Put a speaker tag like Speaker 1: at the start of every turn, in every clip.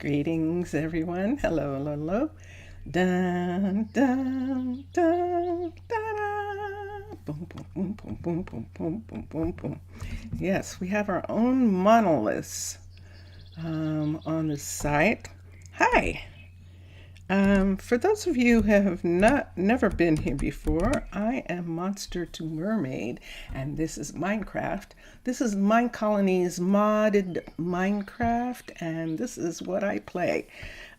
Speaker 1: Greetings, everyone. Hello, hello, hello. Dun, dun, dun, da, boom, boom, boom, boom, boom, boom, boom, boom, boom, boom. Yes, we have our own monoliths on the site. Hi. For those of you who have never been here before, I am Monster to Mermaid, and this is Minecraft. This is Minecolonies modded Minecraft, and this is what I play.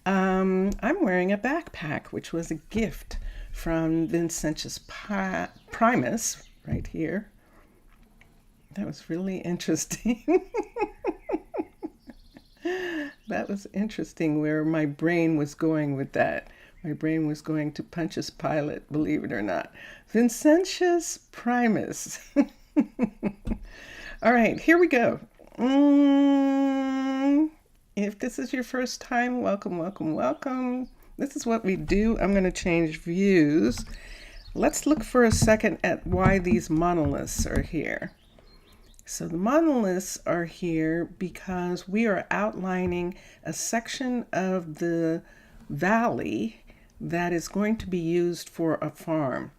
Speaker 1: I'm wearing a backpack, which was a gift from Vincentius Primus, right here. That was really interesting. That was interesting where my brain was going with that. My brain was going to Pontius Pilate, believe it or not. Vincentius Primus. All right, here we go. If this is your first time, welcome, welcome, welcome. This is what we do. I'm going to change views. Let's look for a second at why these monoliths are here. So the monoliths are here because we are outlining a section of the valley that is going to be used for a farm.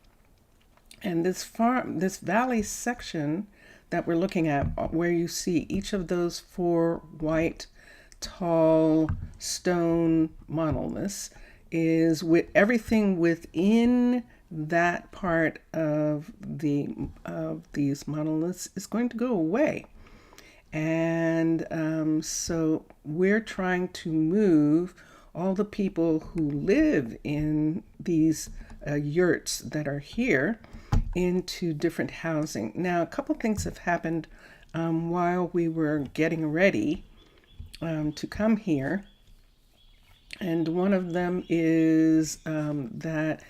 Speaker 1: And this valley section that we're looking at, where you see each of those four white, tall stone monoliths, is with everything within that part of these monoliths is going to go away. And so we're trying to move all the people who live in these yurts that are here into different housing. Now, a couple things have happened while we were getting ready to come here. And one of them is that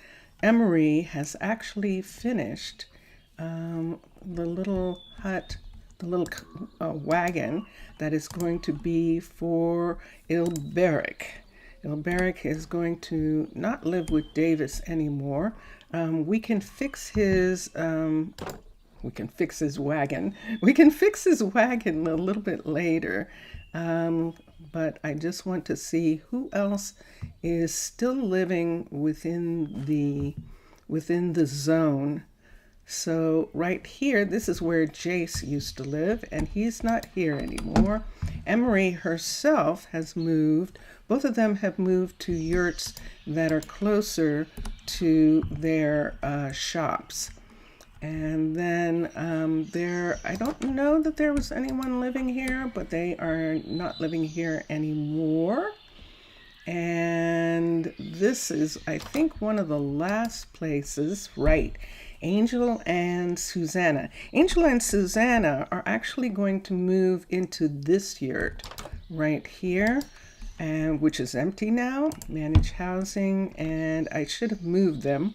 Speaker 1: Emery has actually finished the little hut, the little wagon that is going to be for Ilberic. Ilberic is going to not live with Davis anymore. We can fix his wagon. We can fix his wagon a little bit later. But I just want to see who else is still living within the zone. So right here, this is where Jace used to live, and he's not here anymore. Emery herself has moved. Both of them have moved to yurts that are closer to their shops. And then I don't know that there was anyone living here, but they are not living here anymore. And this is, I think, one of the last places, right? Angel and Susanna. Angel and Susanna are actually going to move into this yurt right here, and which is empty now, manage housing, and I should have moved them.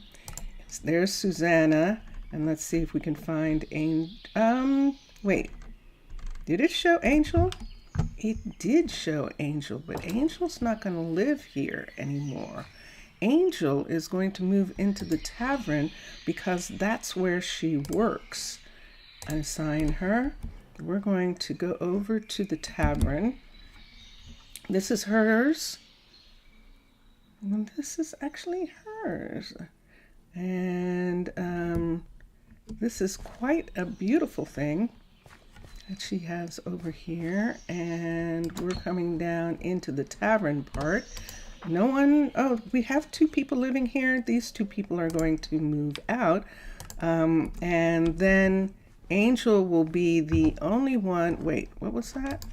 Speaker 1: There's Susanna. And let's see if we can find wait, did it show Angel? It did show Angel, but Angel's not going to live here anymore. Angel is going to move into the tavern because that's where she works. Assign her. We're going to go over to the tavern. This is hers. And this is actually hers. And this is quite a beautiful thing that she has over here, and we're coming down into the tavern part. No one, we have two people living here. These two people are going to move out, and then Angel will be the only one. Wait, what was that?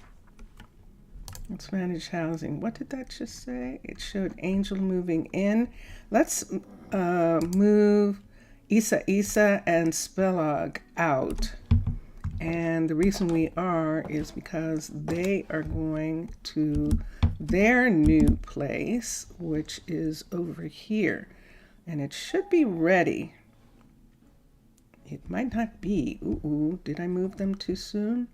Speaker 1: Let's manage housing. What did that just say? It showed Angel moving in. Let's move Isa and Spelog out. And the reason we are is because they are going to their new place, which is over here. And it should be ready. It might not be. Ooh, did I move them too soon?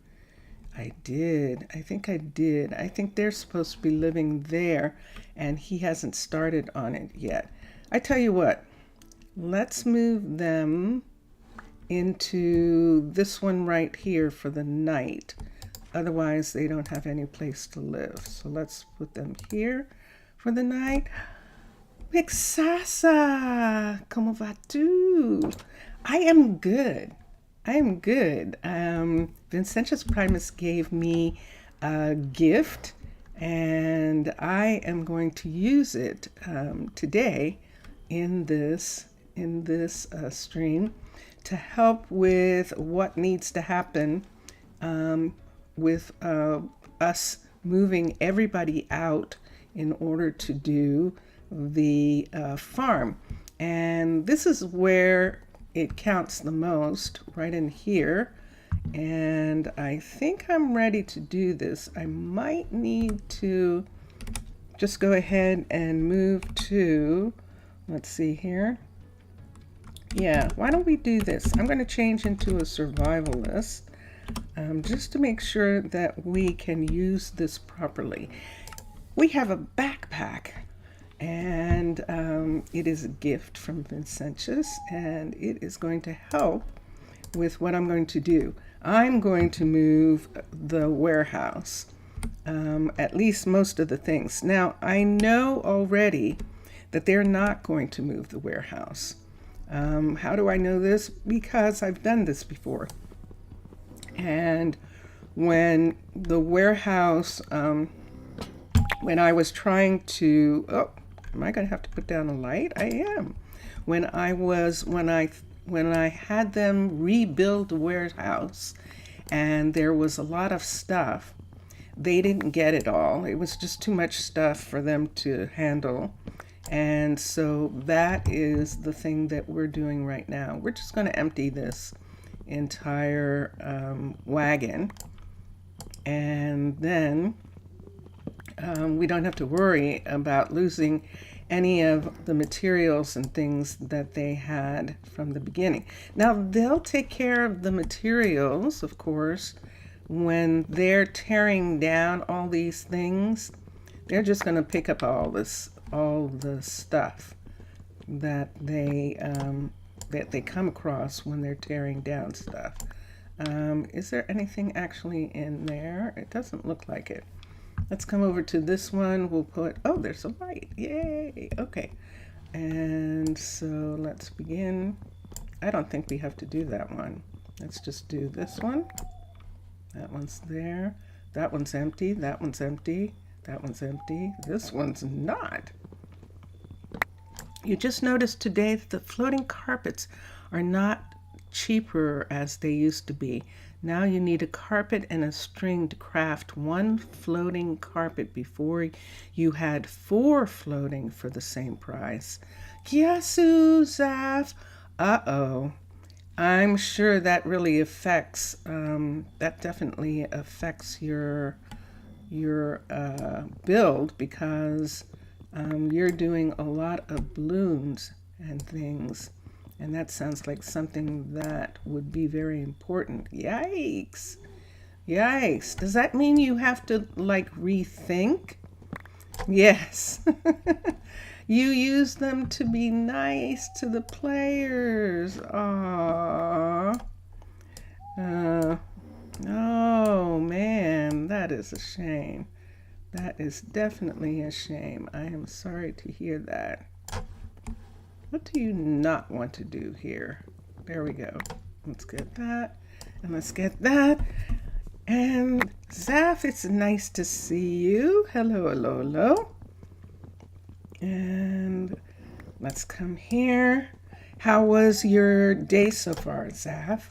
Speaker 1: I did. I think I did. I think they're supposed to be living there, and he hasn't started on it yet. I tell you what. Let's move them into this one right here for the night. Otherwise, they don't have any place to live. So let's put them here for the night. Pixasa, como va-tu? I am good. I am good. Vincentius Primus gave me a gift, and I am going to use it today in this stream to help with what needs to happen with us moving everybody out in order to do the farm. And this is where it counts the most, right in here. And I think I'm ready to do this. I might need to just go ahead and move to, let's see here. Yeah, why don't we do this? I'm going to change into a survivalist just to make sure that we can use this properly. We have a backpack, and it is a gift from Vincentius, and it is going to help with what I'm going to do. I'm going to move the warehouse, at least most of the things. Now, I know already that they're not going to move the warehouse. How do I know this? Because I've done this before. And when the warehouse, when I was trying to, oh, am I going to have to put down a light? I am. When I had them rebuild the warehouse and there was a lot of stuff, they didn't get it all. It was just too much stuff for them to handle. And so that is the thing that we're doing right now. We're just going to empty this entire wagon, and then we don't have to worry about losing any of the materials and things that they had from the beginning. Now, they'll take care of the materials, of course, when they're tearing down all these things. They're just going to pick up all the stuff that they come across when they're tearing down stuff. Is there anything actually in there? It doesn't look like it. Let's come over to this one. We'll put, oh, there's a light. Yay. Okay. And so let's begin. I don't think we have to do that one. Let's just do this one. That one's there. That one's empty. That one's empty. That one's empty. This one's not. You just noticed today that the floating carpets are not cheaper as they used to be. Now you need a carpet and a string to craft one floating carpet. Before you had 4 floating for the same price. Yasu, Zaf. Uh-oh. I'm sure that really affects, that definitely affects your build, because you're doing a lot of balloons and things, and that sounds like something that would be very important. Yikes. Yikes. Does that mean you have to like rethink? Yes. You use them to be nice to the players. Aww. Oh man, that is a shame. That is definitely a shame. I am sorry to hear that. What do you not want to do here? There we go. Let's get that. And let's get that. And Zaf, it's nice to see you. Hello, hello, hello. And let's come here. How was your day so far, Zaf?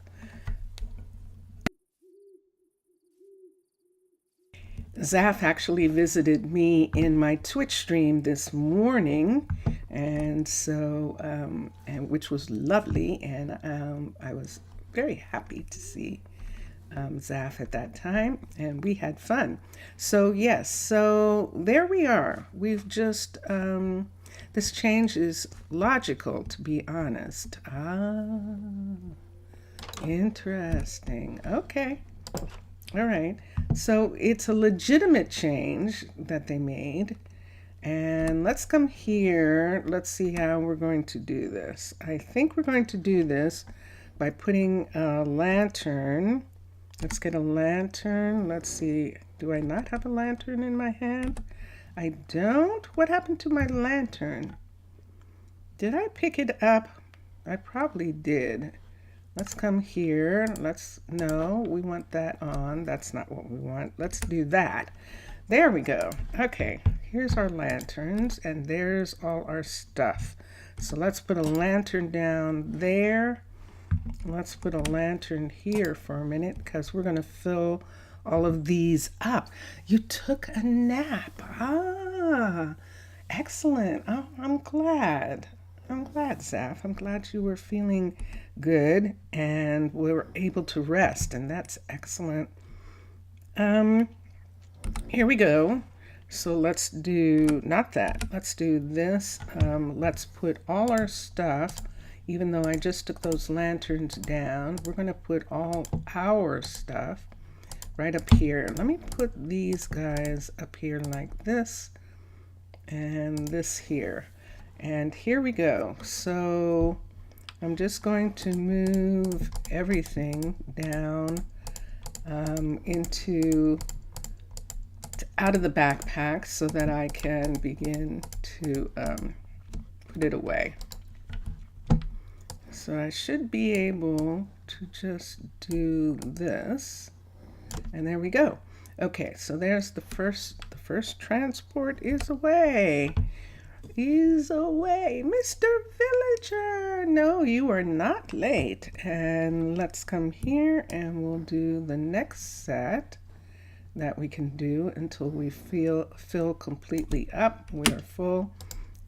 Speaker 1: Zaf actually visited me in my Twitch stream this morning, and so, and which was lovely, and I was very happy to see Zaf at that time, and we had fun. So yes, so there we are. We've just, this change is logical, to be honest. Interesting. Okay. All right. So it's a legitimate change that they made. And let's come here. Let's see how we're going to do this. I think we're going to do this by putting a lantern Let's get a lantern. Let's see. Do I not have a lantern in my hand? I don't. What happened to my lantern? Did I pick it up? I probably did. Let's come here. No, we want that on. That's not what we want. Let's do that. There we go. Okay, here's our lanterns, and there's all our stuff. So let's put a lantern down there. Let's put a lantern here for a minute because we're going to fill all of these up. You took a nap. Ah, excellent. Oh, I'm glad. I'm glad, Zaf. I'm glad you were feeling good and were able to rest, and that's excellent. Here we go. So let's do, not that, let's do this. Let's put all our stuff, even though I just took those lanterns down, we're going to put all our stuff right up here. Let me put these guys up here like this and this here. And here we go. So I'm just going to move everything down out of the backpack so that I can begin to put it away. So I should be able to just do this, and there we go. Okay, so there's the first transport is away. He's away, Mr. Villager. No, you are not late. And let's come here and we'll do the next set that we can do until we fill completely up. We are full.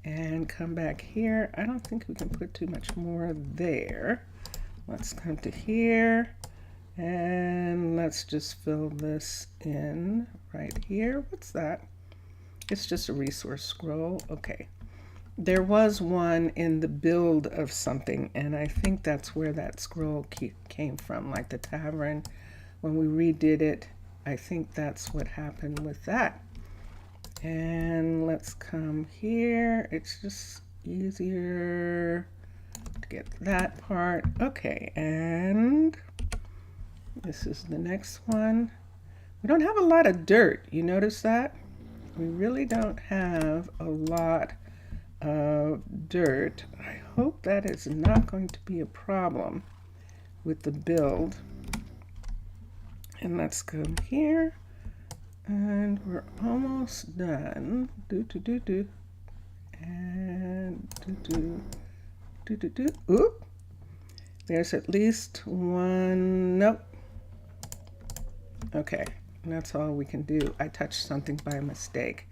Speaker 1: And come back here. I don't think we can put too much more there. Let's come to here and let's just fill this in right here. What's that? It's just a resource scroll. Okay. There was one in the build of something, and I think that's where that scroll came from, like the tavern. When we redid it, I think that's what happened with that. And let's come here. It's just easier to get that part. Okay, and this is the next one. We don't have a lot of dirt. You notice that? We really don't have a lot of dirt. I hope that is not going to be a problem with the build. And let's come here. And we're almost done. And Oop. There's at least one. Nope. Okay, that's all we can do. I touched something by mistake.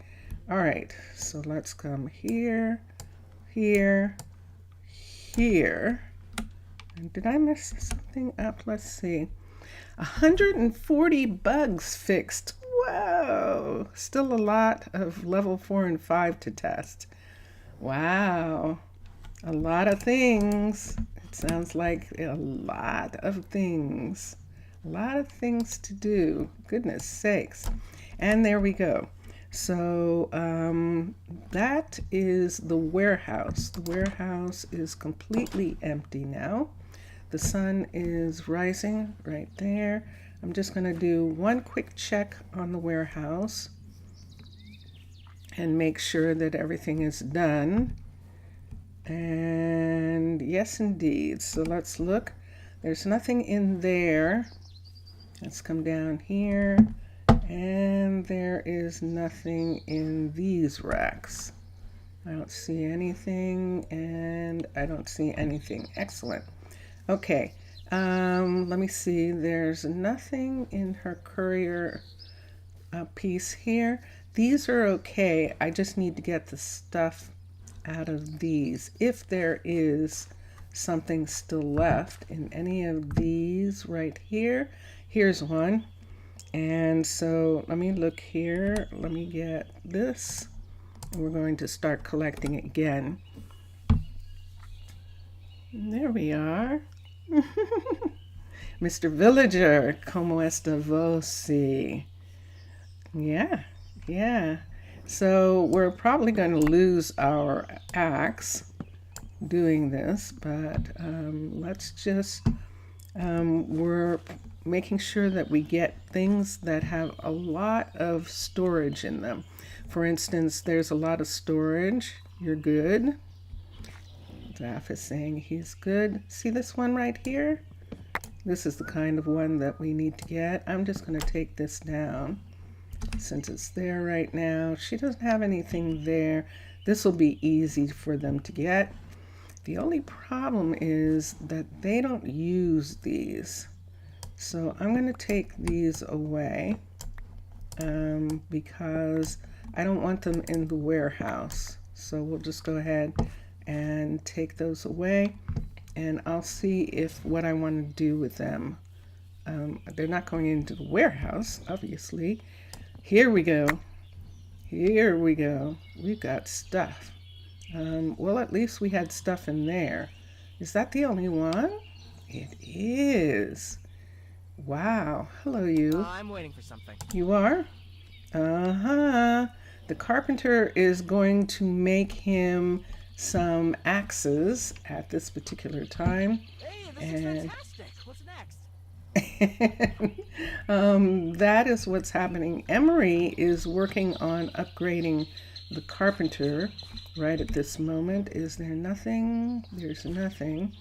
Speaker 1: All right, so let's come here, here, here. And did I mess something up? Let's see. 140 bugs fixed. Whoa, still a lot of level 4 and 5 to test. Wow, a lot of things. It sounds like a lot of things. A lot of things to do. Goodness sakes. And there we go. So that is the warehouse. The warehouse is completely empty now. The sun is rising right there. I'm just going to do one quick check on the warehouse and make sure that everything is done. And yes, indeed. So let's look. There's nothing in there. Let's come down here. And there is nothing in these racks. I don't see anything, and I don't see anything. Excellent. Okay. Let me see. There's nothing in her courier piece here. These are okay. I just need to get the stuff out of these. If there is something still left in any of these right here, here's one. And so let me look here. Let me get this. And we're going to start collecting again. And there we are. Mr. Villager, como esta voce? Yeah. So we're probably going to lose our axe doing this, but let's just, we're making sure that we get things that have a lot of storage in them. For instance, there's a lot of storage. You're good. Zaf is saying he's good. See this one right here? This is the kind of one that we need to get. I'm just going to take this down since it's there right now. She doesn't have anything there. This will be easy for them to get. The only problem is that they don't use these. So I'm going to take these away because I don't want them in the warehouse. So we'll just go ahead and take those away, and I'll see if what I want to do with them. They're not going into the warehouse, obviously. Here we go. Here we go. We've got stuff. Well, at least we had stuff in there. Is that the only one? It is. Wow. Hello, you.
Speaker 2: I'm waiting for something.
Speaker 1: You are? Uh-huh. The carpenter is going to make him some axes at this particular time.
Speaker 2: Hey, this is fantastic. What's next?
Speaker 1: That is what's happening. Emery is working on upgrading the carpenter right at this moment. Is there nothing? There's nothing.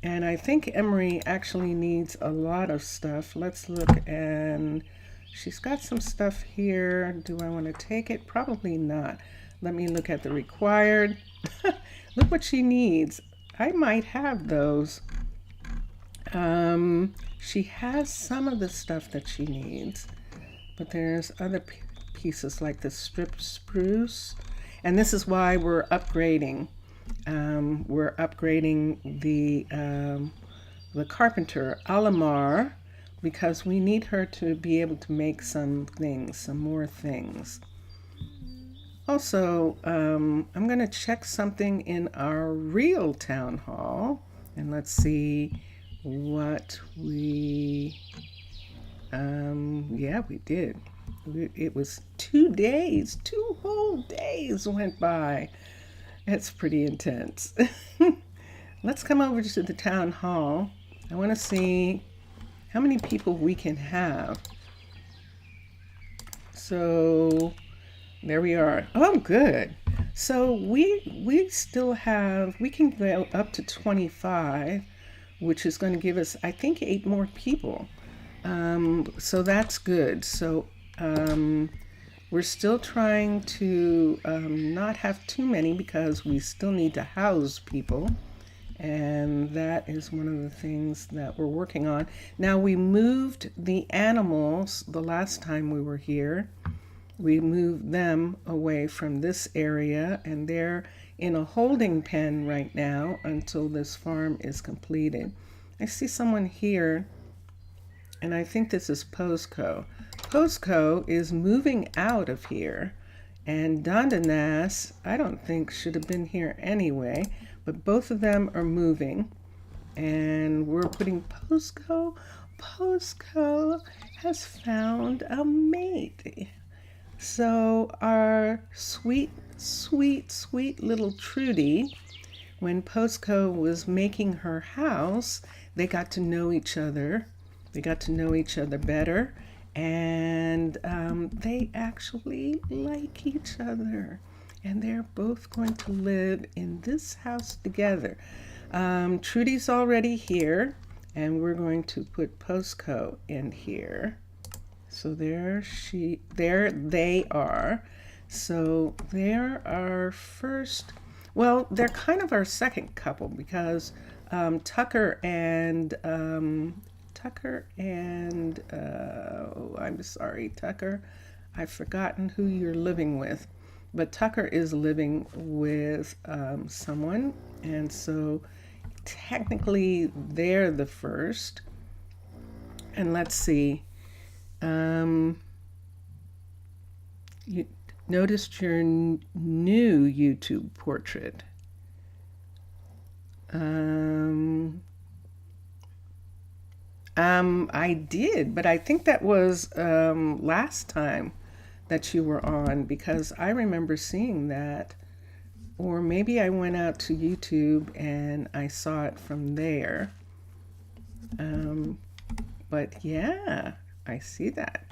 Speaker 1: And I think Emery actually needs a lot of stuff. Let's look, and she's got some stuff here. Do I want to take it? Probably not. Let me look at the required. Look what she needs. I might have those. She has some of the stuff that she needs, but there's other pieces like the strip spruce. And this is why we're upgrading. We're upgrading the carpenter, Alamar, because we need her to be able to make some things, some more things. Also, I'm going to check something in our real town hall, and let's see what we, yeah, we did. It was 2 days, 2 whole days went by. It's pretty intense. Let's come over to the town hall. I want to see how many people we can have. So there we are. Oh, good. So we still have, we can go up to 25, which is going to give us, I think, 8 more people. So that's good. So we're still trying to not have too many because we still need to house people. And that is one of the things that we're working on. Now, we moved the animals the last time we were here. We moved them away from this area, and they're in a holding pen right now until this farm is completed. I see someone here, and I think this is Posco. Posco is moving out of here, and Dondinas, I don't think should have been here anyway, but both of them are moving, and we're putting Posco. Posco has found a mate. So our sweet, sweet, sweet little Trudy, when Posco was making her house, they got to know each other. They got to know each other better, and they actually like each other. And they're both going to live in this house together. Trudy's already here, and we're going to put Posco in here. So there they are. So they're our first, well, they're kind of our second couple because Tucker and I'm sorry, Tucker, I've forgotten who you're living with, but Tucker is living with someone, and so technically they're the first. And let's see, you noticed your new YouTube portrait. I did, but I think that was last time that you were on, because I remember seeing that, or maybe I went out to YouTube and I saw it from there. But yeah, I see that.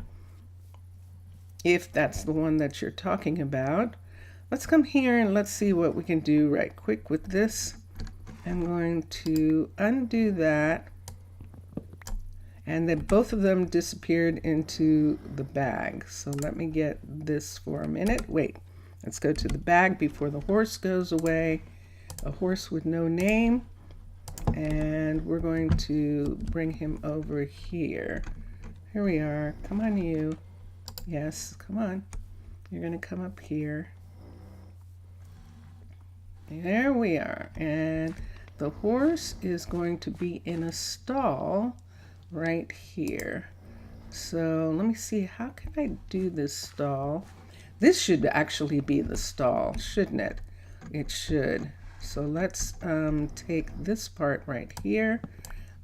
Speaker 1: If that's the one that you're talking about, let's come here and let's see what we can do right quick with this. I'm going to undo that. And then both of them disappeared into the bag. So let me get this for a minute. Wait, let's go to the bag before the horse goes away. A horse with no name. And we're going to bring him over here. Here we are. Come on, you. Yes, come on. You're going to come up here. There we are. And the horse is going to be in a stall right here. So let me see, how can I do this stall? This should actually be the stall, shouldn't it? It should. So let's take this part right here,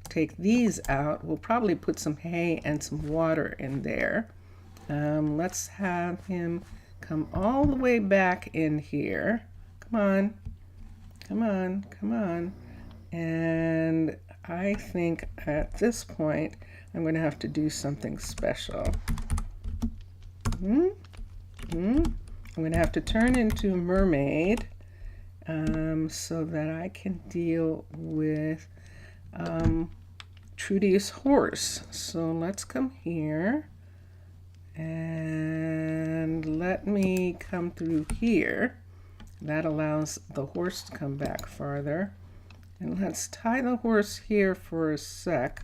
Speaker 1: take these out. We'll probably put some hay and some water in there. Let's have him come all the way back in here. Come on, come on, come on. And I think at this point, I'm going to have to do something special. I'm going to have to turn into a mermaid so that I can deal with Trudy's horse. So let's come here and let me come through here. That allows the horse to come back farther. And let's tie the horse here for a sec.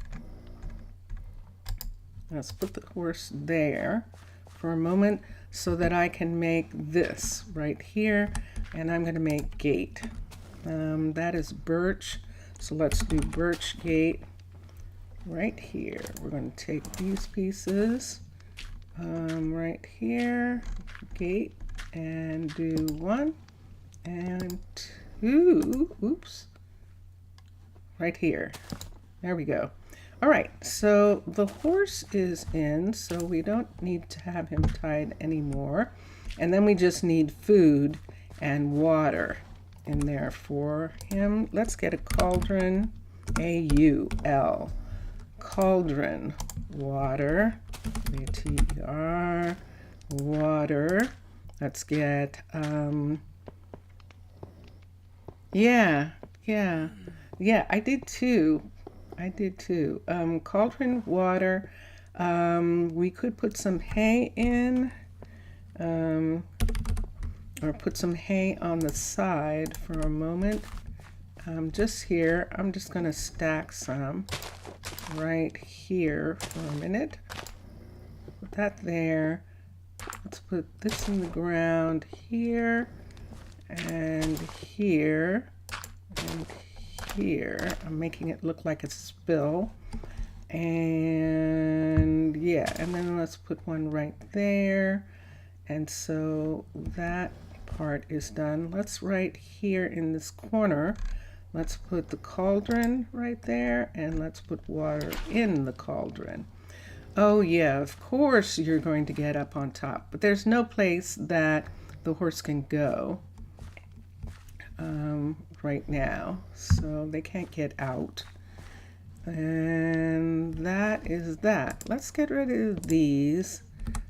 Speaker 1: Let's put the horse there for a moment so that I can make this right here. And I'm going to make gate. That is birch. So let's do birch gate right here. We're going to take these pieces right here, gate, and do 1 and 2. Oops. Right here. There we go. All right, so the horse is in, so we don't need to have him tied anymore. And then we just need food and water in there for him. Let's get a cauldron, A-U-L, cauldron, water, W-T-E-R, water. Let's get, yeah, I did too. Cauldron, water. We could put some hay in, or put some hay on the side for a moment. Just here, I'm just going to stack some right here for a minute. Put that there. Let's put this in the ground here, and here, and here. I'm making it look like a spill. And yeah, and then let's put one right there. And so that part is done. Let's right here in this corner, let's put the cauldron right there, and let's put water in the cauldron. Oh yeah, of course you're going to get up on top, but there's no place that the horse can go right now, so they can't get out. And that is that. Let's get rid of these.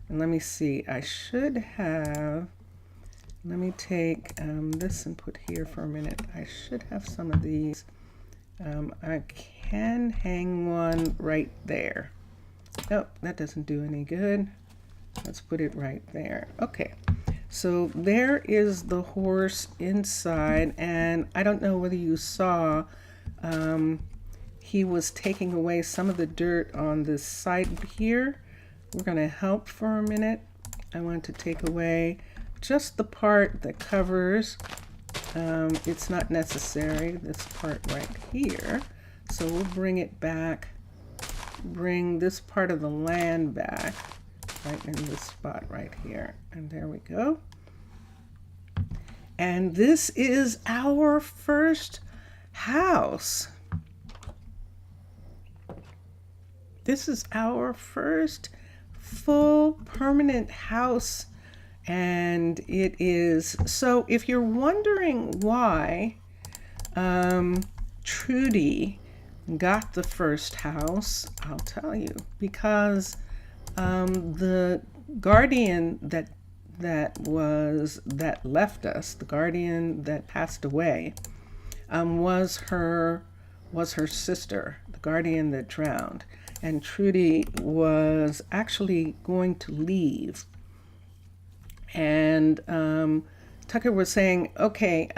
Speaker 1: And let me see, I should have, let me take this and put here for a minute. I should have some of these. I can hang one right there. Oh, that doesn't do any good. Let's put it right there. Okay, so there is the horse inside, and I don't know whether you saw, he was taking away some of the dirt on this side here. We're going to help for a minute. I want to take away just the part that covers. It's not necessary, this part right here. So we'll bring it back, bring this part of the land back, right in this spot right here. And there we go. And this is our first house. This is our first full permanent house, and it is, so if you're wondering why Trudy got the first house? I'll tell you, because the guardian that left us, the guardian that passed away, was her sister, the guardian that drowned, and Trudy was actually going to leave, and Tucker was saying, okay,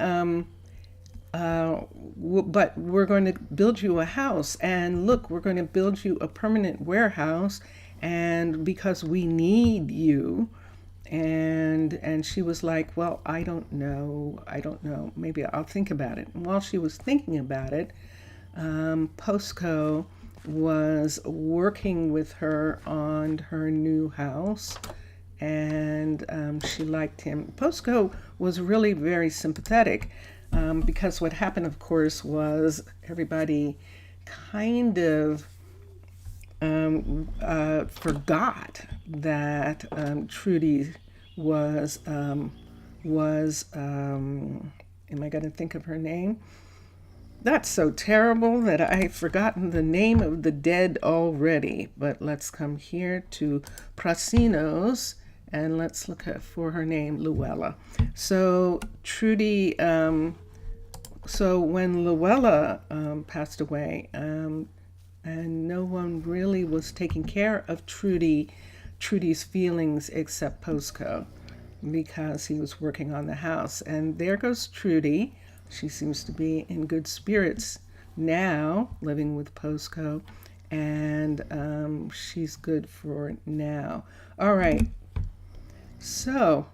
Speaker 1: but we're going to build you a house, and look, we're going to build you a permanent warehouse, and because we need you. And she was like, well, I don't know, maybe I'll think about it. And while she was thinking about it, Posco was working with her on her new house, and she liked him. Posco was really very sympathetic, because what happened, of course, was everybody kind of forgot that Trudy was am I going to think of her name? That's so terrible that I've forgotten the name of the dead already. But let's come here to Prasinos and let's look for her name, Luella. So Trudy, so when Luella passed away, and no one really was taking care of Trudy's feelings except Posco, because he was working on the house. And there goes Trudy. She seems to be in good spirits now, living with Posco, and she's good for now. All right. So,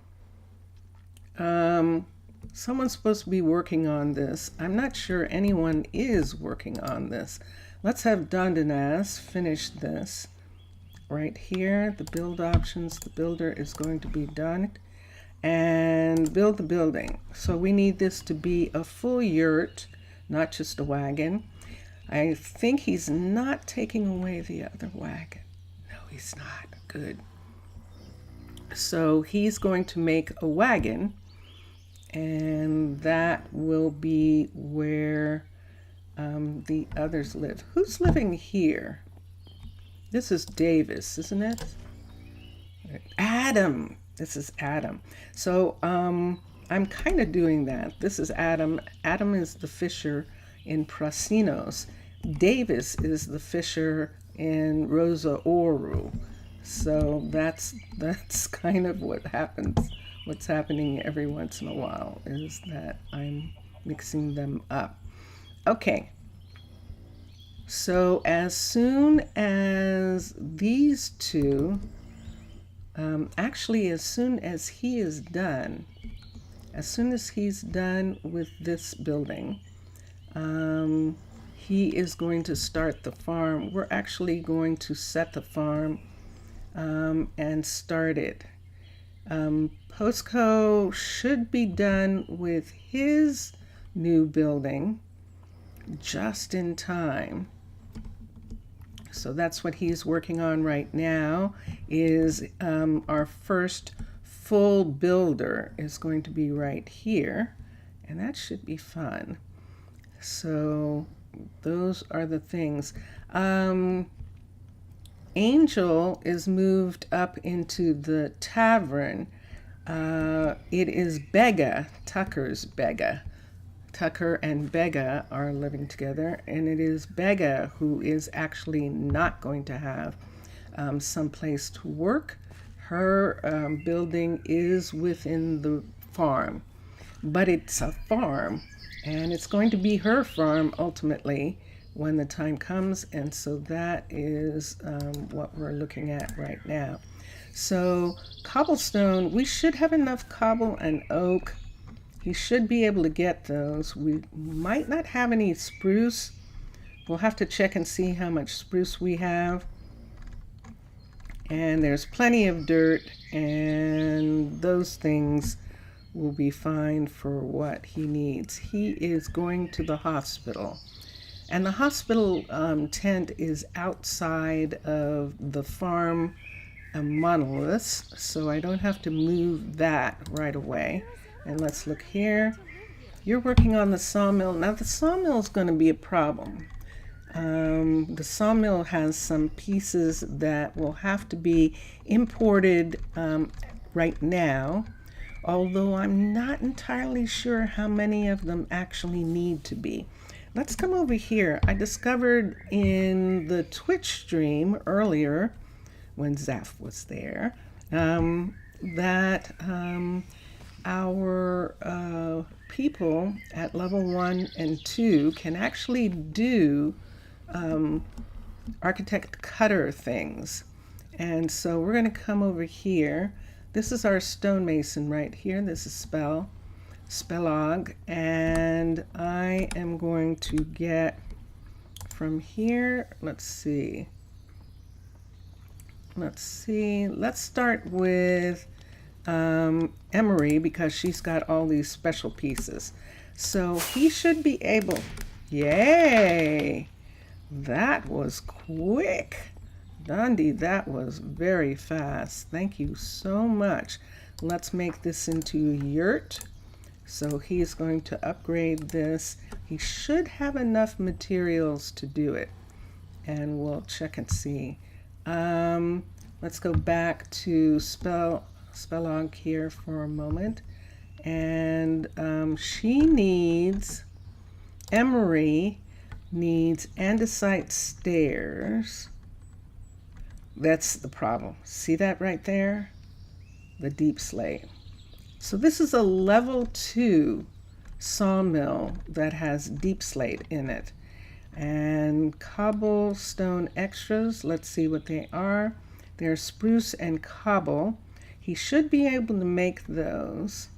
Speaker 1: someone's supposed to be working on this. I'm not sure anyone is working on this. Let's have Dondinas finish this. Right here, the build options, the builder is going to be done. And build the building. So we need this to be a full yurt, not just a wagon. I think he's not taking away the other wagon. No, he's not. Good. So he's going to make a wagon, and that will be where the others live. Who's living here? This is Davis, isn't it? Adam. This is Adam. So I'm kind of doing that. This is Adam. Adam is the fisher in Prasinos. Davis is the fisher in Rosa Oru. So that's kind of what happens. What's happening every once in a while is that I'm mixing them up. Okay. So as soon as these two, actually as soon as he's done with this building, he is going to start the farm. We're actually going to set the farm and start it. Posco should be done with his new building just in time. So that's what he's working on right now, is our first full builder is going to be right here, and that should be fun. So those are the things. Angel is moved up into the tavern. It is Bega, Tucker's Bega. Tucker and Bega are living together, and it is Bega who is actually not going to have some place to work. Her building is within the farm, but it's a farm, and it's going to be her farm ultimately when the time comes, and so that is what we're looking at right now. So cobblestone, we should have enough cobble and oak. He should be able to get those. We might not have any spruce. We'll have to check and see how much spruce we have. And there's plenty of dirt, and those things will be fine for what he needs. He is going to the hospital. And the hospital tent is outside of the farm monoliths, so I don't have to move that right away. And let's look here. You're working on the sawmill. Now the sawmill is going to be a problem. The sawmill has some pieces that will have to be imported right now, although I'm not entirely sure how many of them actually need to be. Let's come over here. I discovered in the Twitch stream earlier, when Zaf was there, that our people at level 1 and 2 can actually do architect cutter things. And so we're going to come over here. This is our stonemason right here. This is Spellog, and I am going to get from here, let's start with Emery, because she's got all these special pieces. So he should be able, yay, that was quick. Dondi, that was very fast. Thank you so much. Let's make this into yurt. So he's going to upgrade this. He should have enough materials to do it. And we'll check and see. Let's go back to Spellog here for a moment. And she needs, Emery needs andesite stairs. That's the problem. See that right there? The deep slate. So this is a level 2 sawmill that has deep slate in it. And cobblestone extras, let's see what they are. They're spruce and cobble. He should be able to make those.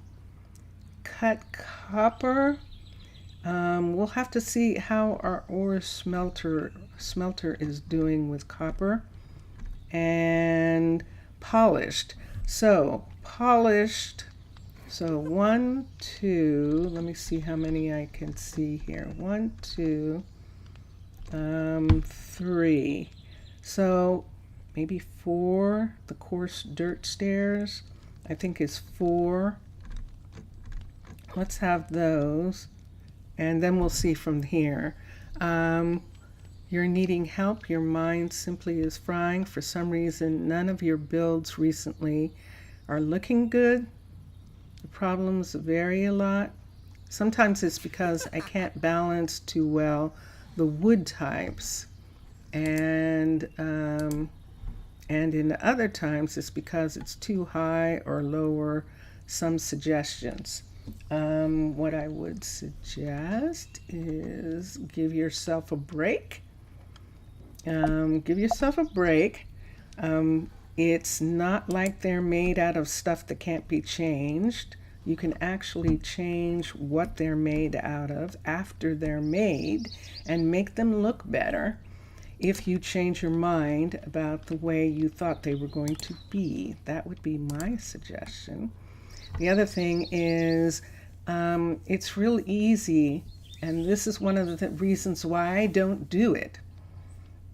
Speaker 1: Cut copper. We'll have to see how our ore smelter is doing with copper. And polished. So polished. So 1, 2, let me see how many I can see here. 1, 2, 3. So maybe 4. The coarse dirt stairs, I think, is 4. Let's have those. And then we'll see from here. You're needing help. Your mind simply is frying. For some reason, none of your builds recently are looking good. The problems vary a lot. Sometimes it's because I can't balance too well the wood types. And in other times it's because it's too high or lower. Some suggestions. What I would suggest is give yourself a break. It's not like they're made out of stuff that can't be changed. You can actually change what they're made out of after they're made and make them look better if you change your mind about the way you thought they were going to be. That would be my suggestion. The other thing is it's real easy, and this is one of the reasons why I don't do it.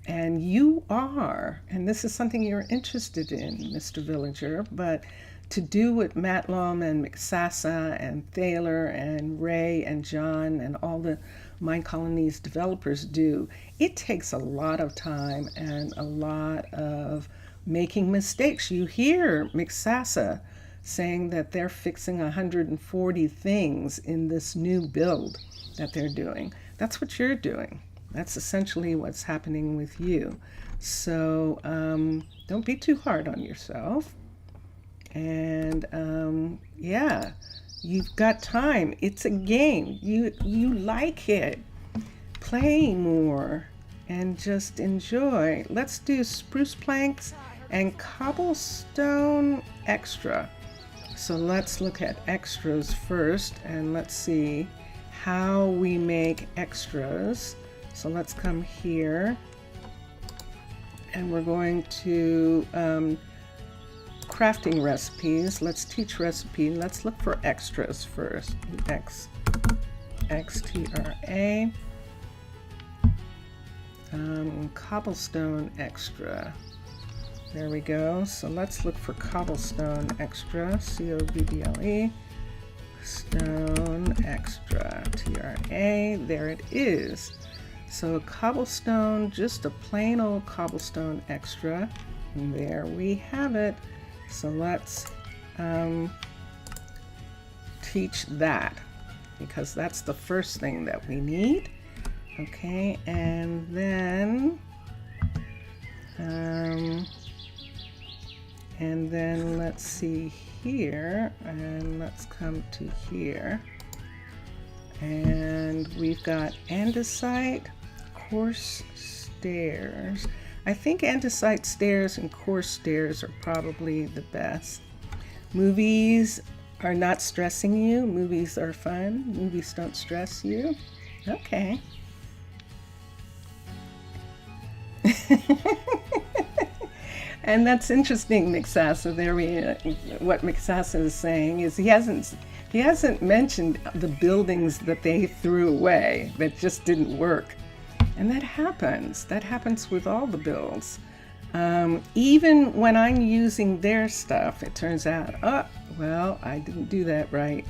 Speaker 1: And you are, and this is something you're interested in, Mr. Villager, but to do what Matlom and McSassa and Thaler and Ray and John and all the Minecolonies developers do, it takes a lot of time and a lot of making mistakes. You hear McSassa saying that they're fixing 140 things in this new build that they're doing. That's what you're doing. That's essentially what's happening with you. So don't be too hard on yourself. And yeah, you've got time. It's a game. You like it. Play more and just enjoy. Let's do spruce planks and cobblestone extra. So let's look at extras first, and let's see how we make extras. So let's come here, and we're going to crafting recipes. Let's teach recipe. Let's look for extras first. XTRA. Cobblestone extra. There we go. So let's look for cobblestone extra. COBBLE. Stone extra. TRA. There it is. So a cobblestone, just a plain old cobblestone extra. And there we have it. So let's teach that, because that's the first thing that we need. Okay, and then let's see here, and let's come to here. And we've got andesite, coarse stairs. I think andesite stairs and coarse stairs are probably the best. Movies are not stressing you. Movies are fun. Movies don't stress you. Okay. And that's interesting, Mixasa. What Mixasa is saying is he hasn't mentioned the buildings that they threw away that just didn't work. And that happens. That happens with all the builds. Even when I'm using their stuff, it turns out, oh, well, I didn't do that right.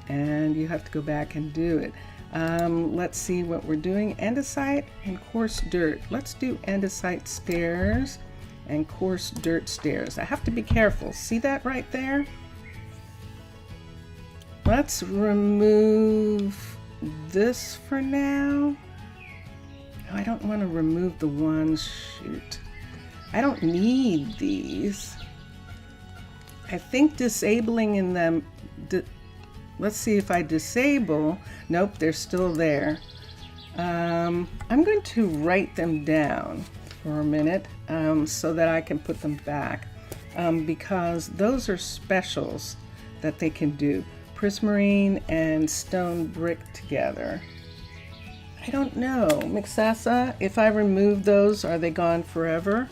Speaker 1: And you have to go back and do it. Let's see what we're doing. Andesite and coarse dirt. Let's do andesite stairs and coarse dirt stairs. I have to be careful. See that right there? Let's remove this for now. Oh, I don't want to remove the ones. Shoot. I don't need these. I think disabling in them. Let's see if I disable. Nope, they're still there. I'm going to write them down for a minute so that I can put them back, because those are specials that they can do. Prismarine and stone brick together. I don't know, Mixasa, if I remove those, are they gone forever?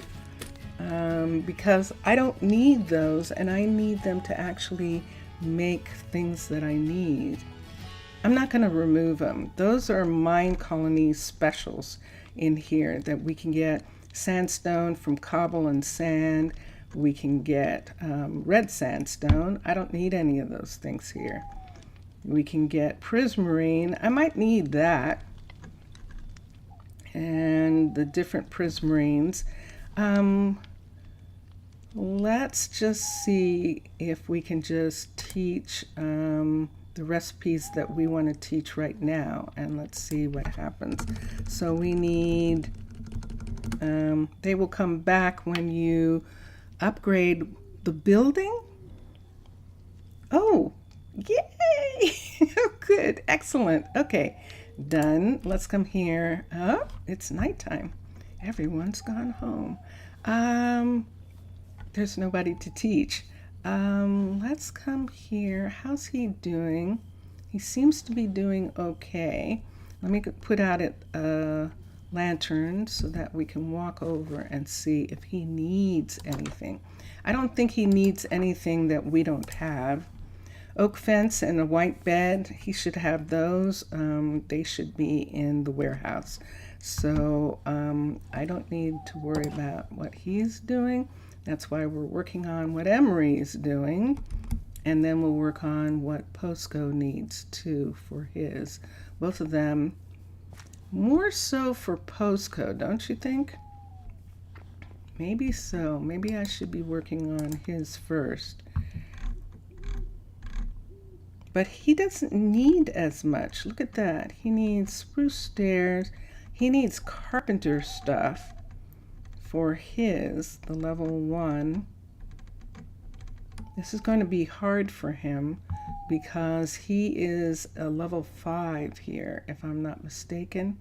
Speaker 1: Because I don't need those, and I need them to actually make things that I need. I'm not going to remove them. Those are Minecolonies specials in here that we can get. Sandstone from cobble and sand. We can get red sandstone. I don't need any of those things here. We can get prismarine. I might need that. And the different prismarines. Let's just see if we can just teach the recipes that we want to teach right now, and let's see what happens. So we need, they will come back when you upgrade the building. Oh, yay! Good, excellent. Okay, done. Let's come here. Oh, it's nighttime. Everyone's gone home. There's nobody to teach. Let's come here. How's he doing? He seems to be doing okay. Let me put out a lantern so that we can walk over and see if he needs anything. I don't think he needs anything that we don't have. Oak fence and a white bed, he should have those. They should be in the warehouse. So I don't need to worry about what he's doing. That's why we're working on what Emery's doing, and then we'll work on what Posco needs too for his. Both of them, more so for Posco, don't you think? Maybe so. Maybe I should be working on his first. But he doesn't need as much. Look at that. He needs spruce stairs. He needs carpenter stuff for his, the level 1. This is going to be hard for him because he is a level 5 here, if I'm not mistaken.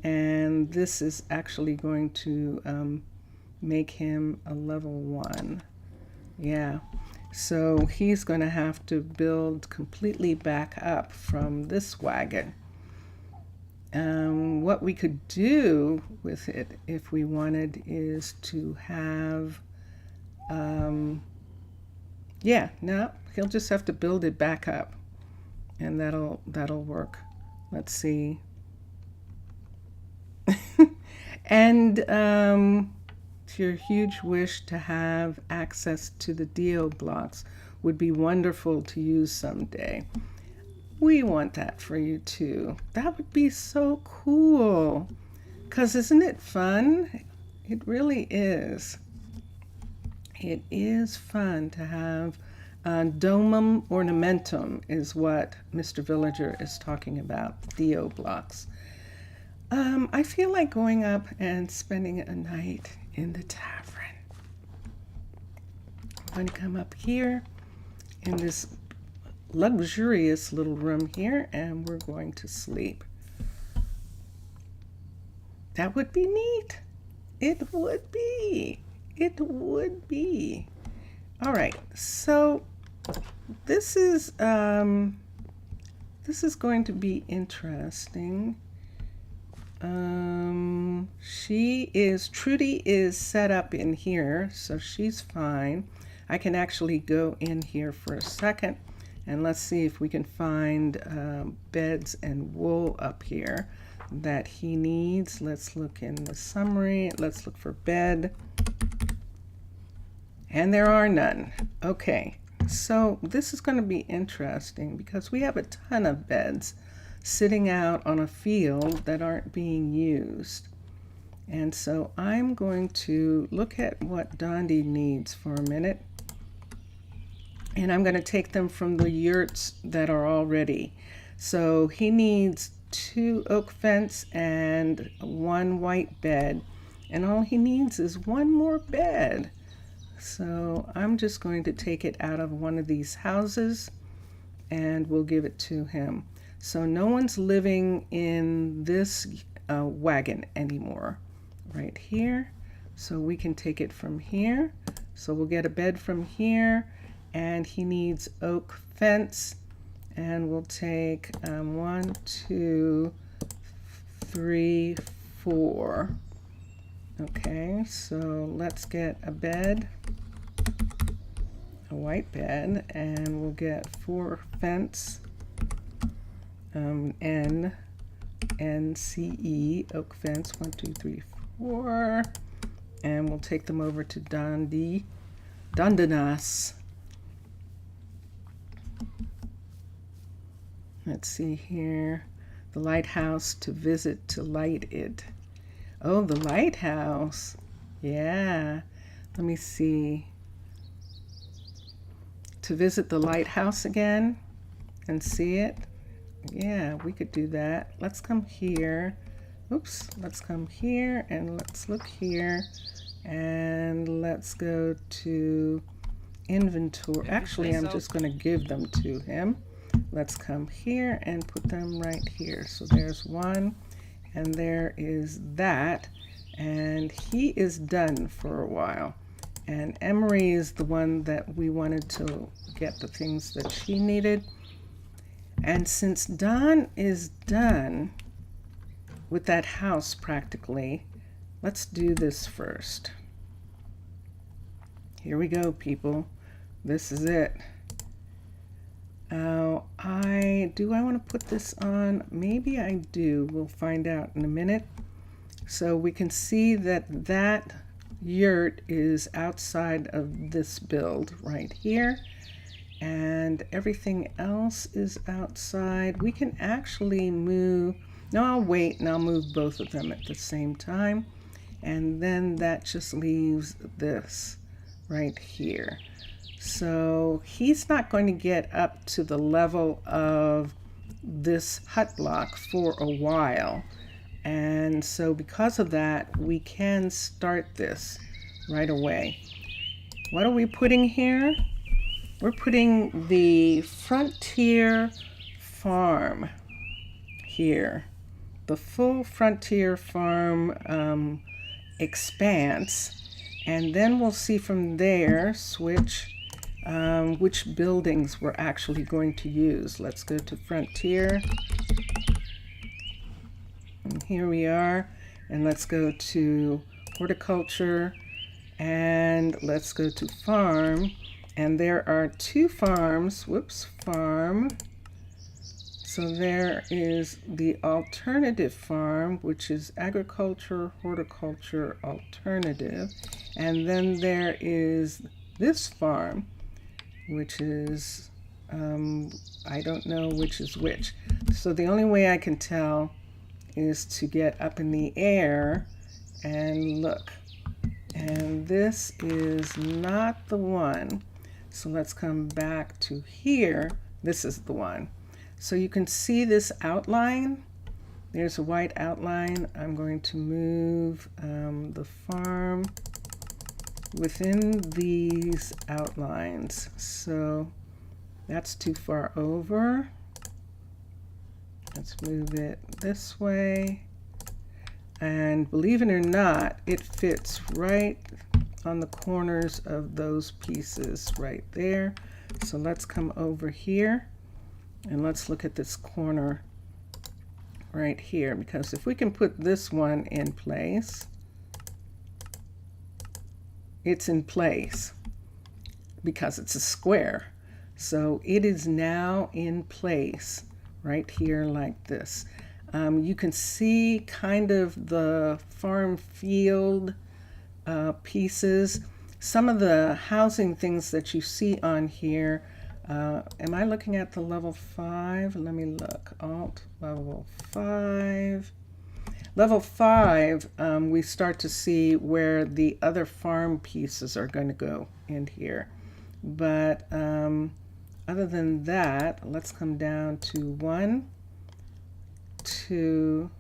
Speaker 1: And this is actually going to make him a level 1. Yeah. So he's going to have to build completely back up from this wagon. What we could do with it, if we wanted, is to have, yeah, no, he'll just have to build it back up, and that'll work. Let's see. And it's your huge wish to have access to the deal blocks would be wonderful to use someday. We want that for you too. That would be so cool. Because isn't it fun? It really is. It is fun to have domum ornamentum is what Mr. Villager is talking about, Theo blocks. I feel like going up and spending a night in the tavern. I'm going to come up here in this luxurious little room here and we're going to sleep. That would be neat. It would be. It would be. All right, so this is going to be interesting. Trudy is set up in here, so she's fine. I can actually go in here for a second and let's see if we can find beds and wool up here that he needs. Let's look in the summary. Let's look for bed. And there are none. Okay, so this is going to be interesting because we have a ton of beds sitting out on a field that aren't being used. And so I'm going to look at what Dondi needs for a minute. And I'm going to take them from the yurts that are already. So he needs 2 oak fence and 1 white bed. And all he needs is 1 more bed. So I'm just going to take it out of one of these houses and we'll give it to him. So no one's living in this wagon anymore right here. So we can take it from here. So we'll get a bed from here and he needs oak fence and we'll take 1, 2, 3, 4. Okay, so let's get a bed, a white bed, and we'll get 4 fence, N, C, E, oak fence, 1, 2, 3, 4, and we'll take them over to Dondinas. Let's see here, the lighthouse to visit to light it. Oh, the lighthouse. Yeah. Let me see. To visit the lighthouse again and see it. Yeah, we could do that. Let's come here. Oops. Let's come here and let's look here. And let's go to inventory. Actually, I'm just going to give them to him. Let's come here and put them right here. So there's 1. And there is that, and he is done for a while. And Emery is the one that we wanted to get the things that she needed. And since Don is done with that house practically, let's do this first. Here we go, people. This is it. Do I want to put this on? Maybe I do. We'll find out in a minute. So we can see that that yurt is outside of this build right here. And everything else is outside. We can actually move. No, I'll wait and I'll move both of them at the same time. And then that just leaves this right here. So he's not going to get up to the level of this hut block for a while. And so because of that, we can start this right away. What are we putting here? We're putting the Frontier Farm here. The full Frontier Farm expanse. And then we'll see from there, which buildings we're actually going to use. Let's go to Frontier. And here we are. And let's go to Horticulture. And let's go to Farm. And there are 2 farms. Whoops, Farm. So there is the alternative farm, which is Agriculture, Horticulture, Alternative. And then there is this farm, which is I don't know which is which. So the only way I can tell is to get up in the air and look. And this is not the one. So let's come back to here. This is the one. So you can see this outline. There's a white outline. I'm going to move the farm within these outlines. So that's too far over. Let's move it this way. And believe it or not, it fits right on the corners of those pieces right there. So let's come over here and let's look at this corner right here, because if we can put this one in place, it's in place because it's a square. So it is now in place right here like this. You can see kind of the farm field pieces. Some of the housing things that you see on here. Am I looking at the level 5? Let me look. Alt, level 5. Level 5, we start to see where the other farm pieces are going to go in here. But other than that, let's come down to 1, 2,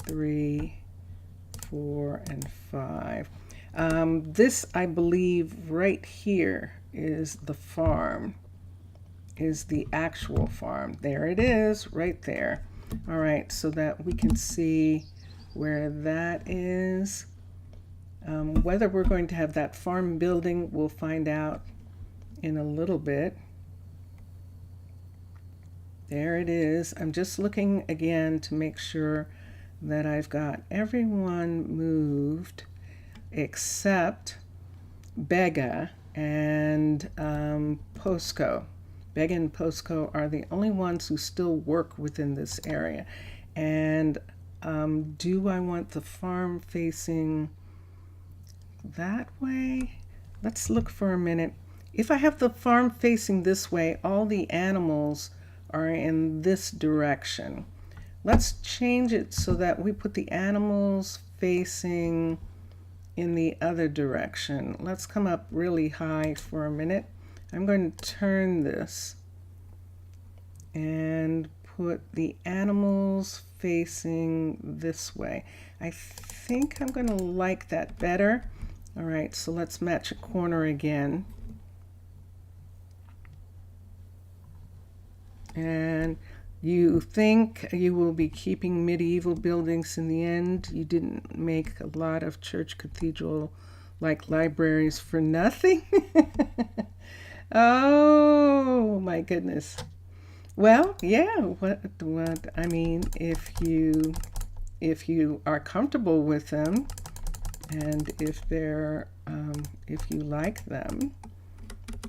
Speaker 1: 3, 4, and 5. This, I believe, right here is the farm, is the actual farm. There it is, right there. All right, so that we can see where that is. Whether we're going to have that farm building, we'll find out in a little bit. There it is. I'm just looking again to make sure that I've got everyone moved except Bega and Posco. Bega and Posco are the only ones who still work within this area. And do I want the farm facing that way? Let's look for a minute. If I have the farm facing this way, all the animals are in this direction. Let's change it so that we put the animals facing in the other direction. Let's come up really high for a minute. I'm going to turn this and put the animals facing this way. I think I'm going to like that better. All right, so let's match a corner again. And you think you will be keeping medieval buildings in the end. You didn't make a lot of church cathedral like libraries for nothing. Oh my goodness. Well, yeah, what I mean, if you are comfortable with them and if you like them,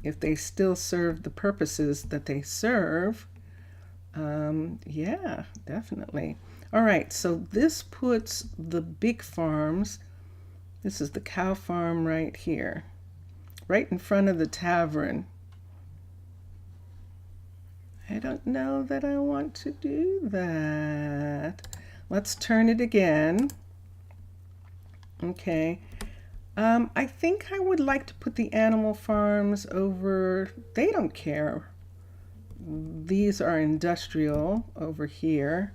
Speaker 1: if they still serve the purposes that they serve, yeah, definitely. All right, so this puts the big farms. This is the cow farm right here, right in front of the tavern. I don't know that I want to do that. Let's turn it again. Okay. I think I would like to put the animal farms over. They don't care. These are industrial over here.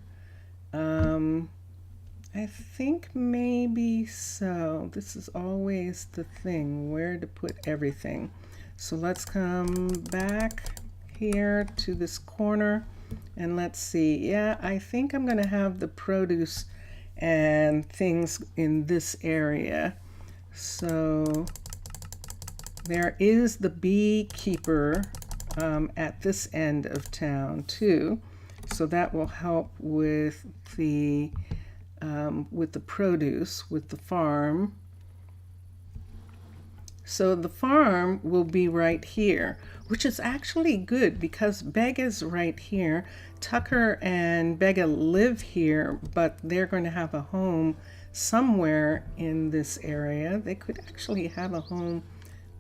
Speaker 1: I think maybe so. This is always the thing, where to put everything. So let's come back here to this corner and let's see. Yeah, I think I'm going to have the produce and things in this area. So there is the beekeeper at this end of town too, so that will help with the produce, with the farm. So the farm will be right here, which is actually good because Bega's right here. Tucker and Bega live here, but they're going to have a home somewhere in this area. They could actually have a home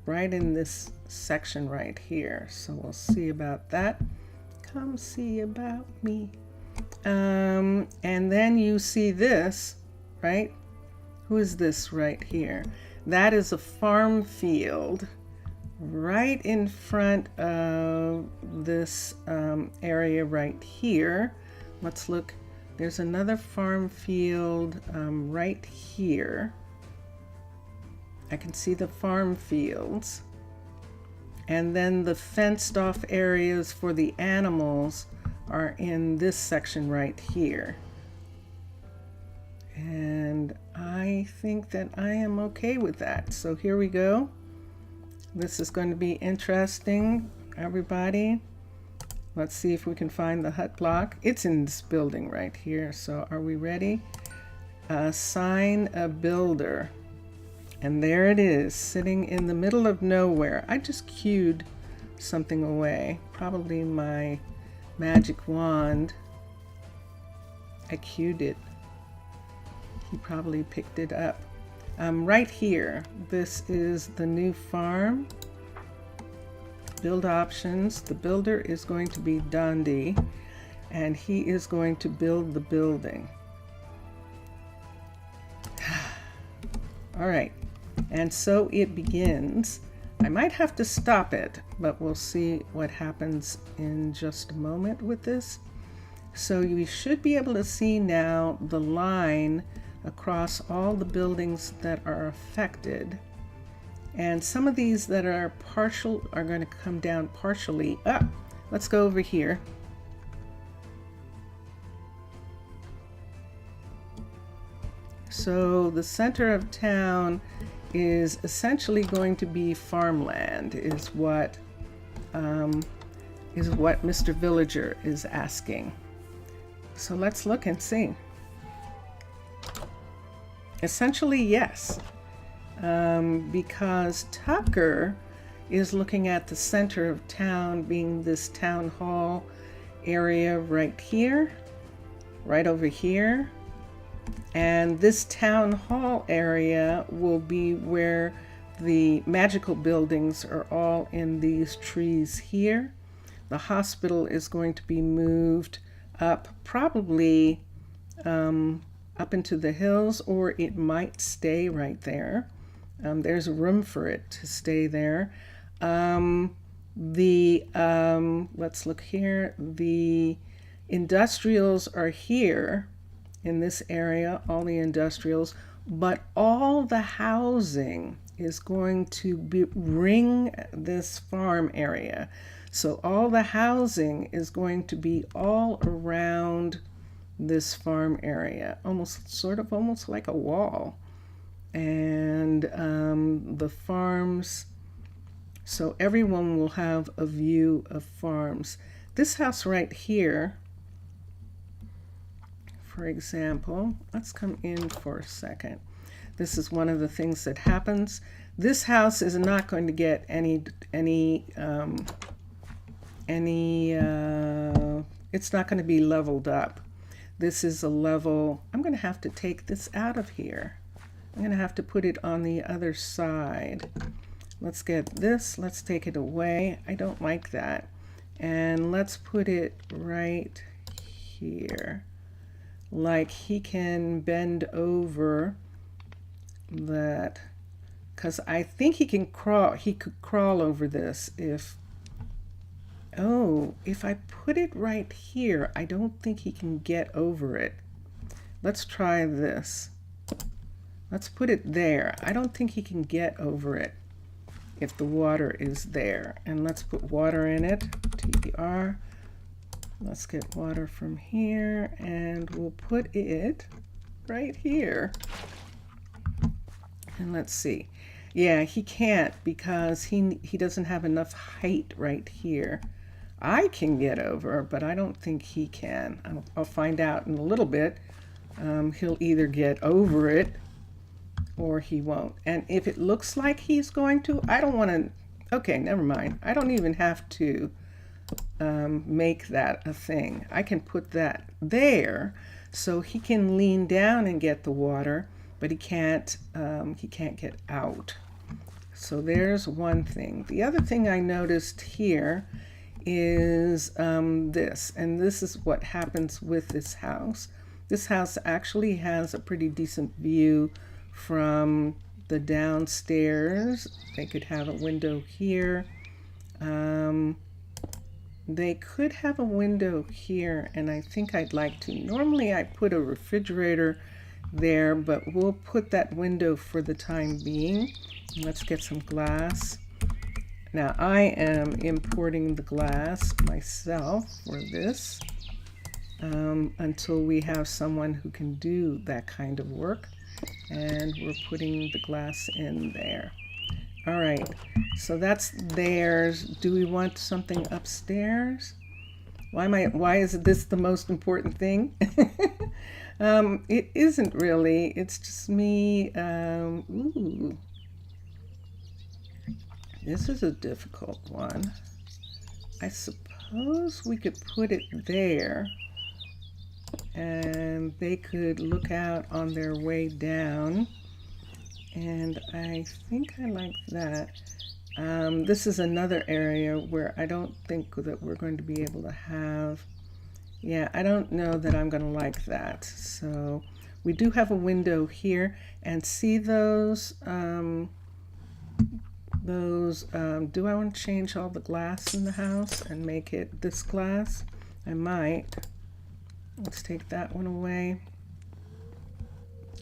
Speaker 1: right in this section right here. So we'll see about that. Come see about me. And then you see this, right? Who is this right here? That is a farm field right in front of this area right here. Let's look. There's another farm field right here. I can see the farm fields. And then the fenced off areas for the animals are in this section right here. And I think that I am okay with that. So here we go. This is going to be interesting, everybody. Let's see if we can find the hut block. It's in this building right here. So are we ready? Assign a builder. And there it is, sitting in the middle of nowhere. I just cued something away. Probably my magic wand. I cued it. He probably picked it up. Right here, this is the new farm. Build options. The builder is going to be Dondi, and he is going to build the building. All right, and so it begins. I might have to stop it, but we'll see what happens in just a moment with this. So you should be able to see now the line across all the buildings that are affected. And some of these that are partial are going to come down partially. Let's go over here. So the center of town is essentially going to be farmland, is what Mr. Villager is asking. So let's look and see. Essentially, yes, because Tucker is looking at the center of town being this town hall area right here, right over here. And this town hall area will be where the magical buildings are all in these trees here. The hospital is going to be moved up, probably up into the hills, or it might stay right there. There's room for it to stay there. Let's look here. The industrials are here in this area, all the industrials, but all the housing is going to ring this farm area. So all the housing is going to be all around this farm area, almost like a wall. And the farms, so everyone will have a view of farms. This house right here, for example, let's come in for a second. This is one of the things that happens. This house is not going to get it's not going to be leveled up. This is a level. I'm going to have to take this out of here. I'm going to have to put it on the other side. Let's get this. Let's take it away. I don't like that. And let's put it right here. Like he can bend over that, because I think he can crawl. He could crawl over this if I put it right here, I don't think he can get over it. Let's try this. Let's put it there. I don't think he can get over it if the water is there. And let's put water in it, TPR. Let's get water from here, and we'll put it right here. And let's see. Yeah, he can't because he doesn't have enough height right here. I can get over, but I don't think he can. I'll find out in a little bit. He'll either get over it or he won't. And if it looks like he's going to, I don't want to, okay, never mind. I don't even have to make that a thing. I can put that there so he can lean down and get the water, but he can't get out. So there's one thing. The other thing I noticed here is this, and this is what happens with this house. This house actually has a pretty decent view from the downstairs. They could have a window here. They could have a window here, and I think I'd like to. Normally I put a refrigerator there, but we'll put that window for the time being. Let's get some glass. Now I am importing the glass myself for this until we have someone who can do that kind of work. And we're putting the glass in there. All right, so that's theirs. Do we want something upstairs? Why is this the most important thing? It isn't really. It's just me. Ooh. This is a difficult one. I suppose we could put it there and they could look out on their way down. And I think I like that. This is another area where I don't think that we're going to be able to have, yeah, I don't know that I'm going to like that. So we do have a window here, and see those, do I want to change all the glass in the house and make it this glass? I might. Let's take that one away.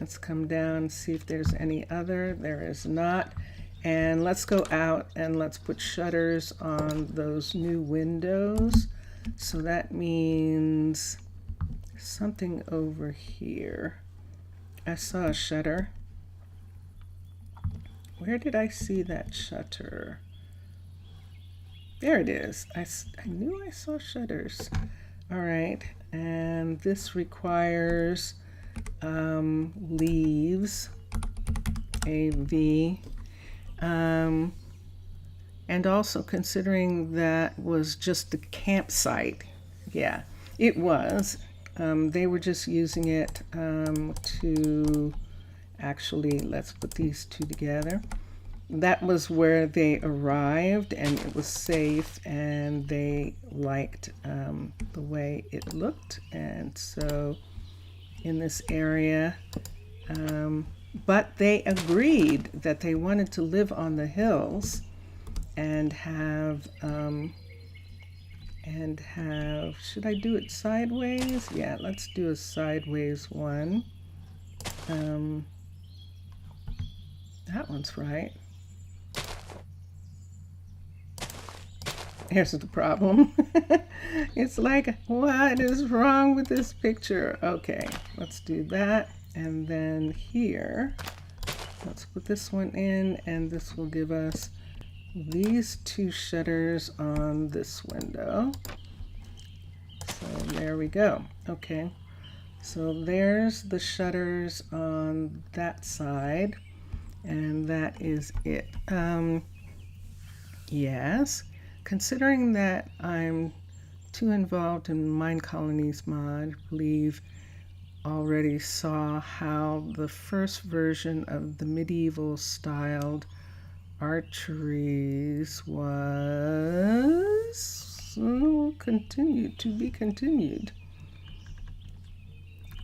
Speaker 1: Let's come down and see if there's any other. There is not. And let's go out and let's put shutters on those new windows. So that means something over here. I saw a shutter. Where did I see that shutter? There it is. I knew I saw shutters. All right. And this requires leaves, AV, and also considering that was just the campsite. Yeah, it was. They were just using it to actually, let's put these two together. That was where they arrived, and it was safe, and they liked the way it looked. And so in this area, but they agreed that they wanted to live on the hills and have, should I do it sideways? Yeah, let's do a sideways one. That one's right. Here's the problem. It's like, what is wrong with this picture? Okay, let's do that. And then here, let's put this one in, and this will give us these two shutters on this window. So there we go. Okay, so there's the shutters on that side, and that is it. Yes. Considering that I'm too involved in Minecolonies mod, I believe already saw how the first version of the medieval styled archeries was continued to be continued.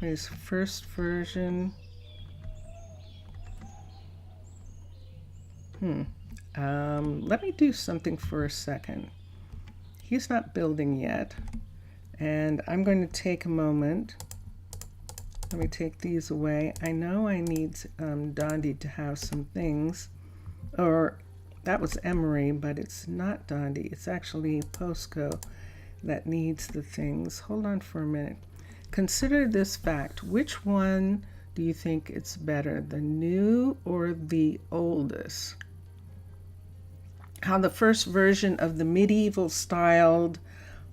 Speaker 1: There's first version. Let me do something for a second. He's not building yet, and I'm going to take a moment. Let me take these away. I know I need Dondi to have some things, or that was Emery, but it's not Dondi. It's actually Posco that needs the things. Hold on for a minute. Consider this fact. Which one do you think it's better, the new or the oldest? How the first version of the medieval styled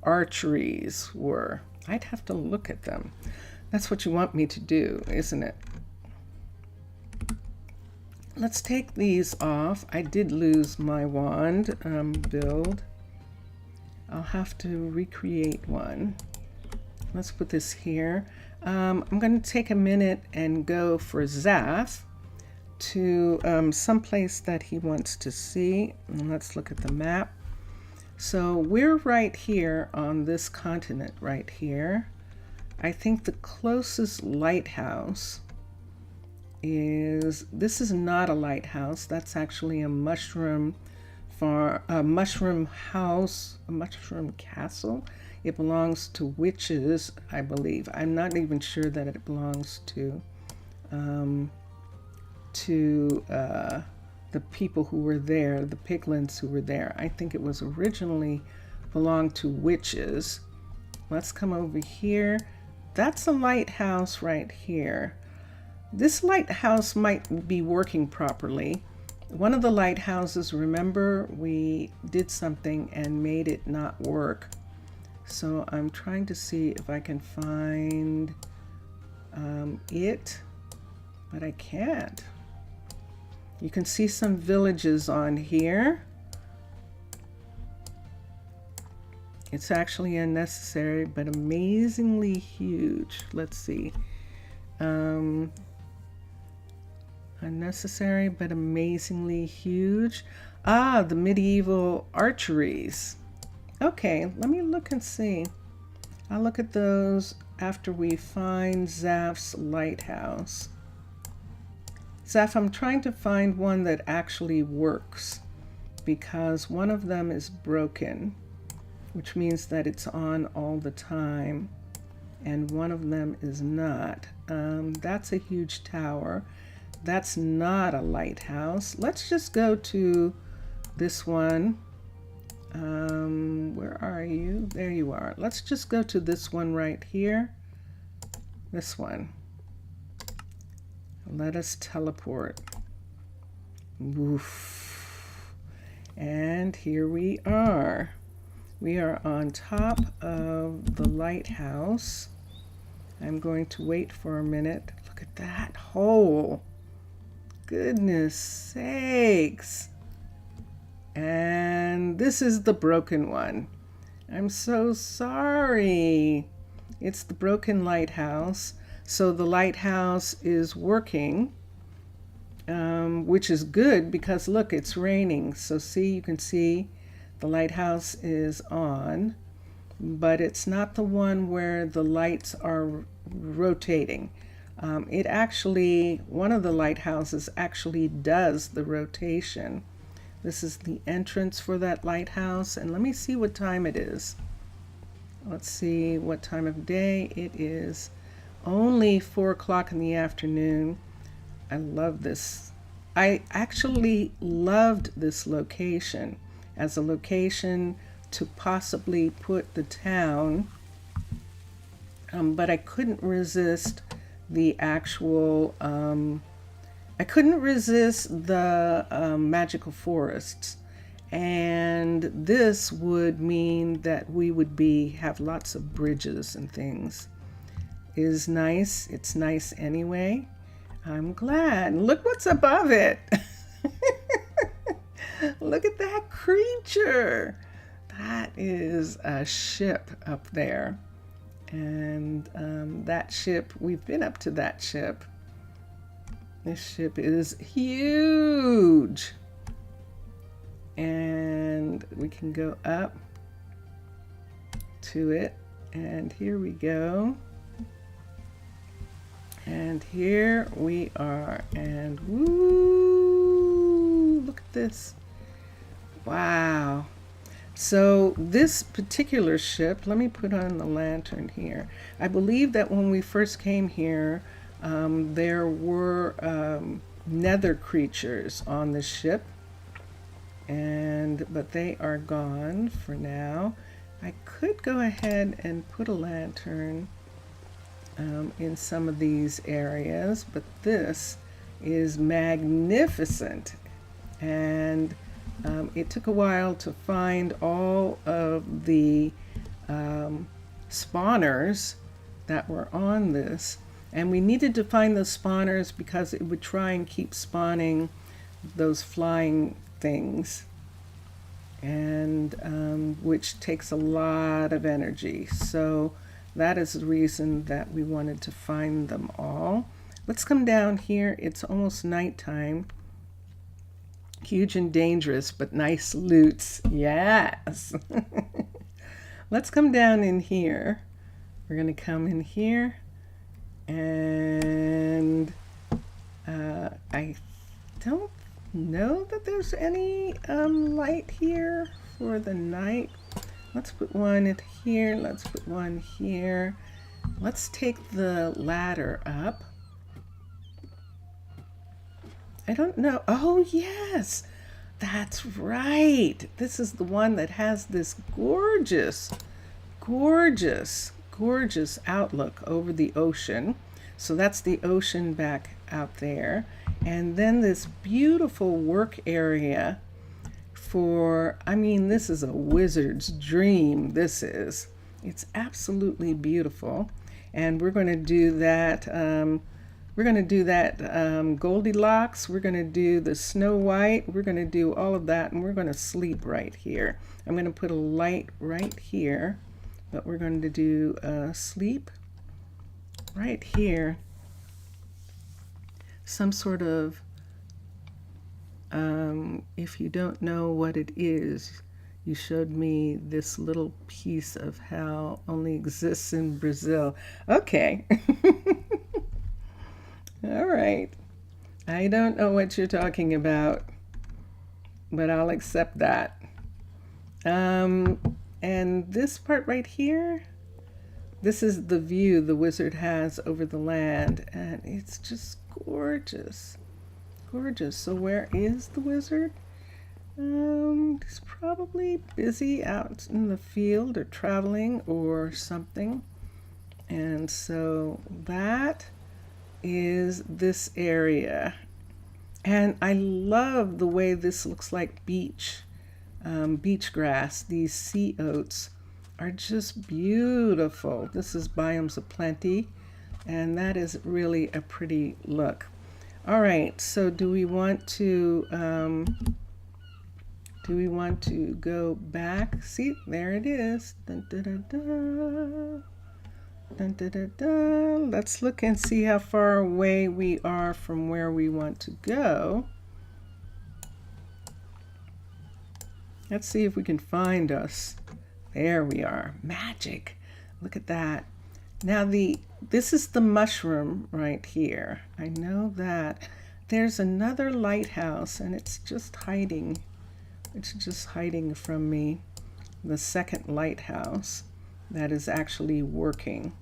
Speaker 1: archeries were. I'd have to look at them. That's what you want me to do, isn't it? Let's take these off. I did lose my wand build. I'll have to recreate one. Let's put this here. I'm going to take a minute and go for Zaf to some place that he wants to see. And let's look at the map. So we're right here on this continent right here. I think the closest lighthouse is, this is not a lighthouse, that's actually a mushroom farm, a mushroom house, a mushroom castle. It belongs to witches, I believe. I'm not even sure that it belongs to the people who were there, the piglins who were there. I think it was originally belonged to witches. Let's come over here. That's a lighthouse right here. This lighthouse might be working properly. One of the lighthouses, remember, we did something and made it not work. So I'm trying to see if I can find it, but I can't. You can see some villages on here. It's actually unnecessary, but amazingly huge. Let's see. Unnecessary, but amazingly huge. Ah, the medieval archeries. Okay, let me look and see. I'll look at those after we find Zaf's lighthouse. Zaf, I'm trying to find one that actually works because one of them is broken, which means that it's on all the time, and one of them is not. That's a huge tower. That's not a lighthouse. Let's just go to this one. Where are you? There you are. Let's just go to this one right here. This one. Let us teleport. Woof. And here we are. We are on top of the lighthouse. I'm going to wait for a minute. Look at that hole. Goodness sakes. And this is the broken one. I'm so sorry. It's the broken lighthouse. So the lighthouse is working, which is good because look, it's raining. So see, you can see the lighthouse is on, but it's not the one where the lights are rotating. It actually, one of the lighthouses actually does the rotation. This is the entrance for that lighthouse, and let me see what time it is. Let's see what time of day it is. Only 4 o'clock in the afternoon. I love this. I actually loved this location as a location to possibly put the town, but I couldn't resist the actual, I couldn't resist the magical forests. And this would mean that we would have lots of bridges and things. It is nice. It's nice anyway. I'm glad. Look what's above it. Look at that creature. That is a ship up there. And that ship, we've been up to that ship. This ship is huge. And we can go up to it. And here we go. And here we are. And woo! Look at this. Wow. So this particular ship, let me put on the lantern here. I believe that when we first came here, there were nether creatures on the ship, but they are gone for now. I could go ahead and put a lantern in some of these areas, but this is magnificent, and it took a while to find all of the spawners that were on this, and we needed to find those spawners because it would try and keep spawning those flying things, and which takes a lot of energy. So that is the reason that we wanted to find them all. Let's come down here. It's almost nighttime. Huge and dangerous, but nice loots. Yes. Let's come down in here. We're going to come in here. And I don't know that there's any light here for the night. Let's put one in here. Let's put one here. Let's take the ladder up. I don't know. Oh, yes. That's right. This is the one that has this gorgeous, gorgeous, gorgeous outlook over the ocean. So that's the ocean back out there. And then this beautiful work area for, I mean, this is a wizard's dream. This is. It's absolutely beautiful. And we're going to do that. We're going to do that Goldilocks. We're going to do the Snow White. We're going to do all of that, and we're going to sleep right here. I'm going to put a light right here, but we're going to do sleep right here. Some sort of, if you don't know what it is, you showed me this little piece of hell only exists in Brazil. Okay. All right. I don't know what you're talking about, but I'll accept that. And this part right here, this is the view the wizard has over the land, and it's just gorgeous. Gorgeous. So where is the wizard? He's probably busy out in the field or traveling or something. And so that is this area. And I love the way this looks like beach grass. These sea oats are just beautiful. This is Biomes of Plenty, and that is really a pretty look. All right, so do we want to go back? See, there it is. Dun, dun, dun, dun. Dun, dun, dun, dun. Let's look and see how far away we are from where we want to go. Let's see if we can find us. There we are. Magic. Look at that. Now this is the mushroom right here. I know that. There's another lighthouse, and it's just hiding. It's just hiding from me. The second lighthouse that is actually working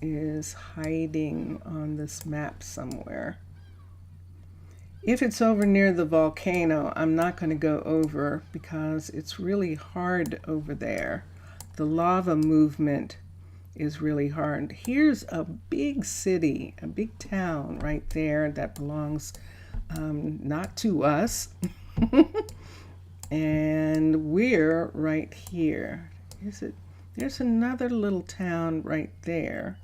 Speaker 1: is hiding on this map somewhere. If it's over near the volcano, I'm not going to go over because it's really hard over there. The lava movement is really hard. Here's a big city, a big town right there that belongs not to us. And we're right here. Is it? There's another little town right there.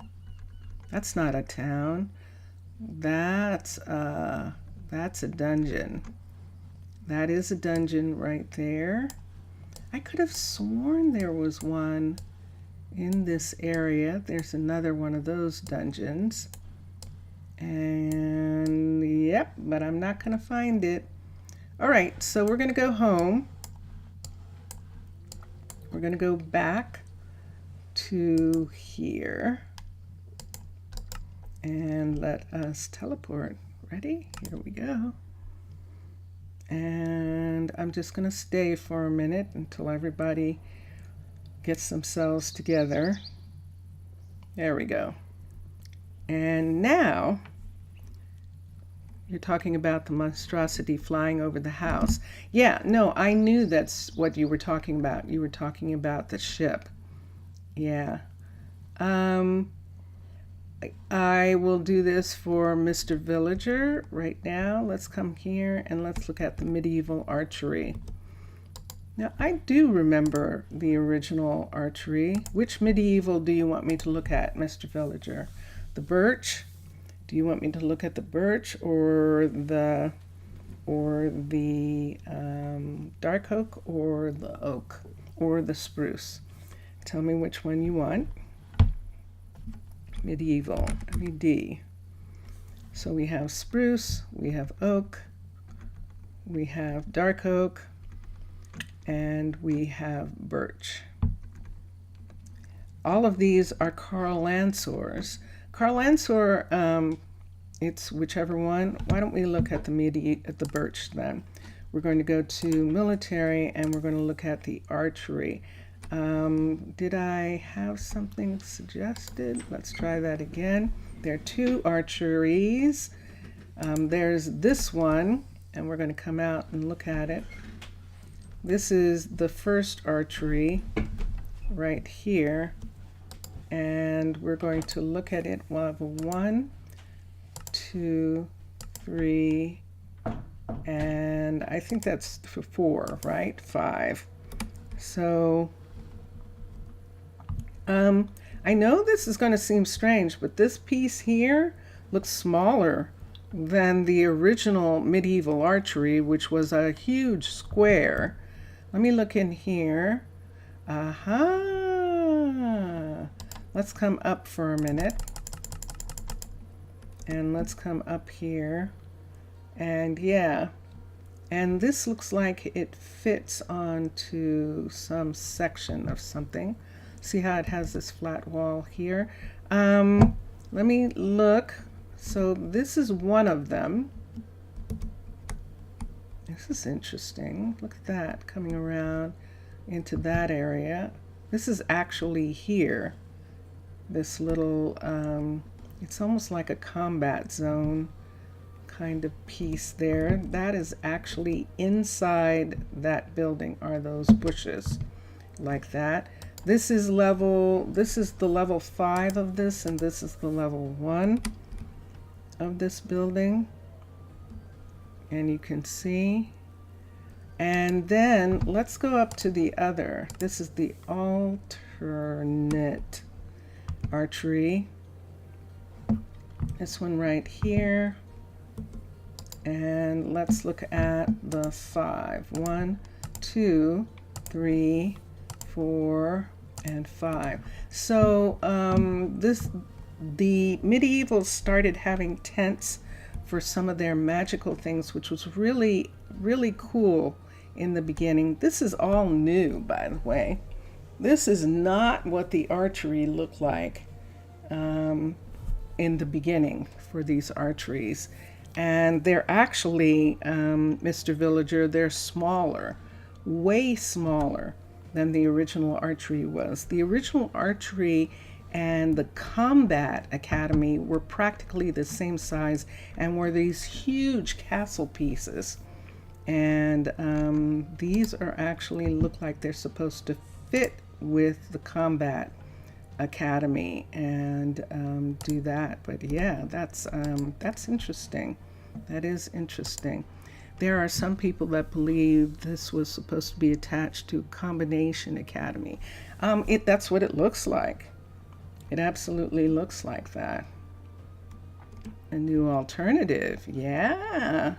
Speaker 1: That's not a town. That's a dungeon. That is a dungeon right there. I could have sworn there was one in this area. There's another one of those dungeons. And yep, but I'm not going to find it. All right, so we're going to go home. We're going to go back to here and let us teleport. Ready? Here we go. And I'm just going to stay for a minute until everybody gets themselves together. There we go. And now you're talking about the monstrosity flying over the house. Yeah, no, I knew that's what you were talking about. You were talking about the ship. Yeah. I will do this for Mr. Villager right now. Let's come here and let's look at the medieval archery. Now, I do remember the original archery. Which medieval do you want me to look at, Mr. Villager? The birch? Do you want me to look at the birch or the dark oak or the oak or the spruce? Tell me which one you want. Medieval, MED. So we have spruce, we have oak, we have dark oak, and we have birch. All of these are Carl Lansors. Carl Lansor, it's whichever one. Why don't we look at the birch then? We're going to go to military and we're going to look at the archery. Did I have something suggested? Let's try that again. There are two archeries. There's this one, and we're going to come out and look at it. This is the first archery right here, and we're going to look at it. We'll have 1, 2, 3, and I think that's 4, right? 5. So I know this is going to seem strange, but this piece here looks smaller than the original medieval archery, which was a huge square. Let me look in here. Aha! Let's come up for a minute. And let's come up here. And yeah, and this looks like it fits onto some section of something. See how it has this flat wall here? Let me look. So this is one of them. This is interesting. Look at that coming around into that area. This is actually here. This little, it's almost like a combat zone kind of piece there. That is actually inside that building are those bushes like that. This is the level 5 of this, and this is the level 1 of this building. And you can see. And then let's go up to the other. This is the alternate archery. This one right here. And let's look at the 5. 1, 2, 3, 4, and 5. So the medievals started having tents for some of their magical things, which was really, really cool in the beginning. This is all new, by the way. This is not what the archery looked like in the beginning for these archeries. And they're actually, Mr. Villager, they're smaller, way smaller than the original archery was. The original archery and the combat academy were practically the same size and were these huge castle pieces. And these are actually look like they're supposed to fit with the combat academy and do that. But yeah, that's interesting. That is interesting. There are some people that believe this was supposed to be attached to Combination Academy. That's what it looks like. It absolutely looks like that. A new alternative, yeah.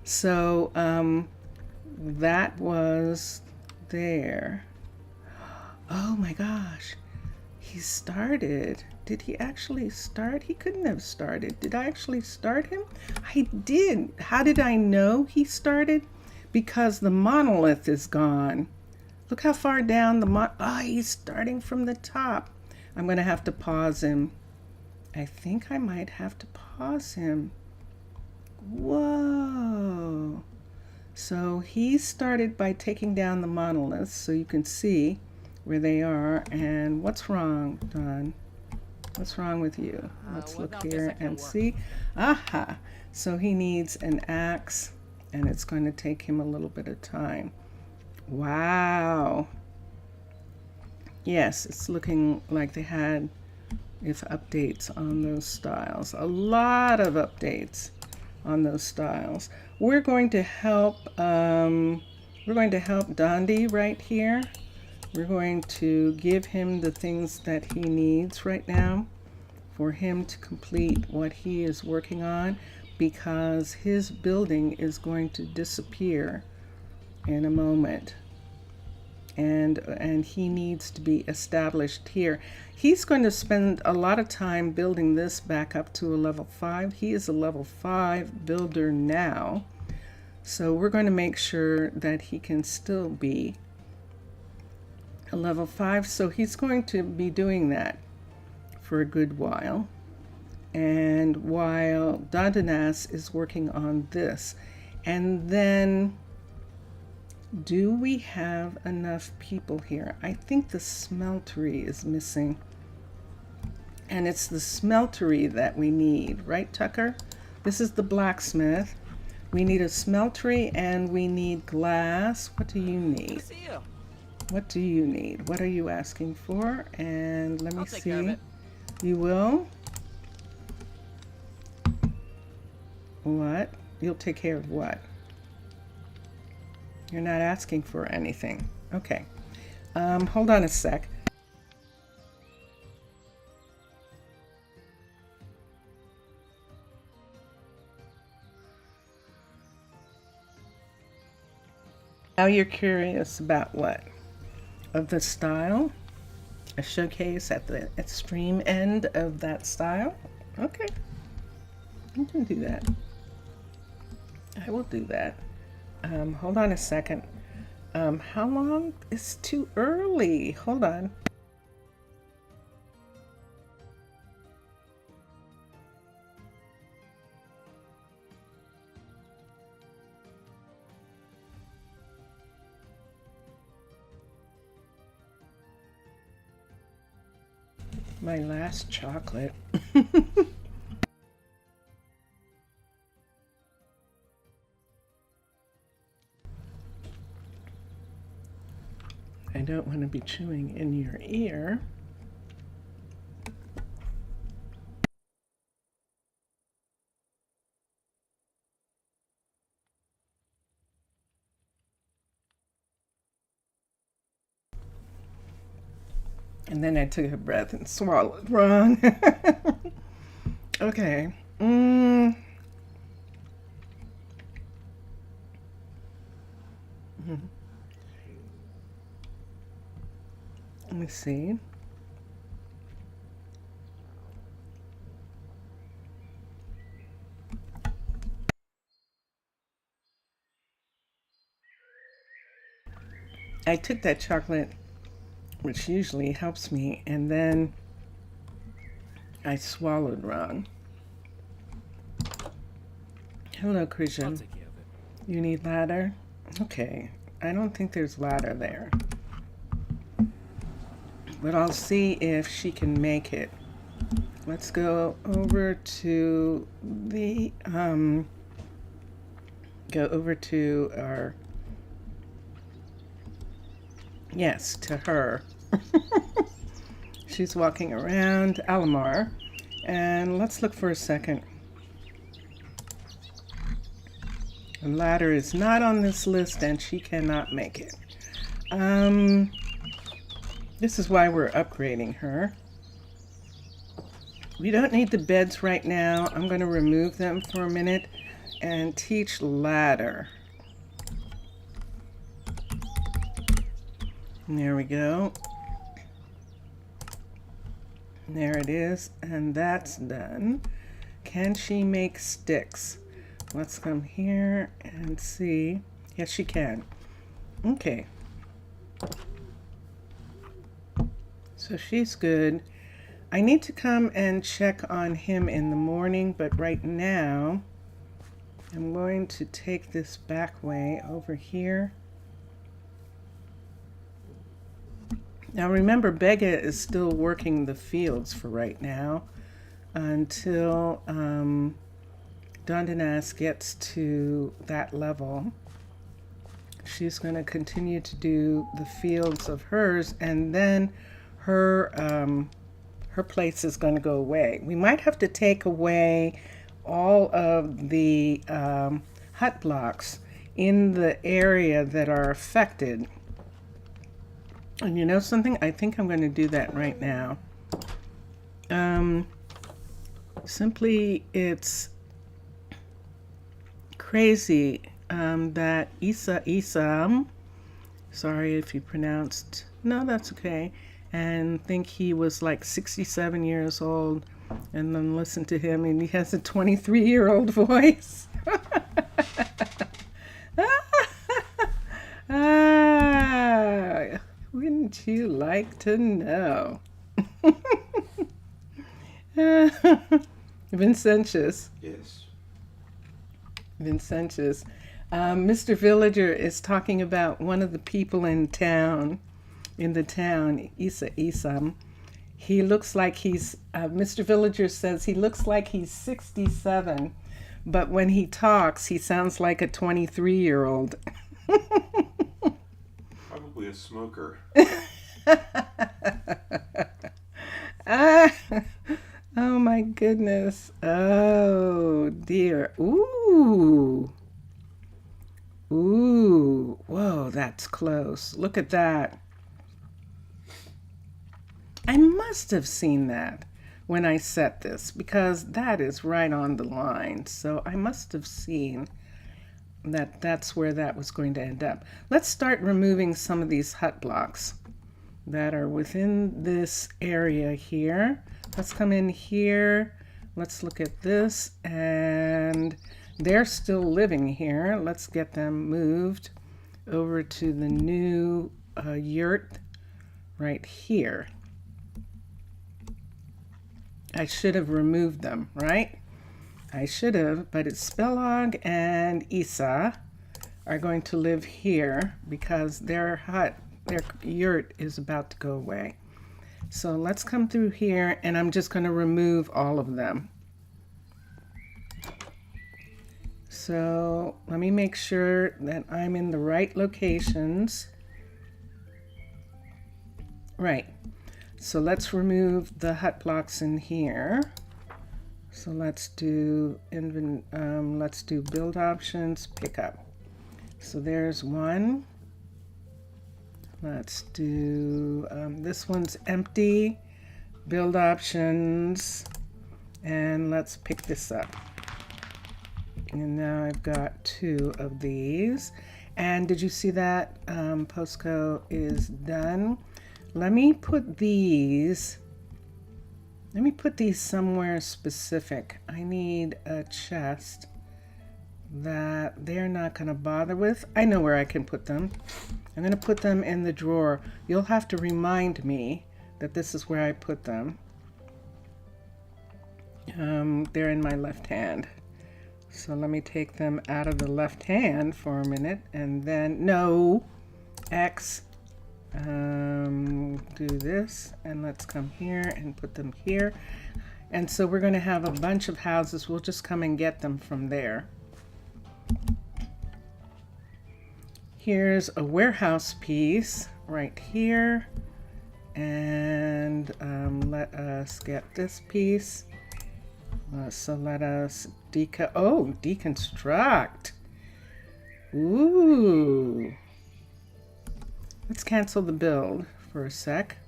Speaker 1: So that was there. Oh my gosh, he started. Did he actually start? He couldn't have started. Did I actually start him? I did. How did I know he started? Because the monolith is gone. Look how far down the he's starting from the top. I'm going to have to pause him. I think I might have to pause him. Whoa. So he started by taking down the monoliths so you can see where they are. And what's wrong, Don? What's wrong with you? Let's look here and see. Aha! So he needs an axe, and it's going to take him a little bit of time. Wow. Yes, it's looking like they had updates on those styles. A lot of updates on those styles. We're going to help Dondi right here. We're going to give him the things that he needs right now for him to complete what he is working on, because his building is going to disappear in a moment. and he needs to be established here. He's going to spend a lot of time building this back up to a level 5. He is a level 5 builder now, so we're going to make sure that he can still be a level 5. So he's going to be doing that for a good while, and while Dondinas is working on this. And then, do we have enough people here? I think the smeltery is missing. And it's the smeltery that we need, right, Tucker? This is the blacksmith. We need a smeltery and we need glass. What do you need?
Speaker 2: See you.
Speaker 1: What do you need? What are you asking for? And let me
Speaker 2: I'll take care of
Speaker 1: see.
Speaker 2: it.
Speaker 1: You will? What? You'll take care of what? You're not asking for anything. Okay. Hold on a sec. Now you're curious about what? Of the style? A showcase at the extreme end of that style? Okay. You can do that. I will do that. Hold on a second. How long? It's too early. Hold on. My last chocolate. I don't want to be chewing in your ear. And then I took a breath and swallowed wrong. Okay. Let me see. I took that chocolate, which usually helps me, and then I swallowed wrong. Hello,
Speaker 2: I'll
Speaker 1: Christian.
Speaker 2: take care of it.
Speaker 1: You need ladder? Okay. I don't think there's ladder there. But I'll see if she can make it. Let's go over to the, go over to our, yes, to her. She's walking around Alamar. And let's look for a second. The ladder is not on this list and she cannot make it. This is why we're upgrading her. We don't need the beds right now. I'm going to remove them for a minute and teach ladder. And there we go. There it is, and that's done. Can she make sticks? Let's come here and see. Yes, she can. Okay. So she's good. I need to come and check on him in the morning, but right now I'm going to take this back way over here. Now remember, Bega is still working the fields for right now until Dondinas gets to that level. She's going to continue to do the fields of hers, and then her place is going to go away. We might have to take away all of the hut blocks in the area that are affected. And you know something? I think I'm going to do that right now. Simply, it's crazy that Isam Sorry if you pronounced, no, that's okay. And think he was like 67 years old, and then listen to him, and he has a 23-year-old voice. Ah, wouldn't you like to know? Vincentious.
Speaker 3: Yes.
Speaker 1: Vincentious. Mr. Villager is talking about one of the people in the town, Isam. He looks like Mr. Villager says he looks like he's 67, but when he talks, he sounds like a 23-year-old.
Speaker 3: Probably a smoker.
Speaker 1: Oh my goodness. Oh dear. Ooh. Ooh. Whoa, that's close. Look at that. I must have seen that when I set this, because that is right on the line. So I must have seen that that's where that was going to end up. Let's start removing some of these hut blocks that are within this area here. Let's come in here. Let's look at this, and they're still living here. Let's get them moved over to the new yurt right here. I should have removed them, right? I should have, but it's Spelog and Isa are going to live here because their yurt is about to go away. So let's come through here, and I'm just going to remove all of them. So let me make sure that I'm in the right locations. Right. So let's remove the hut blocks in here. So let's do build options, pick up. So there's one. Let's do, this one's empty, build options, and let's pick this up. And now I've got 2 of these. And did you see that Posco is done? Let me put these somewhere specific. I need a chest that they're not going to bother with. I know where I can put them. I'm going to put them in the drawer. You'll have to remind me that this is where I put them. They're in my left hand. So let me take them out of the left hand for a minute, and then, no, X. Do this, and let's come here and put them here. And so we're going to have a bunch of houses. We'll just come and get them from there. Here's a warehouse piece right here, and let us get this piece. So let us deconstruct. Ooh. Let's cancel the build for a sec.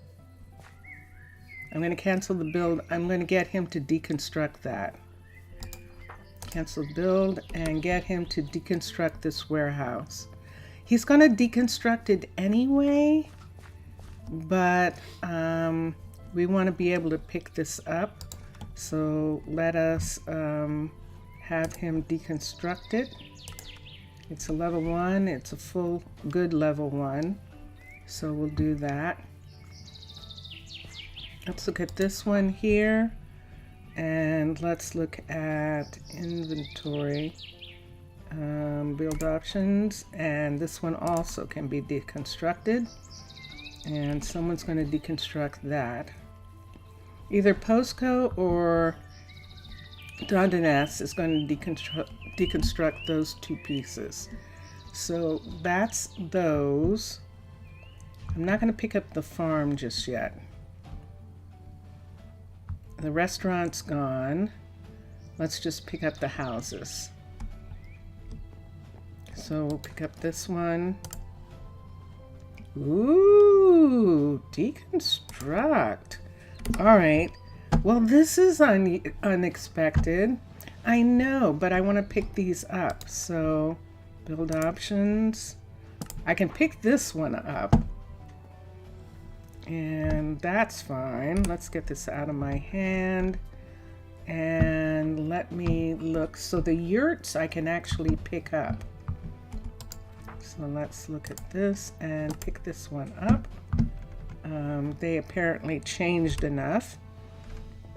Speaker 1: I'm going to cancel the build. I'm going to get him to deconstruct that. Cancel build and get him to deconstruct this warehouse. He's going to deconstruct it anyway, but we want to be able to pick this up. So let us have him deconstruct it. It's a level 1. It's a full good level 1. So we'll do that. Let's look at this one here, and let's look at inventory, build options, and this one also can be deconstructed, and someone's going to deconstruct that. Either Posco or Dondinas is going to deconstruct those 2 pieces. So that's those. I'm not going to pick up the farm just yet. The restaurant's gone. Let's just pick up the houses. So we'll pick up this one. Ooh, deconstruct. All right. Well, this is unexpected. I know, but I want to pick these up. So build options. I can pick this one up, and that's fine. Let's get this out of my hand, and let me look. So the yurts I can actually pick up. So let's look at this and pick this one up. They apparently changed enough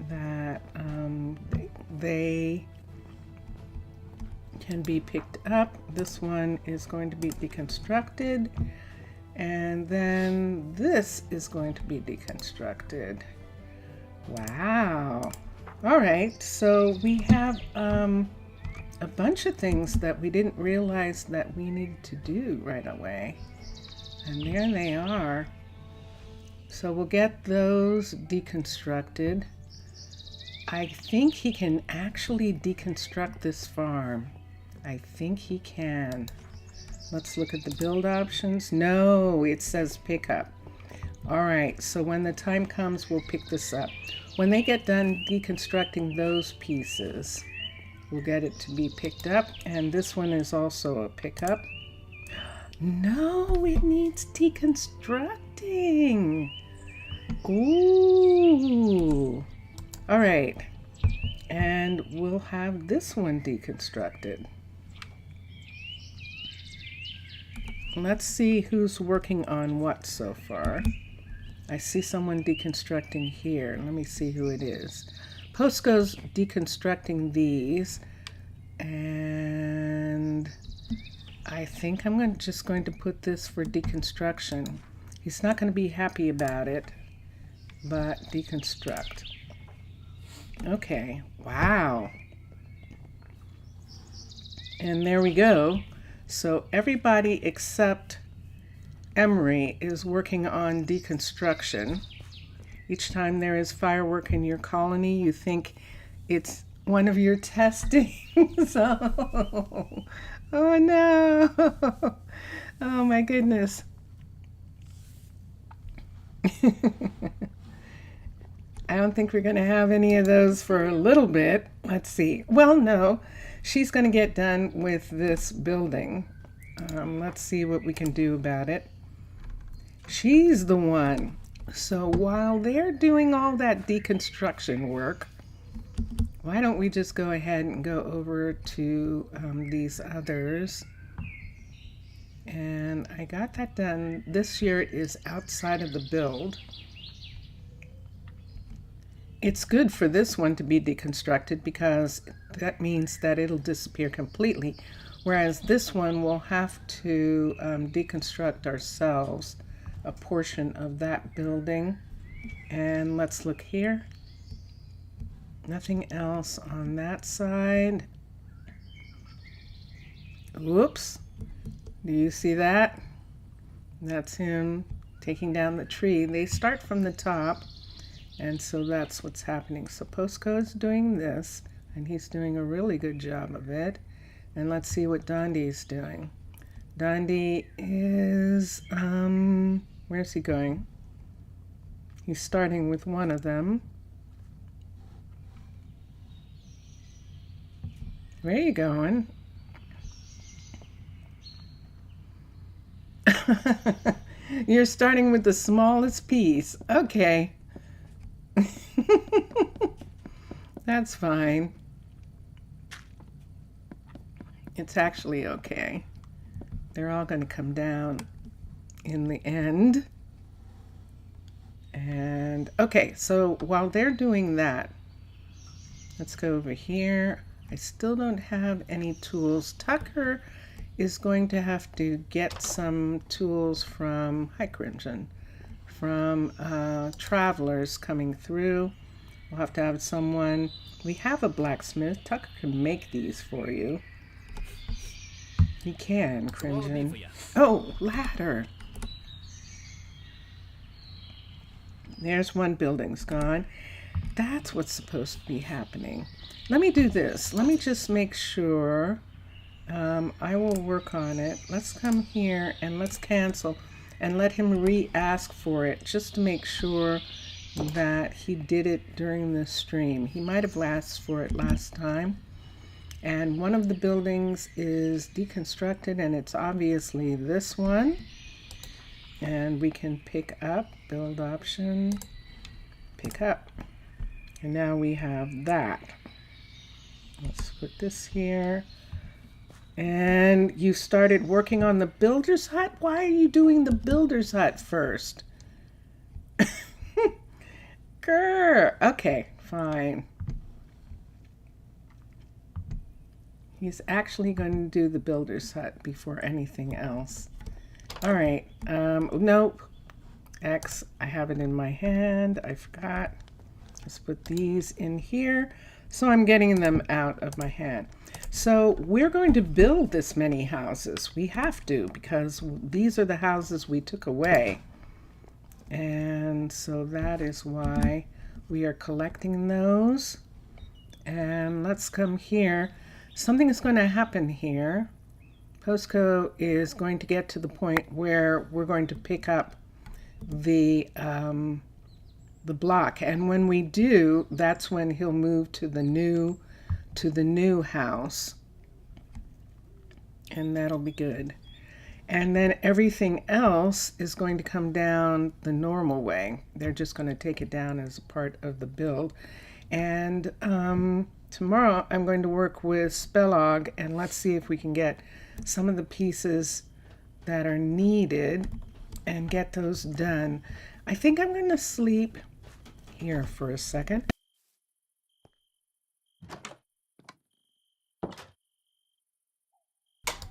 Speaker 1: that they can be picked up. This one is going to be deconstructed, and then this is going to be deconstructed. Wow. All right, so we have a bunch of things that we didn't realize that we needed to do right away, and there they are. So we'll get those deconstructed. I think he can actually deconstruct this farm. I think he can. Let's look at the build options. No, it says pick up. All right, so when the time comes, we'll pick this up. When they get done deconstructing those pieces, we'll get it to be picked up. And this one is also a pickup. No, it needs deconstructing. Ooh. All right. And we'll have this one deconstructed. Let's see who's working on what so far. I see someone deconstructing here. Let me see who it is. Posco's deconstructing these, and I think I'm just going to put this for deconstruction. He's not going to be happy about it, but deconstruct. Okay, wow. And there we go. So everybody except Emery is working on deconstruction. Each time there is firework in your colony, you think it's one of your testings. Oh no. Oh my goodness. I don't think we're going to have any of those for a little bit. Let's see. Well, no, she's going to get done with this building. Let's see what we can do about it. She's the one. So while they're doing all that deconstruction work, why don't we just go ahead and go over to these others. And I got that done. This year is outside of the build. It's good for this one to be deconstructed because that means that it'll disappear completely. Whereas this one we'll have to deconstruct ourselves a portion of that building. And let's look here. Nothing else on that side. Whoops. Do you see that? That's him taking down the tree. They start from the top. And so that's what's happening. So Posco is doing this, and he's doing a really good job of it. And let's see what Dondi's doing. Dondi is, where's he going? He's starting with one of them. Where are you going? You're starting with the smallest piece. Okay. That's fine. It's actually okay. They're all going to come down in the end. And okay, so while they're doing that, let's go over here. I still don't have any tools. Tucker is going to have to get some tools from Crimson, from travelers coming through. We'll have to have someone. We have a blacksmith. Tucker can make these for you. He can, Crimson. Oh, ladder. There's one building's gone. That's what's supposed to be happening. Let me do this. Let me just make sure. I will work on it. Let's come here and let's cancel and let him re-ask for it just to make sure that he did it during the stream. He might have asked for it last time. And one of the buildings is deconstructed, and it's obviously this one. And we can pick up, build option, pick up. And now we have that. Let's put this here. And you started working on the builder's hut? Why are you doing the builder's hut first? Grr. Okay, fine. He's actually going to do the builder's hut before anything else. All right. Nope. X. I have it in my hand. I forgot. Let's put these in here. So I'm getting them out of my hand. So we're going to build this many houses. We have to, because these are the houses we took away. And so that is why we are collecting those. And let's come here. Something is going to happen here. Posco is going to get to the point where we're going to pick up the block, and when we do, that's when he'll move to the new house, and that'll be good. And then everything else is going to come down the normal way. They're just going to take it down as a part of the build. And tomorrow I'm going to work with Spellog, and let's see if we can get some of the pieces that are needed and get those done. I think I'm going to sleep here for a second.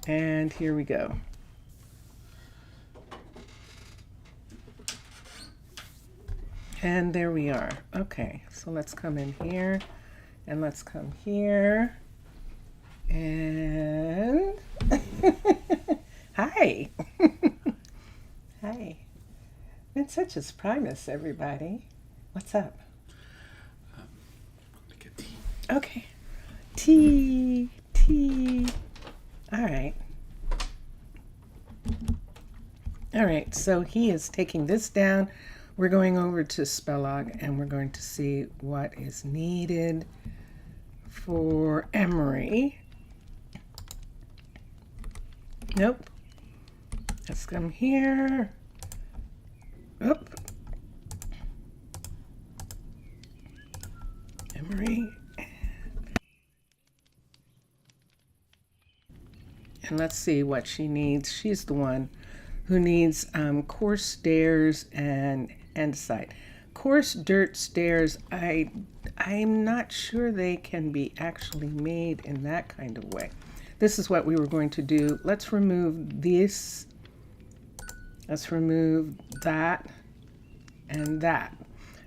Speaker 1: And here we go. And there we are. Okay, so let's come in here and let's come here. And hi. Hi. It's such a surprise, everybody. What's up?
Speaker 3: Get tea.
Speaker 1: Okay. Tea. All right. All right, so he is taking this down. We're going over to Spellog and we're going to see what is needed for Emery. Nope. Let's come here. Oop. Emery. And let's see what she needs. She's the one who needs coarse stairs and andesite. Coarse dirt stairs, I'm not sure they can be actually made in that kind of way. This is what we were going to do. Let's remove this. Let's remove that and that.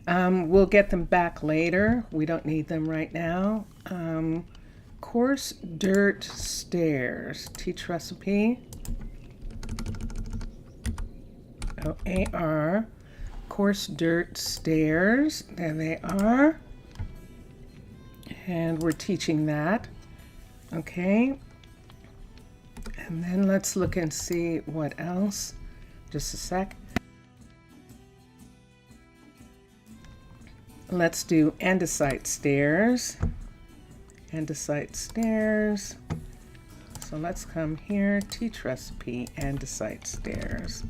Speaker 1: We'll get them back later. We don't need them right now. Coarse dirt stairs. Teach recipe. OAR. Coarse dirt stairs. There they are. And we're teaching that. Okay. And then let's look and see what else. Just a sec. Let's do andesite stairs. Andesite stairs. So let's come here, teach recipe, andesite stairs.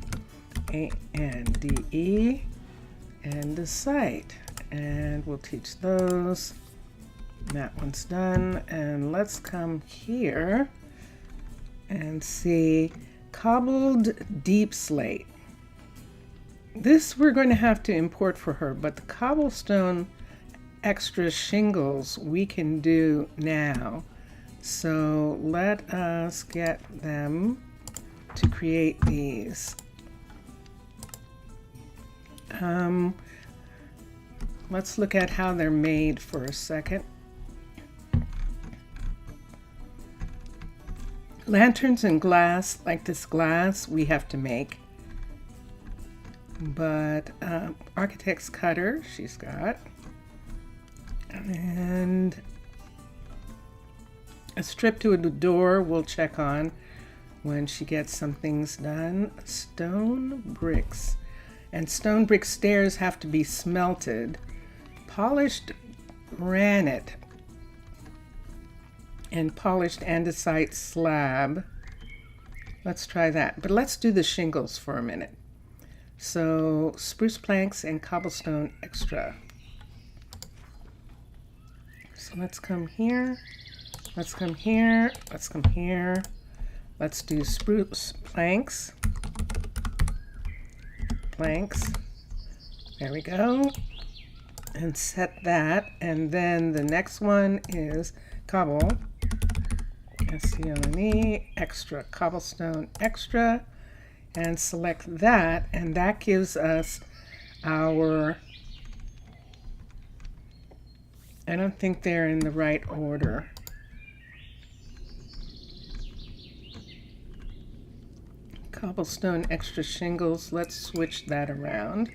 Speaker 1: A-N-D-E, andesite. And we'll teach those. That one's done. And let's come here and see cobbled deep slate. This we're going to have to import for her, but the cobblestone extra shingles we can do now. So let us get them to create these. Let's look at how they're made for a second. Lanterns and glass, like this glass, we have to make. But architect's cutter, she's got. And a strip to a door we'll check on when she gets some things done. Stone bricks. And stone brick stairs have to be smelted. Polished granite. and polished andesite slab. Let's try that, but let's do the shingles for a minute. So spruce planks and cobblestone extra. So let's come here, let's come here, let's come here. Let's do spruce planks. There we go. And set that. And then the next one is cobble. S-C-O-N-E, extra, cobblestone extra. And select that. And that gives us our, I don't think they're in the right order. Cobblestone extra shingles. Let's switch that around.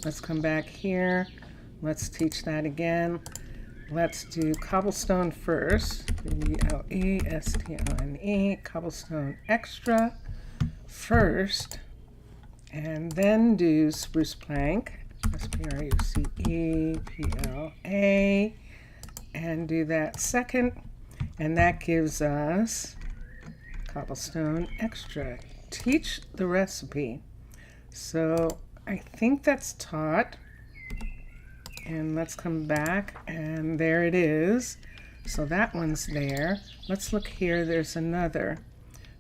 Speaker 1: Let's come back here. Let's teach that again. Let's do cobblestone first. B-L-E-S-T-O-N-E. Cobblestone extra first. And then do spruce plank. S-P-R-U-C-E-P-L-A. And do that second. And that gives us cobblestone extra. Teach the recipe. So I think that's taught. And let's come back, and there it is. So that one's there. Let's look here. There's another.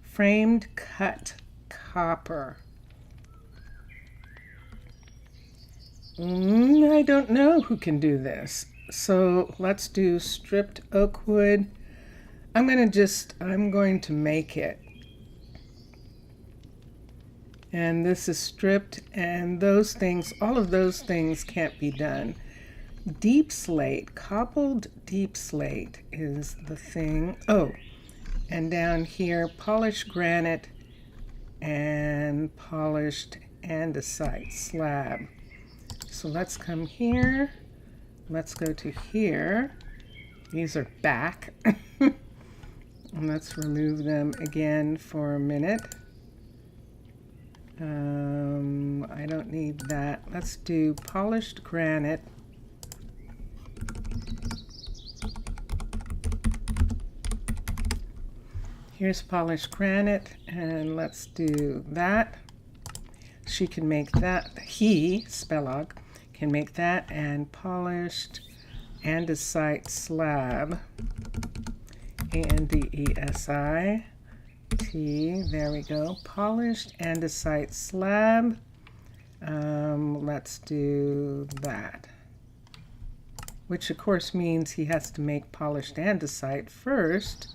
Speaker 1: Framed cut copper. I don't know who can do this. So let's do stripped oak wood. I'm going to make it. And this is stripped, and those things, all of those things can't be done. Deep slate, cobbled deep slate is the thing. Oh, and down here, polished granite and polished andesite slab. So let's come here. Let's go to here. These are back. And let's remove them again for a minute. I don't need that. Let's do polished granite. Here's polished granite, and let's do that. She can make that. He, Spelog, can make that, and polished andesite slab. A-N-D-E-S-I-T. There we go. Polished andesite slab. Let's do that. Which of course means he has to make polished andesite first.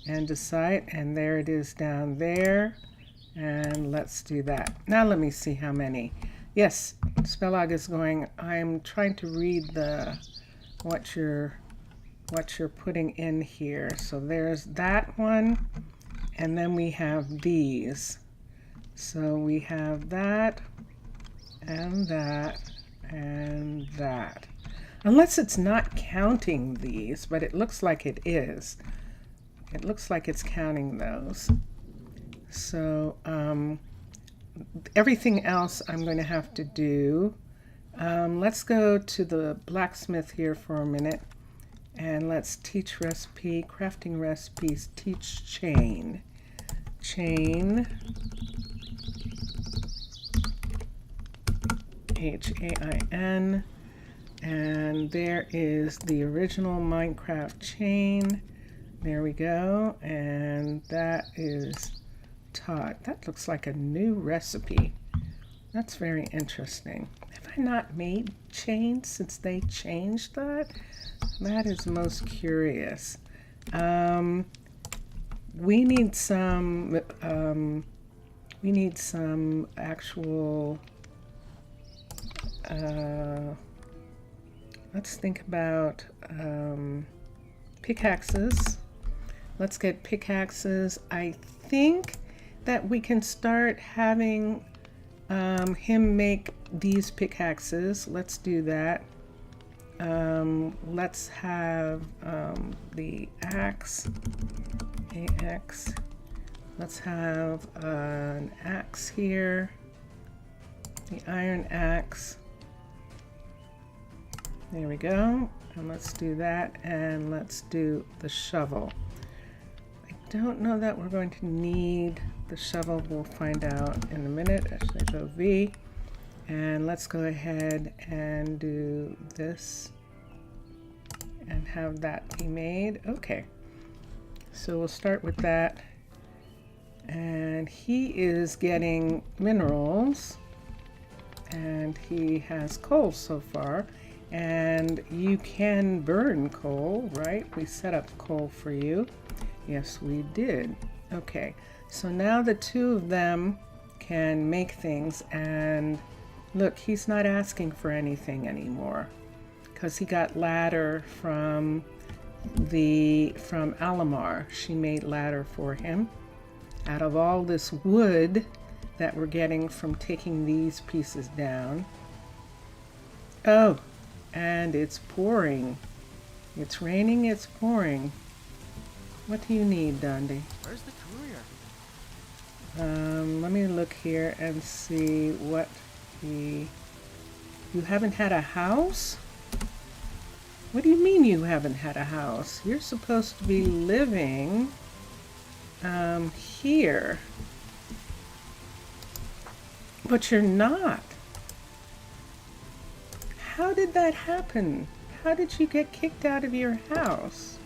Speaker 1: Andesite, and there it is down there. And let's do that. Now let me see how many. Yes, Spelog is going. I'm trying to read what you're putting in here. So there's that one, and then we have these. So we have that and that and that. Unless it's not counting these, but it looks like it is. It looks like it's counting those. So everything else I'm going to have to do. Let's go to the blacksmith here for a minute, and let's teach recipe, crafting recipes, teach chain. Chain, H-A-I-N, and there is the original Minecraft chain. There we go, and that is taught. That looks like a new recipe. That's very interesting. Have I not made chains since they changed that? That is most curious. We need some actual, let's think about pickaxes. Let's get pickaxes. I think that we can start having him make these pickaxes. Let's do that. Let's have the axe, AX. Let's have an axe here, the iron axe. There we go. And let's do that, and let's do the shovel. don't know that we're going to need the shovel. We'll find out in a minute. Actually, go V. And let's go ahead and do this and have that be made. Okay. So we'll start with that. And he is getting minerals. And he has coal so far. And you can burn coal, right? We set up coal for you. Yes, we did. Okay, so now the two of them can make things, and look, he's not asking for anything anymore because he got ladder from Alamar. She made ladder for him out of all this wood that we're getting from taking these pieces down. Oh, and it's pouring. It's raining, it's pouring. What do you need, Dondi?
Speaker 2: Where's the courier?
Speaker 1: Let me look here and see what you haven't had a house? What do you mean you haven't had a house? You're supposed to be living here. But you're not. How did that happen? How did you get kicked out of your house?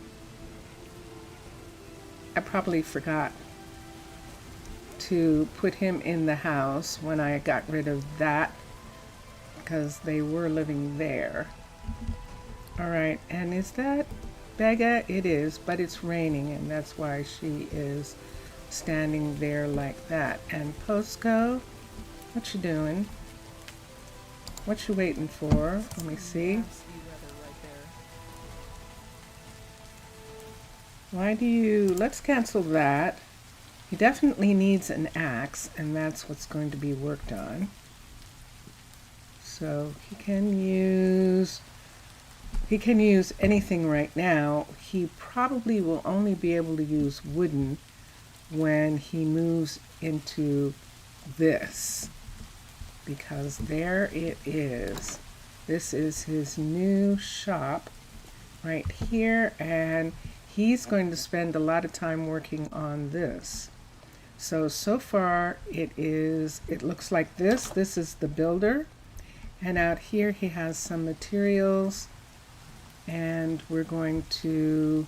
Speaker 1: I probably forgot to put him in the house when I got rid of that because they were living there. All right, and is that Becca? It is, but it's raining and that's why she is standing there like that. And Posco, what you doing? What you waiting for? Let me see. Why do you... Let's cancel that. He definitely needs an axe, and that's what's going to be worked on. So he can use anything right now. He probably will only be able to use wooden when he moves into this. Because there it is. This is his new shop right here, and he's going to spend a lot of time working on this. So far it looks like this. This is the builder. And out here he has some materials. And we're going to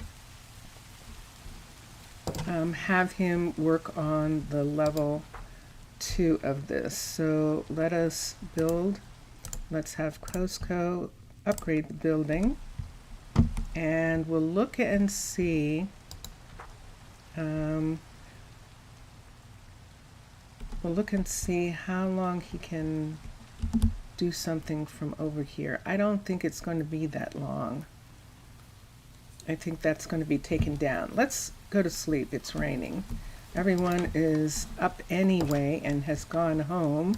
Speaker 1: have him work on the level 2 of this. So let us build. Let's have Posco upgrade the building. And we'll look and see. We'll look and see how long he can do something from over here. I don't think it's going to be that long. I think that's going to be taken down. Let's go to sleep. It's raining. Everyone is up anyway and has gone home.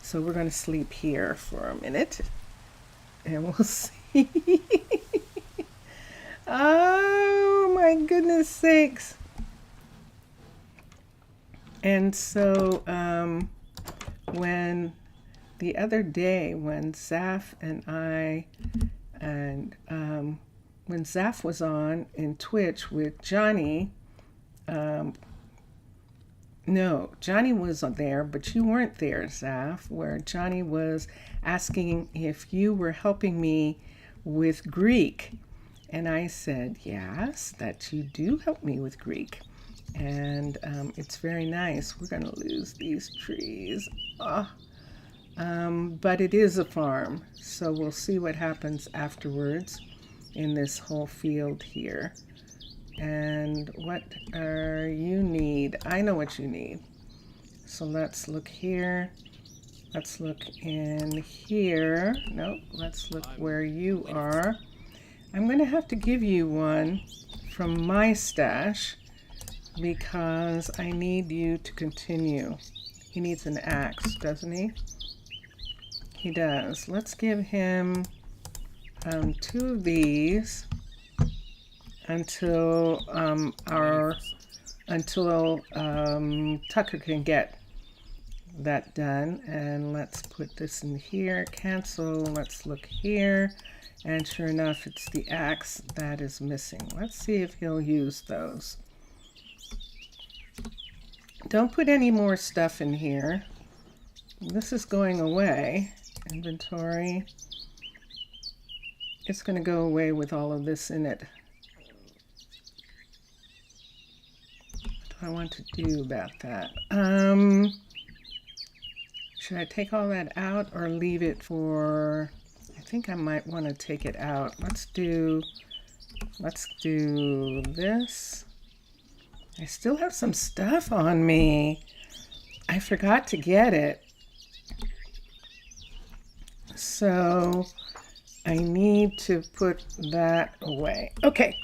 Speaker 1: So we're going to sleep here for a minute. And we'll see. Oh my goodness sakes. And so when the other day when Zaf and I when Zaf was on in Twitch with Johnny, no, Johnny was there, but you weren't there, Zaf, where Johnny was asking if you were helping me with Greek. And I said, yes, that you do help me with Greek. And it's very nice. We're going to lose these trees. Oh. But it is a farm. So we'll see what happens afterwards in this whole field here. And what you need? I know what you need. So let's look here. Let's look in here. Nope, let's look where you are. I'm going to have to give you one from my stash because I need you to continue. He needs an axe, doesn't he? He does. Let's give him 2 of these until Tucker can get that done. And let's put this in here. Cancel. Let's look here. And sure enough, it's the axe that is missing. Let's see if he'll use those. Don't put any more stuff in here. This is going away. Inventory. It's going to go away with all of this in it. What do I want to do about that? Should I take all that out or leave it for... I think I might want to take it out. Let's do this. I still have some stuff on me. I forgot to get it. So I need to put that away. Okay,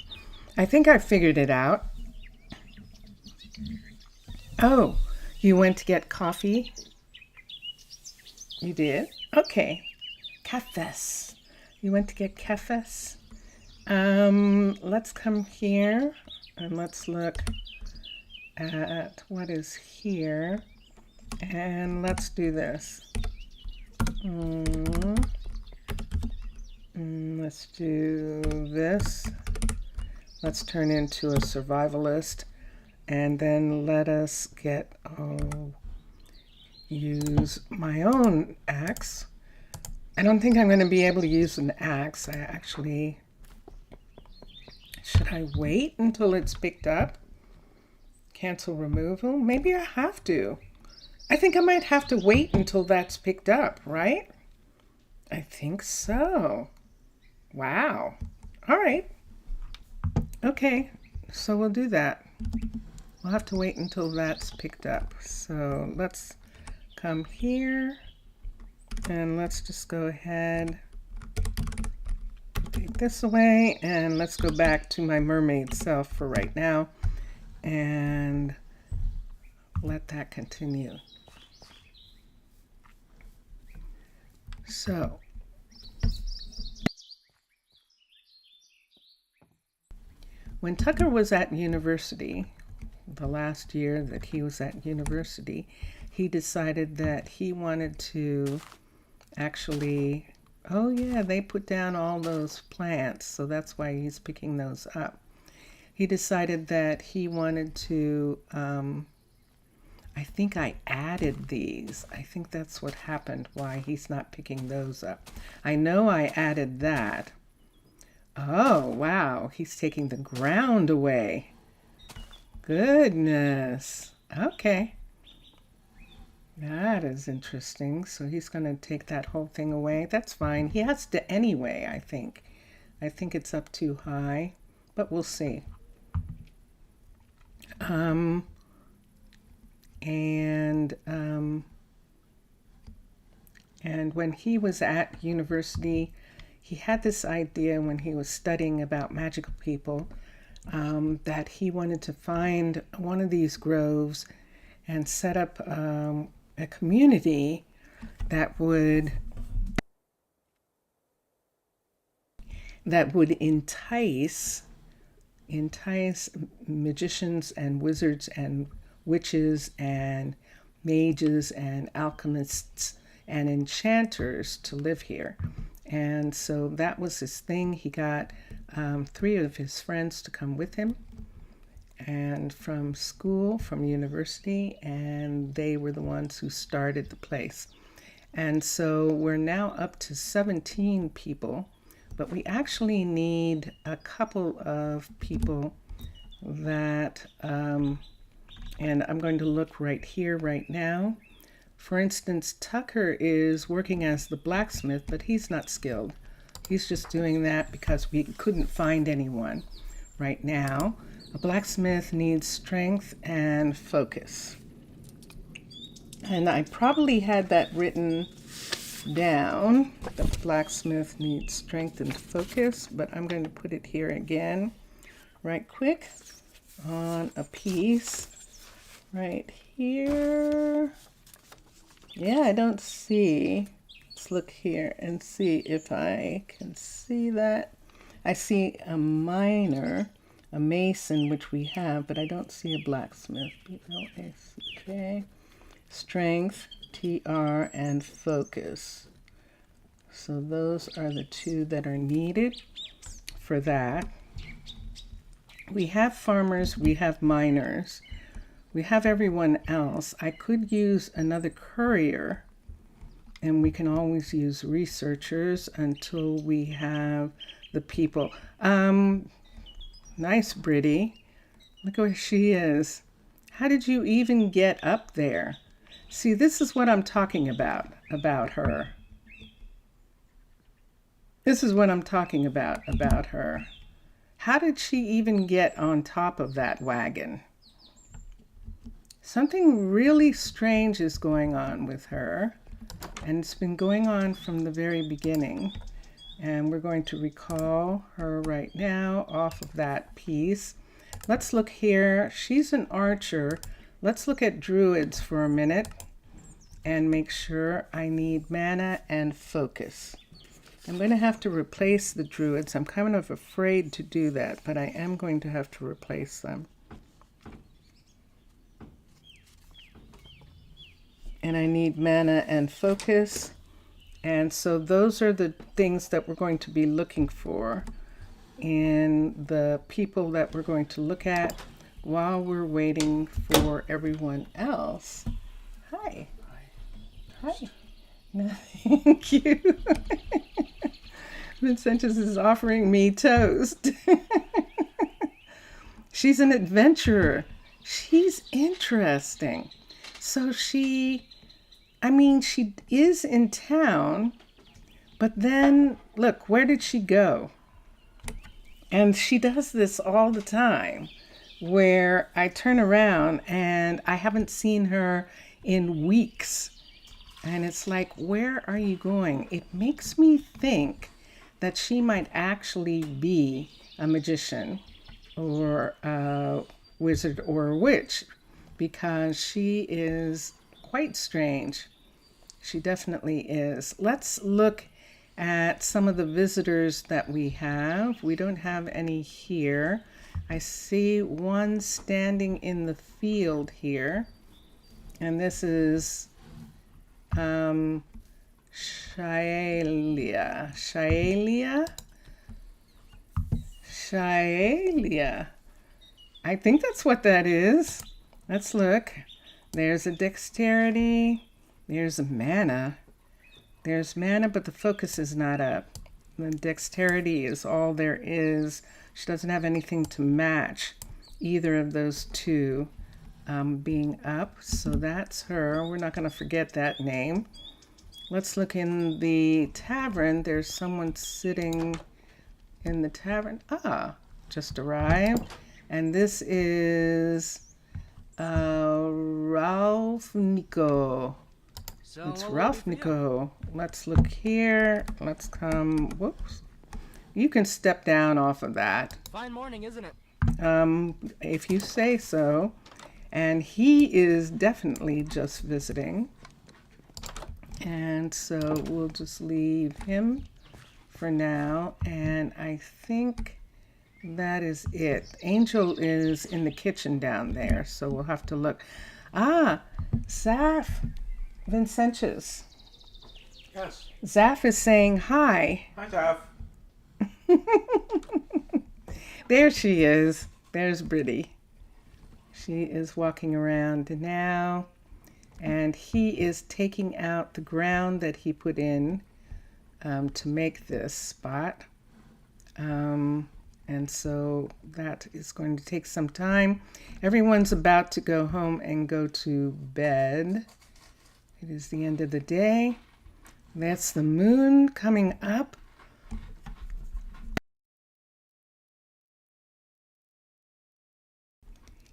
Speaker 1: I think I figured it out. Oh, you went to get coffee? You did? Okay. Cafes. You went to get cafes? Let's come here and let's look at what is here. And let's do this. Let's do this. Let's turn into a survivalist. And then let us get, use my own axe. I don't think I'm going to be able to use an axe. Should I wait until it's picked up? Cancel removal? Maybe I have to. I think I might have to wait until that's picked up, right? I think so. Wow. All right. Okay, so we'll do that. We'll have to wait until that's picked up. So let's come here and let's just go ahead, take this away, and let's go back to my mermaid self for right now and let that continue. So when Tucker was at university, the last year that he was at university, he decided that he wanted to actually, oh yeah, they put down all those plants, so that's why he's picking those up. He decided that he wanted to, I think I added these. I think that's what happened, why he's not picking those up. I know I added that. Oh, wow, he's taking the ground away. Goodness. Okay. That is interesting. So he's going to take that whole thing away. That's fine. He has to anyway, I think. I think it's up too high, but we'll see. And when he was at university, he had this idea when he was studying about magical people, that he wanted to find one of these groves and set up a community that would entice magicians and wizards and witches and mages and alchemists and enchanters to live here. And so that was his thing. He got 3 of his friends to come with him, and from school, from university, and they were the ones who started the place. And so we're now up to 17 people, but we actually need a couple of people that, and I'm going to look right here, right now. For instance, Tucker is working as the blacksmith, but he's not skilled. He's just doing that because we couldn't find anyone right now. A blacksmith needs strength and focus. And I probably had that written down. The blacksmith needs strength and focus, but I'm going to put it here again, right quick, on a piece right here. Yeah, I don't see. Let's look here and see if I can see that. I see a miner, a mason, which we have, but I don't see a blacksmith. B-L-A-C-K. Strength, TR, and focus. So those are the 2 that are needed for that. We have farmers, we have miners. We have everyone else. I could use another courier, and we can always use researchers until we have the people. Nice, Brittany. Look where she is. How did you even get up there? See, this is what I'm talking about her. This is what I'm talking about her. How did she even get on top of that wagon? Something really strange is going on with her, and it's been going on from the very beginning. And we're going to recall her right now off of that piece. Let's look here. She's an archer. Let's look at druids for a minute and make sure. I need mana and focus. I'm going to have to replace the druids. I'm kind of afraid to do that, but I am going to have to replace them. And I need mana and focus. And so those are the things that we're going to be looking for in the people that we're going to look at while we're waiting for everyone else. Hi. Hi. No, thank you. Vincentus is offering me toast. She's an adventurer. She's interesting. So she is in town, but then look, where did she go? And she does this all the time where I turn around and I haven't seen her in weeks. And it's like, where are you going? It makes me think that she might actually be a magician or a wizard or a witch, because she is quite strange. She definitely is. Let's look at some of the visitors that we have. We don't have any here. I see one standing in the field here, and this is Shaelia. I think that's what that is. Let's look. There's a dexterity. There's a mana. There's mana, but the focus is not up. The dexterity is all there is. She doesn't have anything to match either of those two being up. So that's her. We're not going to forget that name. Let's look in the tavern. There's someone sitting in the tavern. Just arrived. And this is Ralph Nico. It's Ralph Nico. Let's look here. Let's come. Whoops. You can step down off of that.
Speaker 2: Fine morning, isn't it?
Speaker 1: If you say so. And he is definitely just visiting. And so we'll just leave him for now. And I think that is it. Angel is in the kitchen down there, so we'll have to look. Zaf Vincentius.
Speaker 3: Yes.
Speaker 1: Zaf is saying hi.
Speaker 3: Hi, Zaf.
Speaker 1: There she is. There's Brittany. She is walking around now, and he is taking out the ground that he put in to make this spot. And so that is going to take some time. Everyone's about to go home and go to bed. It is the end of the day. That's the moon coming up.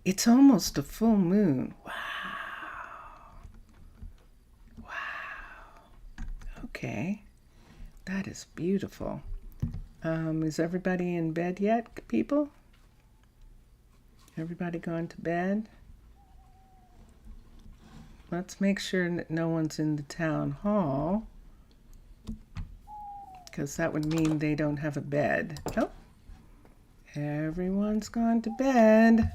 Speaker 1: It's almost a full moon. Wow. Wow. Okay. That is beautiful. Is everybody in bed yet, people? Everybody gone to bed? Let's make sure that no one's in the town hall, because that would mean they don't have a bed. Oh, everyone's gone to bed.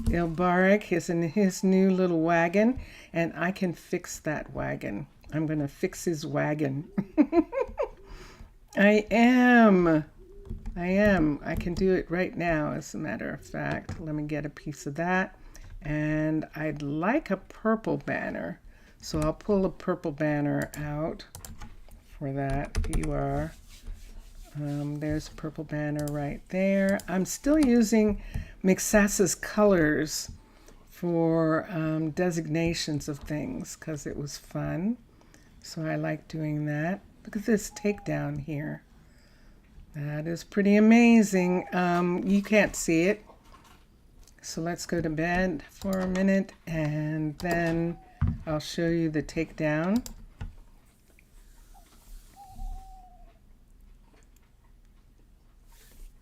Speaker 1: Ilbarik is in his new little wagon, and I can fix that wagon. I'm going to fix his wagon. I am. I can do it right now, as a matter of fact. Let me get a piece of that. And I'd like a purple banner. So I'll pull a purple banner out for that. You are. There's a purple banner right there. I'm still using Mixasa's colors for designations of things because it was fun. So I like doing that. Look at this takedown here. That is pretty amazing. You can't see it. So let's go to bed for a minute and then I'll show you the takedown.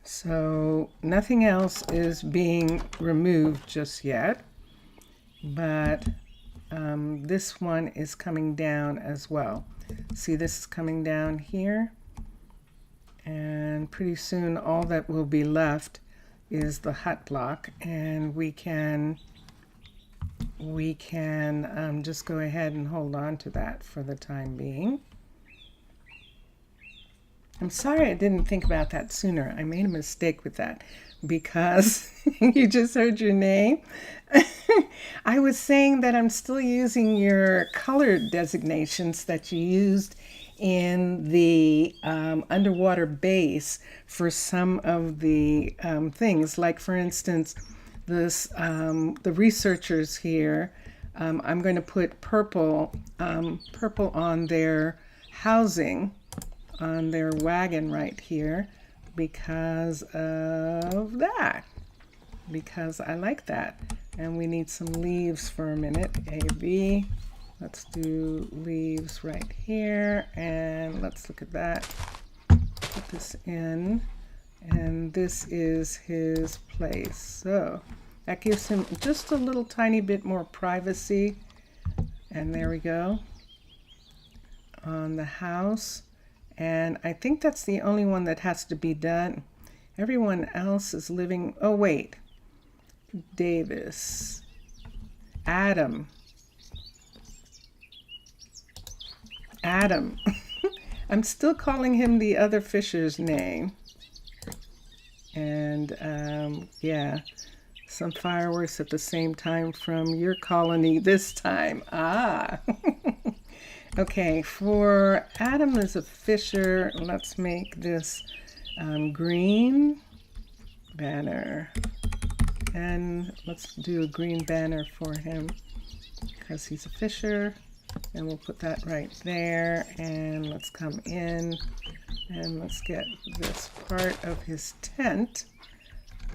Speaker 1: So nothing else is being removed just yet, but this one is coming down as well. See, this is coming down here, and pretty soon all that will be left is the hut block, and we can just go ahead and hold on to that for the time being. I'm sorry I didn't think about that sooner. I made a mistake with that because you just heard your name. I was saying that I'm still using your colored designations that you used in the underwater base for some of the things. Like, for instance, this the researchers here, I'm going to put purple on their housing, on their wagon right here because of that, because I like that. And we need some leaves for a minute. A, B. Let's do leaves right here, and let's look at that. Put this in, and this is his place. So that gives him just a little tiny bit more privacy. And there we go on the house. And I think that's the only one that has to be done. Everyone else is living. Oh, wait. Davis. Adam. I'm still calling him the other Fisher's name. And yeah, some fireworks at the same time from your colony this time. Ah. Okay, for Adam as a Fisher, let's make this green banner. And let's do a green banner for him because he's a Fisher. And we'll put that right there. And let's come in and let's get this part of his tent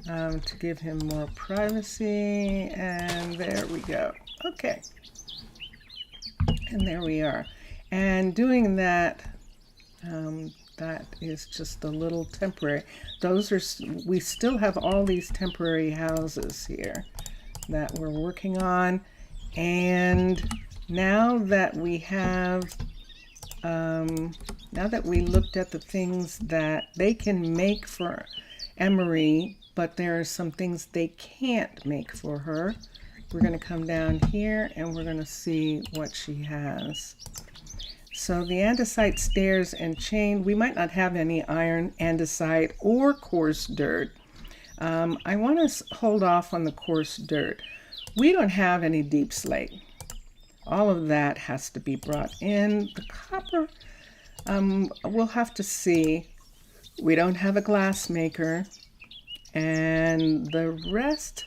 Speaker 1: to give him more privacy. And there we go. Okay. And there we are. And doing that, that is just a little temporary. Those are, we still have all these temporary houses here that we're working on. And now that we have, now that we looked at the things that they can make for Emery, but there are some things they can't make for her, we're going to come down here and we're going to see what she has. So the andesite stairs and chain, we might not have any iron, andesite, or coarse dirt. I want to hold off on the coarse dirt. We don't have any deep slate. All of that has to be brought in. The copper, we'll have to see. We don't have a glass maker. And the rest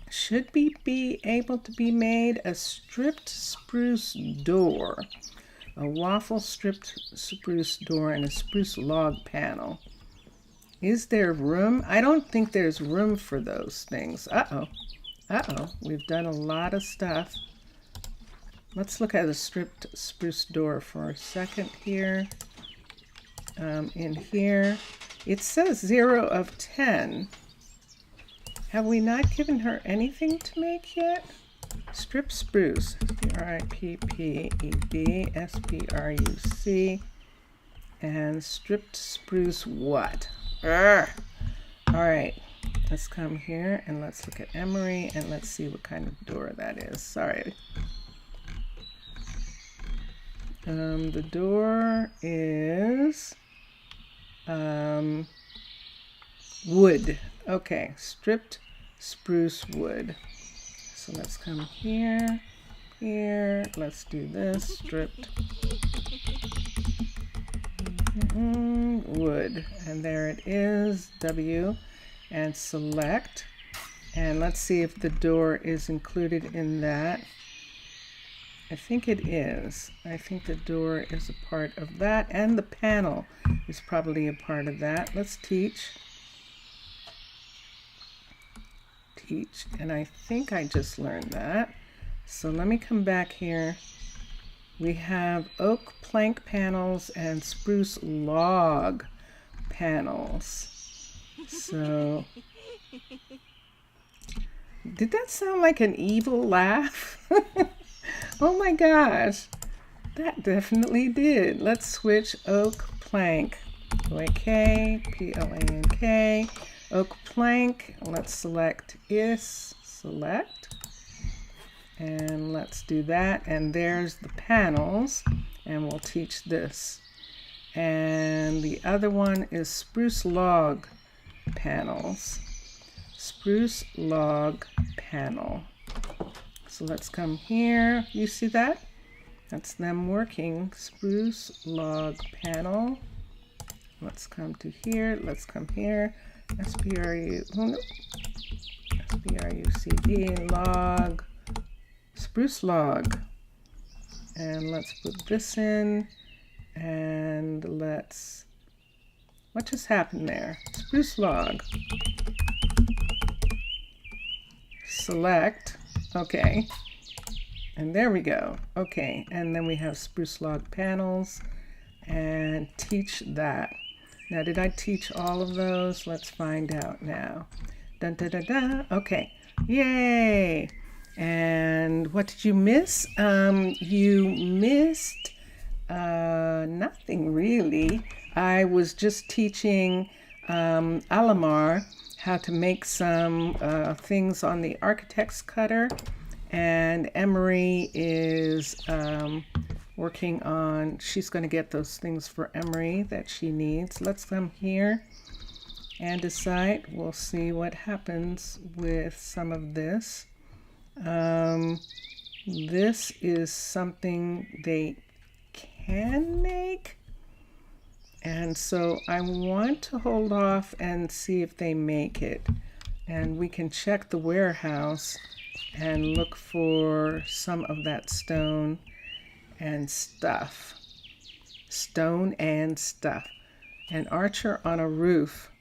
Speaker 1: should be able to be made. A stripped spruce door, a waffle stripped spruce door, and a spruce log panel. Is there room? I don't think there's room for those things. Uh-oh. We've done a lot of stuff. Let's look at a stripped spruce door for a second here. In here, it says 0 of 10. Have we not given her anything to make yet? Strip spruce, SPRUC, and stripped spruce what? All right, let's come here and let's look at Emery and let's see what kind of door that is. Sorry. The door is wood. Okay, stripped spruce wood. So let's come here, here. Let's do this, stripped wood. And there it is, W, and select. And let's see if the door is included in that. I think it is. I think the door is a part of that, and the panel is probably a part of that. Let's teach. Teach, and I think I just learned that. So let me come back here. We have oak plank panels and spruce log panels. So, did that sound like an evil laugh? Oh my gosh, that definitely did. Let's switch oak plank. O-A-K, P-L-A-N-K. Oak plank. Let's select is, select. And let's do that. And there's the panels. And we'll teach this. And the other one is spruce log panels. Spruce log panel. So let's come here. You see that? That's them working. Spruce log panel. Let's come to here. Let's come here. S-P-R-U, oh no. S-P-R-U-C-E, log. Spruce log. And let's put this in. And let's, what just happened there? Spruce log. Select. Okay, and there we go. Okay, and then we have spruce log panels, and teach that. Now, did I teach all of those? Let's find out now. Dun, da, da, da. Okay, yay! And what did you miss? You missed nothing really. I was just teaching Alamar how to make some things on the architect's cutter, and Emery is working on, she's going to get those things for Emery that she needs. Let's come here and decide. We'll see what happens with some of this. This is something they can make. And so I want to hold off and see if they make it. And we can check the warehouse and look for some of that stone and stuff. Stone and stuff. And Archer on a roof.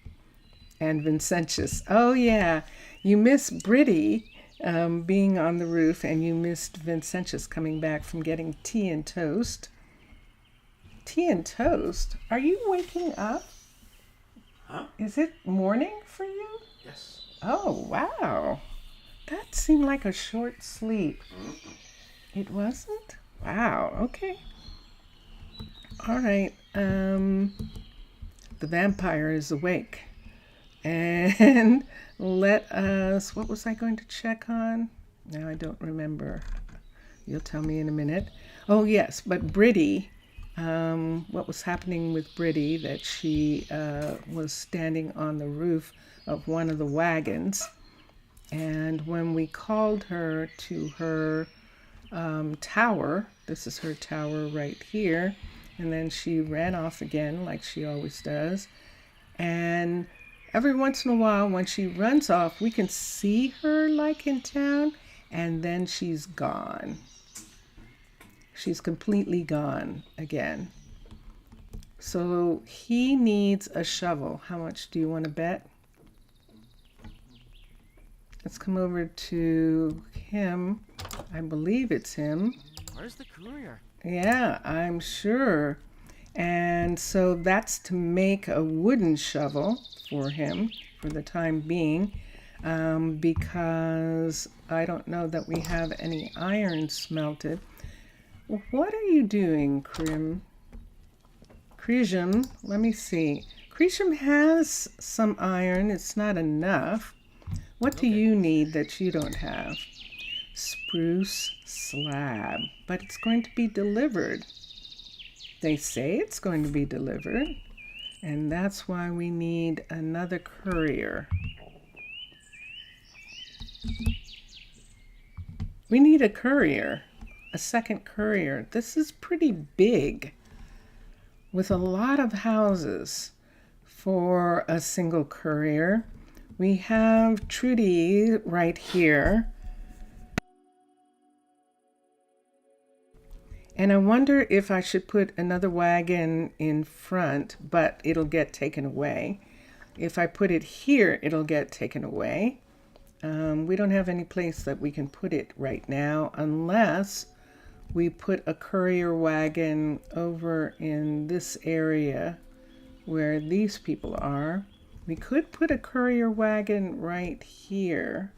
Speaker 1: And Vincentius. Oh yeah, you missed Britty being on the roof, and you missed Vincentius coming back from getting tea and toast. Tea and toast? Are you waking up?
Speaker 3: Huh?
Speaker 1: Is it morning for you?
Speaker 3: Yes.
Speaker 1: Oh, wow. That seemed like a short sleep. It wasn't? Wow, okay. All right. The vampire is awake. And let us, what was I going to check on? Now I don't remember. You'll tell me in a minute. Oh, yes, but Britty. What was happening with Britty, that she was standing on the roof of one of the wagons, and when we called her to her tower, this is her tower right here, and then she ran off again like she always does, and every once in a while when she runs off we can see her like in town, and then she's gone. She's completely gone again. So he needs a shovel. How much do you want to bet? Let's come over to him. I believe it's him.
Speaker 2: Where's the courier?
Speaker 1: Yeah, I'm sure. And so that's to make a wooden shovel for him for the time being, because I don't know that we have any iron smelted. What are you doing, Crisham? Let me see. Crisham has some iron. It's not enough. What do you need that you don't have? Spruce slab. But it's going to be delivered. They say it's going to be delivered. And that's why we need another courier. We need a courier, a second courier. This is pretty big with a lot of houses for a single courier. We have Trudy right here. And I wonder if I should put another wagon in front, but it'll get taken away. If I put it here, it'll get taken away. We don't have any place that we can put it right now unless we put a courier wagon over in this area where these people are. We could put a courier wagon right here.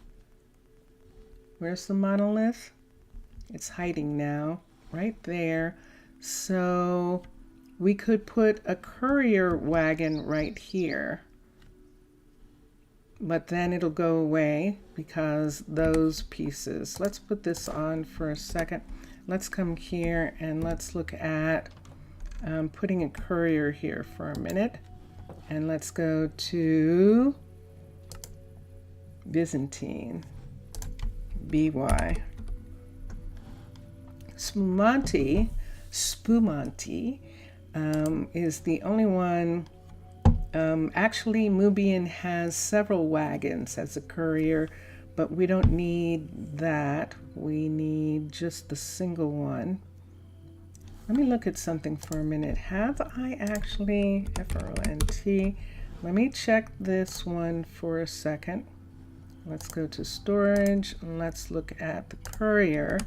Speaker 1: Where's the monolith? It's hiding now. Right there. So we could put a courier wagon right here, but then it'll go away because those pieces. Let's put this on for a second. Let's come here and let's look at putting a courier here for a minute, and let's go to Byzantine, BY. Spumante is the only one. Actually, Mubian has several wagons as a courier, but we don't need that. We need just the single one. Let me look at something for a minute. Have I actually, FRONT, let me check this one for a second. Let's go to storage and let's look at the courier.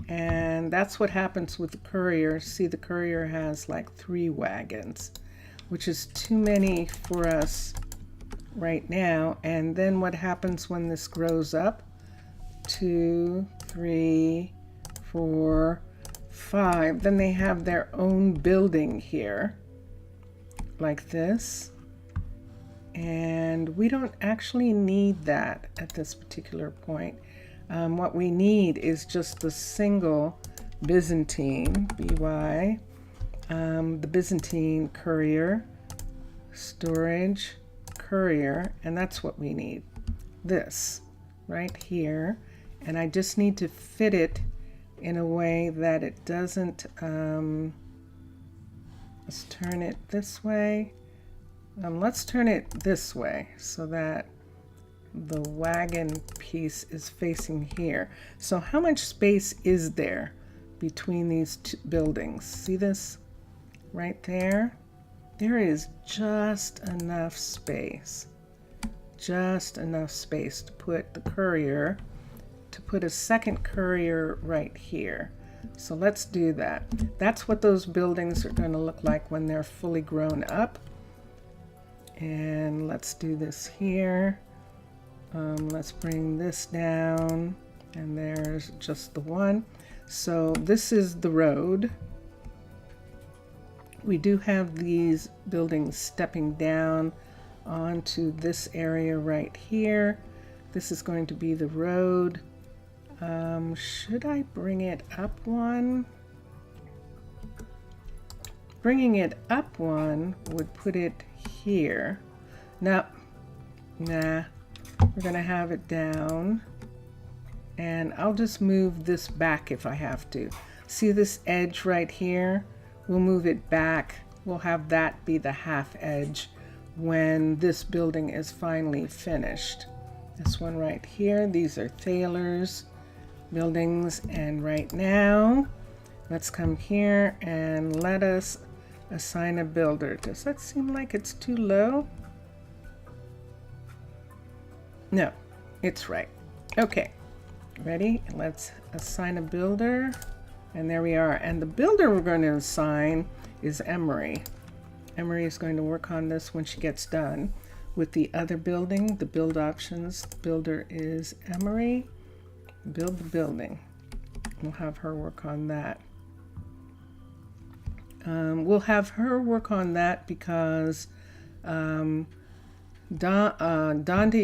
Speaker 1: And that's what happens with the courier. See, the courier has like 3 wagons, which is too many for us right now. And then what happens when this grows up? 2, 3, 4, 5. Then they have their own building here, like this. And we don't actually need that at this particular point. What we need is just the single Byzantine, BY, the Byzantine courier, storage, courier, and that's what we need. This right here. And I just need to fit it in a way that it doesn't, let's turn it this way. Let's turn it this way so that the wagon piece is facing here. So how much space is there between these 2 buildings? See this right there? There is just enough space. Just enough space to put the courier, to put a second courier right here. So let's do that. That's what those buildings are going to look like when they're fully grown up. And let's do this here. Let's bring this down, and there's just the one. So this is the road. We do have these buildings stepping down onto this area right here. This is going to be the road. Should I bring it up one? Bringing it up one would put it here. Nah. We're gonna have it down, and I'll just move this back if I have to. See this edge right here? We'll move it back. We'll have that be the half edge when this building is finally finished. This one right here, these are Thaler's buildings, and right now, let's come here and let us assign a builder. Does that seem like it's too low? No, it's right. Okay, ready? Let's assign a builder. And there we are. And the builder we're going to assign is Emery. Emery is going to work on this when she gets done with the other building, the build options. The builder is Emery. Build the building. We'll have her work on that. We'll have her work on that because Dondi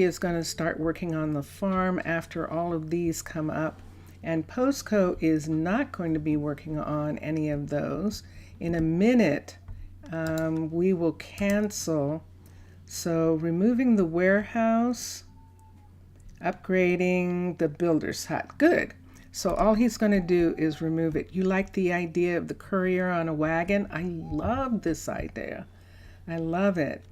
Speaker 1: is going to start working on the farm after all of these come up, and Posco is not going to be working on any of those. In a minute, we will cancel. So removing the warehouse, Upgrading the builder's hut. Good. So all he's going to do is remove it. You like the idea of the courier on a wagon? I love this idea. I love it.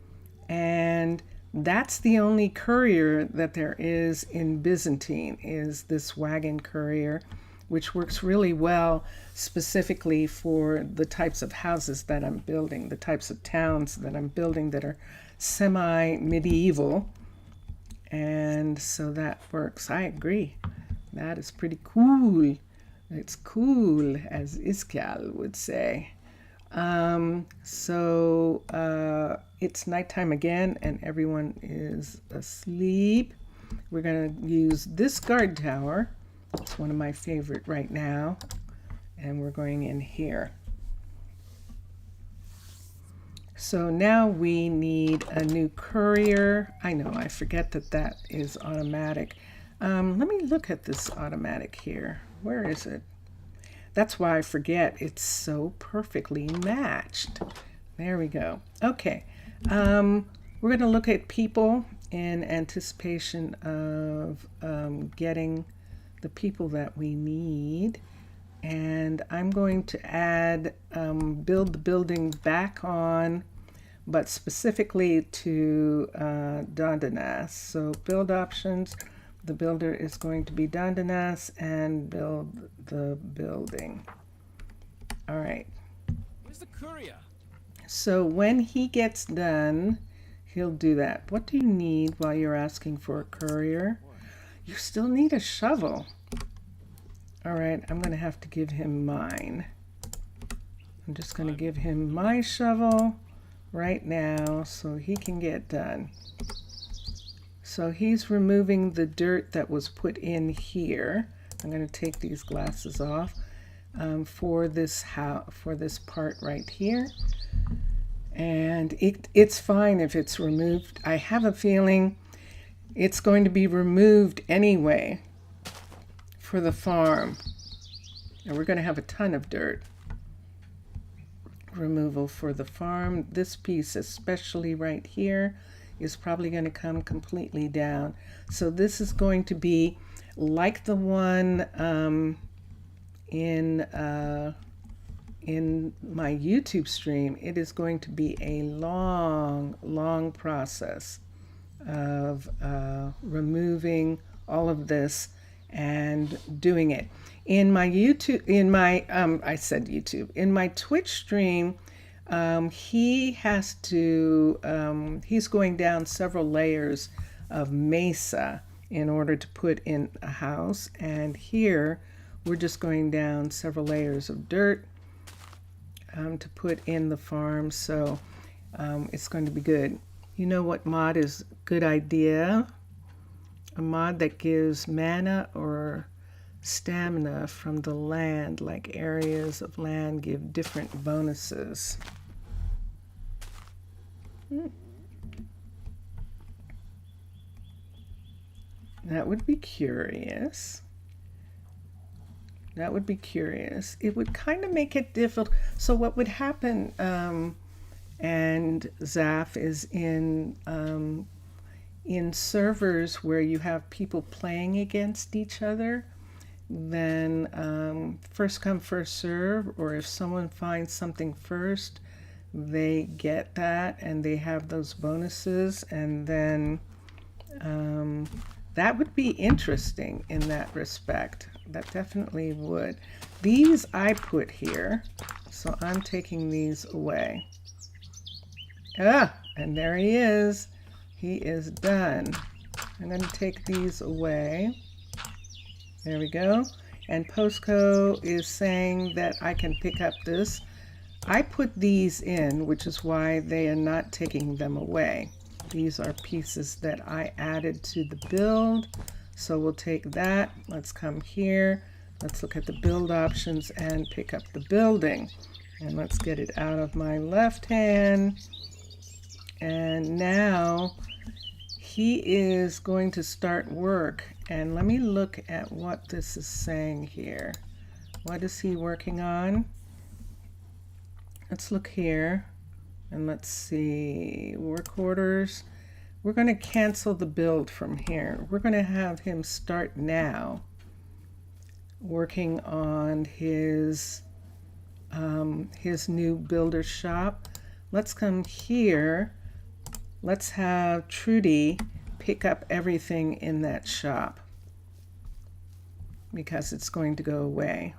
Speaker 1: And that's the only courier that there is in Byzantine, is this wagon courier, which works really well specifically for the types of houses that I'm building, the types of towns that I'm building that are semi-medieval. And so that works. I agree. That is pretty cool. It's cool, as Iskal would say. It's nighttime again and everyone is asleep. We're going to use this guard tower. It's one of my favorite right now. And we're going in here. So now we need a new courier. I know, I forget that that is automatic. Let me look at this automatic here. Where is it? That's why I forget. It's so perfectly matched. There we go. Okay. We're going to look at people in anticipation of getting the people that we need. And I'm going to add build the building back on, but specifically to Dondinas. So build options, the builder is going to be Dondinas, and build the building. All right.
Speaker 2: Where's the courier?
Speaker 1: So when he gets done, he'll do that. What do you need while you're asking for a courier? You still need a shovel. All right, I'm going to have to give him mine. I'm just going to give him my shovel right now so he can get done. So he's removing the dirt that was put in here. I'm going to take these glasses off for this part right here. And it's fine if it's removed. I have a feeling it's going to be removed anyway for the farm. And we're going to have a ton of dirt removal for the farm. This piece, especially right here, is probably going to come completely down. So this is going to be like the one in my YouTube stream. It is going to be a long process of removing all of this and doing it. In my YouTube, in my in my Twitch stream, he has to, he's going down several layers of mesa in order to put in a house. And here we're just going down several layers of dirt to put in the farm. So it's going to be good. You know what mod is a good idea? A mod that gives mana or stamina from the land, like areas of land give different bonuses. That would be curious. That would be curious. It would kind of make it difficult. So what would happen, and Zaf, is in servers where you have people playing against each other, then first come, first serve, or if someone finds something first, they get that and they have those bonuses, and then that would be interesting in that respect. That definitely would. These I put here, so I'm taking these away. And there he is. He is done. I'm going to take these away. There we go. And Posco is saying that I can pick up this. I put these in, which is why they are not taking them away. These are pieces that I added to the build. So we'll take that. Let's come here. Let's look at the build options and pick up the building. And let's get it out of my left hand. And now he is going to start work. And let me look at what this is saying here. What is he working on? Let's look here and let's see. Work orders. We're going to cancel the build from here. We're going to have him start now working on his new builder shop. Let's come here. Let's have Trudy pick up everything in that shop because it's going to go away.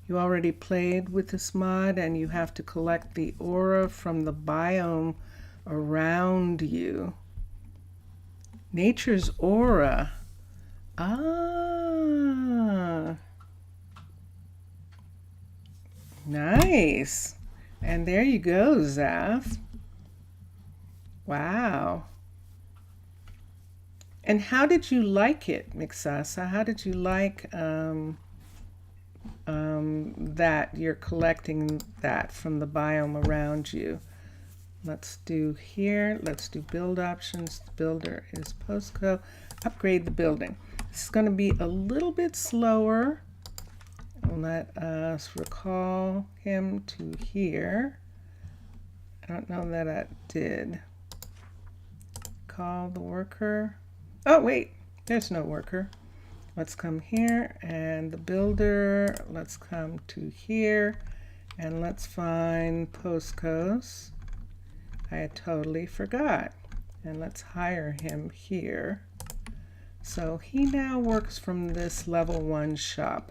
Speaker 1: You already played with this mod and you have to collect the aura from the biome around you. Nature's aura. Ah. Nice. And there you go, Zaf. Wow. And how did you like it, Mixasa? How did you like that you're collecting that from the biome around you? Let's do here. Let's do build options. The builder is Posco. Upgrade the building. This is going to be a little bit slower. Let us recall him to here. I don't know that I did. Call the worker. Oh, wait, there's no worker. Let's come here and the builder. Let's come to here and let's find Poscos. I had totally forgot. And let's hire him here. So he now works from this level 1 shop.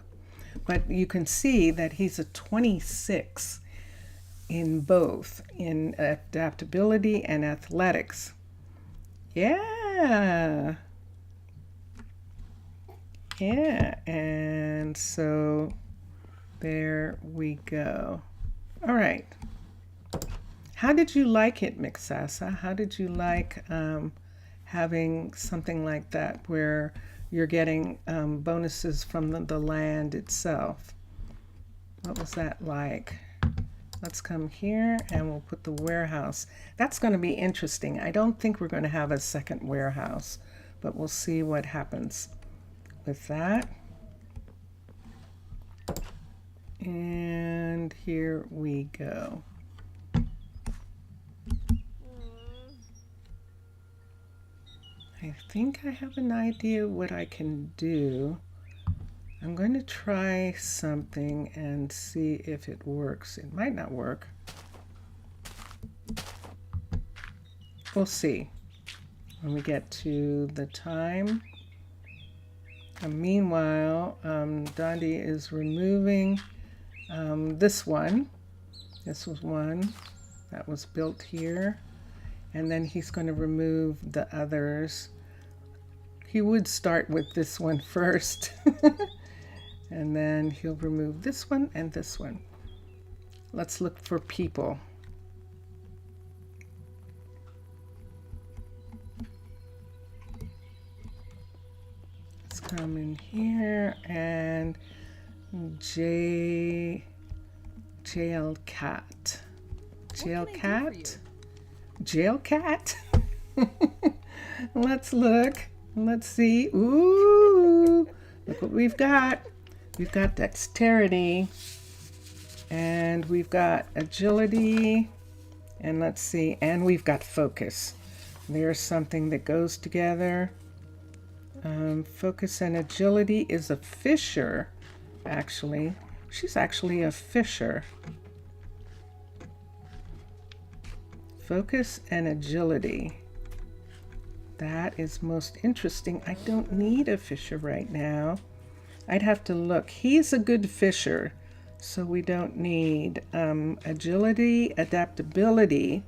Speaker 1: But you can see that he's a 26 in both, in adaptability and athletics. Yeah. Yeah, and so there we go. All right. How did you like it, Mixasa? How did you like having something like that where you're getting bonuses from the land itself? What was that like? Let's come here and we'll put the warehouse. That's going to be interesting. I don't think we're going to have a second warehouse, but we'll see what happens with that. And here we go. I think I have an idea what I can do. I'm going to try something and see if it works. It might not work. We'll see when we get to the time. And meanwhile, Dondi is removing this one. This was one that was built here. And then he's going to remove the others. He would start with this one first. And then he'll remove this one and this one. Let's look for people. Let's come in here and jail cat. Jail cat? Jail cat? Let's look. Let's see. Ooh, look what we've got. We've got dexterity and we've got agility and let's see, and we've got focus. There's something that goes together. Focus and agility is a fisher, actually. She's actually a fisher. Focus and agility. That is most interesting. I don't need a fisher right now. I'd have to look. He's a good fisher, so we don't need agility, adaptability.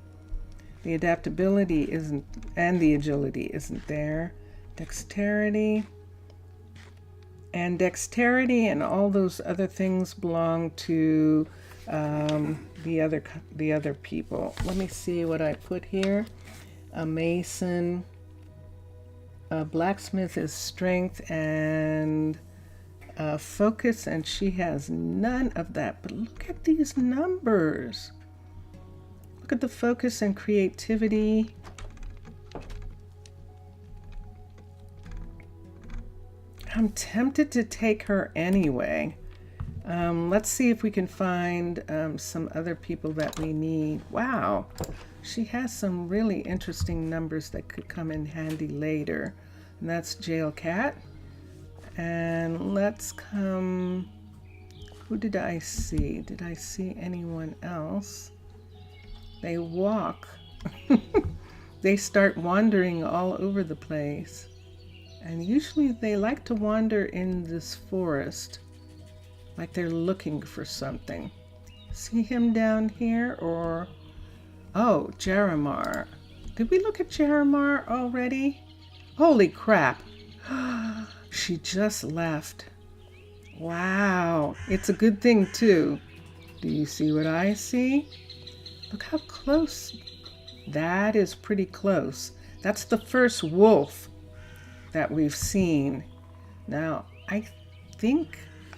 Speaker 1: The adaptability isn't, and the agility isn't there. Dexterity. And dexterity and all those other things belong to the other people. Let me see what I put here. A mason. A blacksmith is strength and focus, and she has none of that. But look at these numbers. Look at the focus and creativity. I'm tempted to take her anyway. Let's see if we can find some other people that we need. Wow, she has some really interesting numbers that could come in handy later. And that's Jail Cat. And let's come... Who did I see? Did I see anyone else? They walk. They start wandering all over the place. And usually they like to wander in this forest, like they're looking for something. See him down here, or... Oh, Jeremiah. Did we look at Jeremiah already? Holy crap. She just left. Wow. It's a good thing, too. Do you see what I see? Look how close. That is pretty close. That's the first wolf that we've seen. Now, I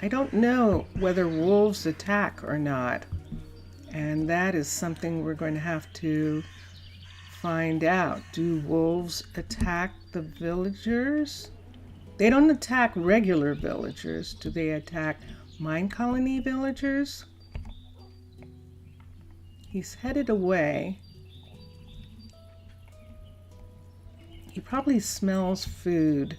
Speaker 1: don't know whether wolves attack or not. And that is something we're going to have to find out. Do wolves attack the villagers? They don't attack regular villagers. Do they attack Minecolony villagers? He's headed away. He probably smells food.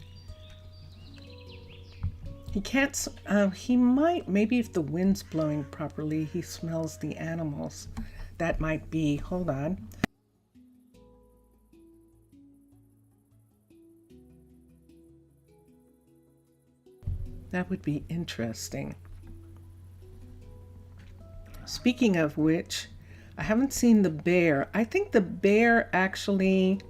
Speaker 1: He can't, he might, maybe if the wind's blowing properly, he smells the animals. That might be, hold on. That would be interesting. Speaking of which, I haven't seen the bear. I think the bear actually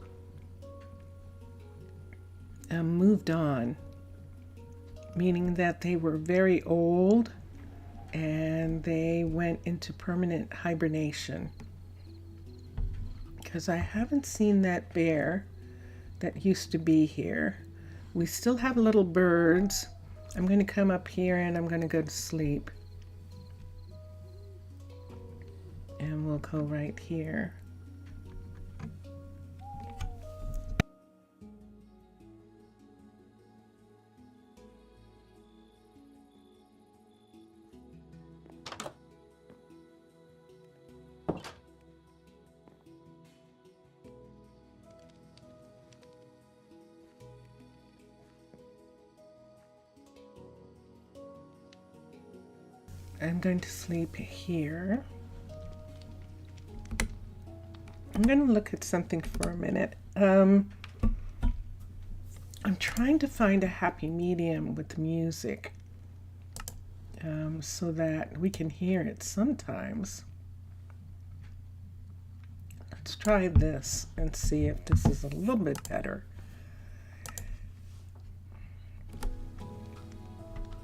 Speaker 1: moved on, meaning that they were very old and they went into permanent hibernation. Because I haven't seen that bear that used to be here. We still have little birds. I'm going to come up here and I'm going to go to sleep. And we'll go right here. I'm going to sleep here. I'm going to look at something for a minute. I'm trying to find a happy medium with the music so that we can hear it sometimes. Let's try this and see if this is a little bit better.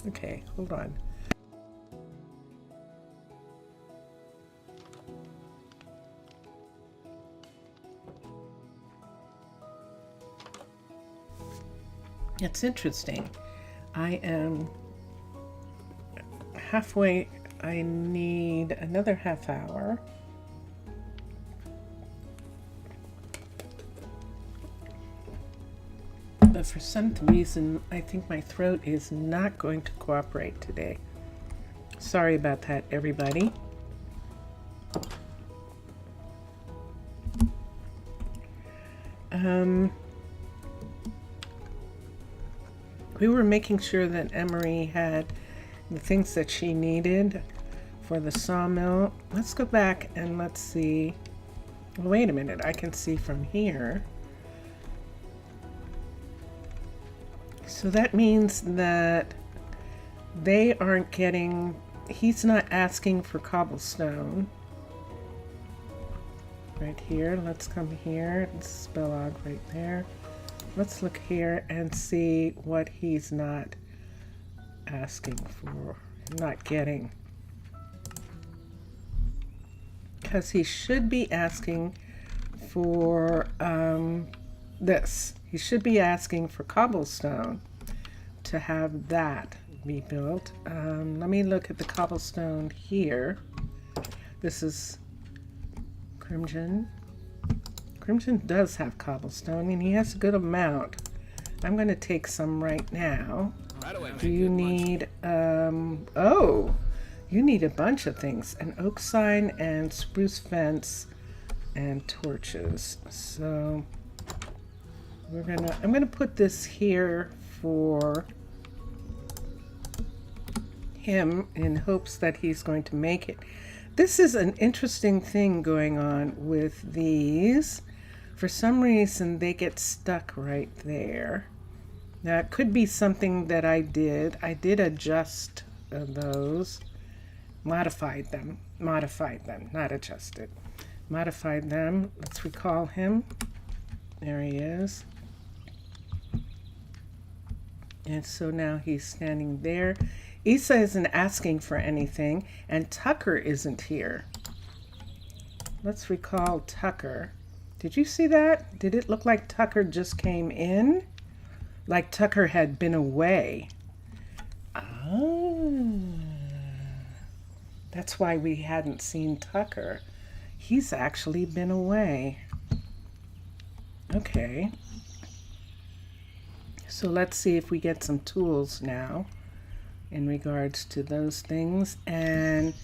Speaker 1: Okay, hold on. It's interesting. I am halfway. I need another half hour. But for some reason, I think my throat is not going to cooperate today. Sorry about that, everybody. We were making sure that Emery had the things that she needed for the sawmill. Let's go back and let's see. Well, wait a minute, I can see from here. So that means that they aren't getting, he's not asking for cobblestone. Right here, let's come here, spell out right there. Let's look here and see what he's not asking for, not getting. Because he should be asking for this. He should be asking for cobblestone to have that be built. Let me look at the cobblestone here. This is Crimson. Crimson does have cobblestone, and he has a good amount. I'm going to take some right now.
Speaker 2: Right away,
Speaker 1: Do you need, oh, You need a bunch of things. An oak sign and spruce fence and torches. So I'm gonna put this here for him in hopes that he's going to make it. This is an interesting thing going on with these. For some reason, they get stuck right there. Now, it could be something that I did. I did adjust those. Modified them, not adjusted. Modified them. Let's recall him. There he is. And so now he's standing there. Isa isn't asking for anything, and Tucker isn't here. Let's recall Tucker. Did you see that? Did it look like Tucker just came in? Like Tucker had been away. Oh. That's why we hadn't seen Tucker. He's actually been away. Okay. So let's see if we get some tools now in regards to those things. And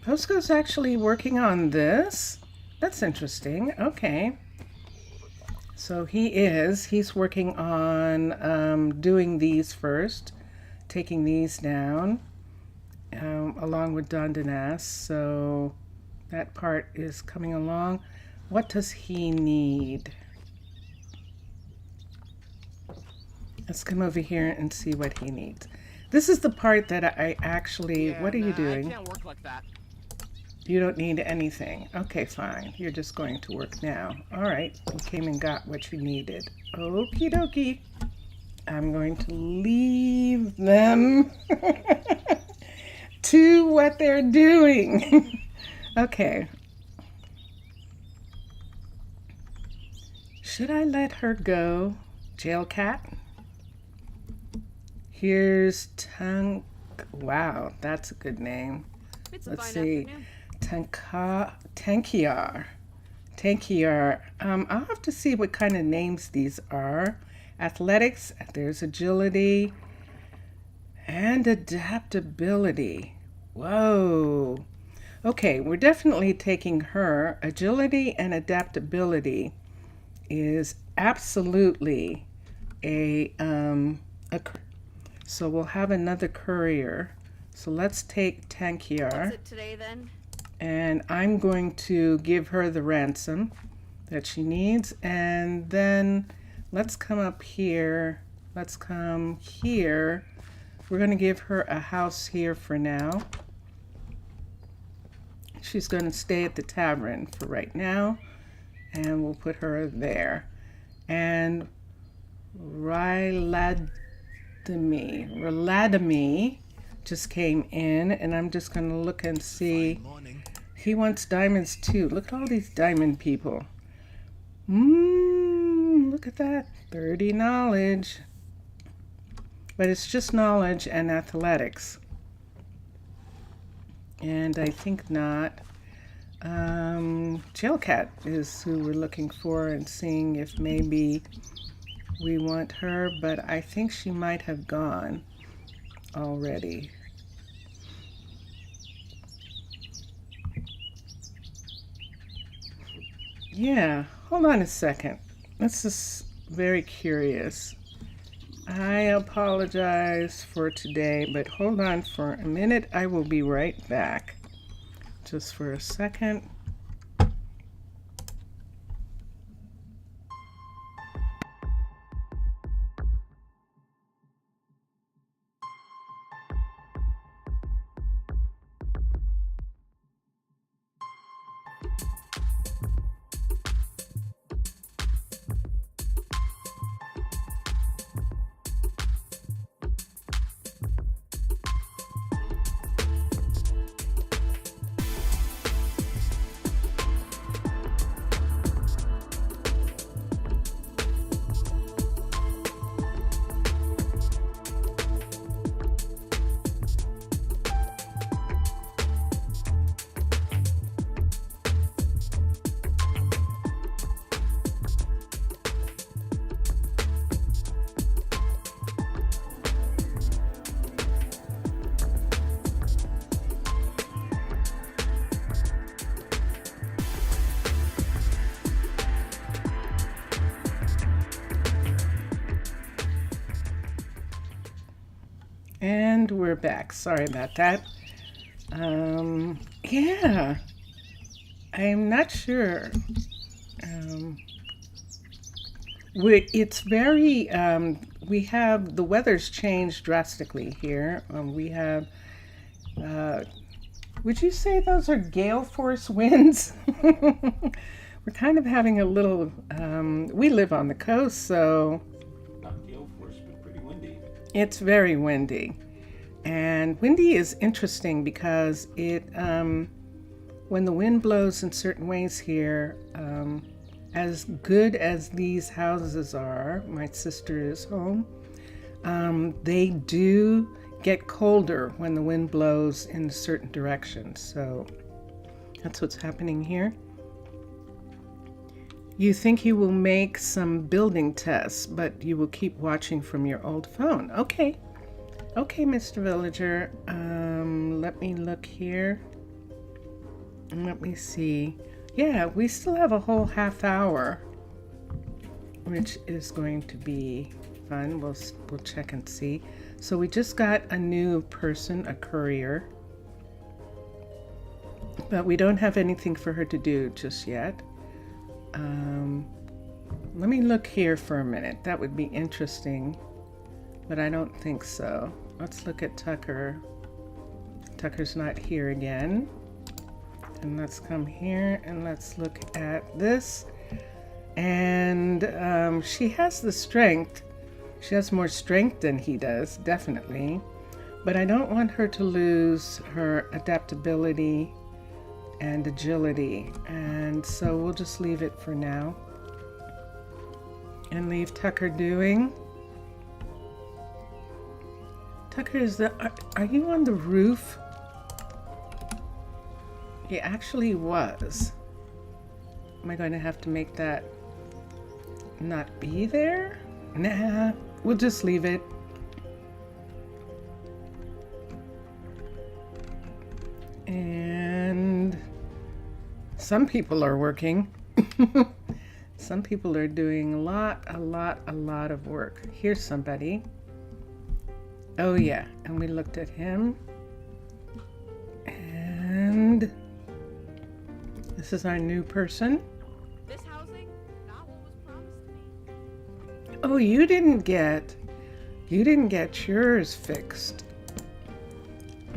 Speaker 1: Posco's actually working on this. That's interesting. Okay. So he's working on doing these first, taking these down, along with Dondinas. So that part is coming along. What does he need? Let's come over here and see what he needs. This is the part that I actually, what are you doing?
Speaker 2: I can't work like that.
Speaker 1: You don't need anything. Okay, fine. You're just going to work now. All right. You came and got what you needed. Okie dokie. I'm going to leave them to what they're doing. Okay. Should I let her go? Jail cat? Here's Tank. Wow, that's a good name. Let's see. Tankiar. I'll have to see what kind of names these are. Athletics, there's agility and adaptability. Whoa. Okay, we're definitely taking her. Agility and adaptability is absolutely a so we'll have another courier. So let's take Tankiar.
Speaker 3: What's it today then?
Speaker 1: And I'm going to give her the ransom that she needs. And then let's come up here. Let's come here. We're going to give her a house here for now. She's going to stay at the tavern for right now. And we'll put her there. And Reladami just came in, and I'm just going to look and see. He wants diamonds too. Look at all these diamond people. Look at that. 30 knowledge. But it's just knowledge and athletics. And I think not. Jailcat is who we're looking for and seeing if maybe we want her, but I think she might have gone already. Yeah, hold on a second. This is very curious. I apologize for today, but hold on for a minute. I will be right back. Just for a second. And we're back. Sorry about that. Yeah, I'm not sure. Um, it's very, we have, the weather's changed drastically here. We have, uh, would you say those are gale force winds? We're kind of having a little, we live on the coast, so
Speaker 2: Not gale force, but pretty windy.
Speaker 1: it's very windy. And windy is interesting because when the wind blows in certain ways here, as good as these houses are, my sister is home, they do get colder when the wind blows in certain directions. So that's what's happening here. You think you will make some building tests, but you will keep watching from your old phone. Okay. Okay, Mr. Villager. Let me look here. Let me see. Yeah, we still have a whole half hour, which is going to be fun. We'll check and see. So we just got a new person, a courier, but we don't have anything for her to do just yet. Let me look here for a minute. That would be interesting, but I don't think so. Let's look at Tucker. Tucker's not here again. And let's come here and let's look at this. And she has the strength. She has more strength than he does, definitely. But I don't want her to lose her adaptability and agility. And so we'll just leave it for now. And leave Tucker doing. Tucker, are you on the roof? He actually was. Am I going to have to make that not be there? Nah, we'll just leave it. And some people are working. Some people are doing a lot of work. Here's somebody. Oh yeah, and we looked at him. And this is our new person.
Speaker 3: This housing, not what was promised to me.
Speaker 1: Oh, you didn't get yours fixed.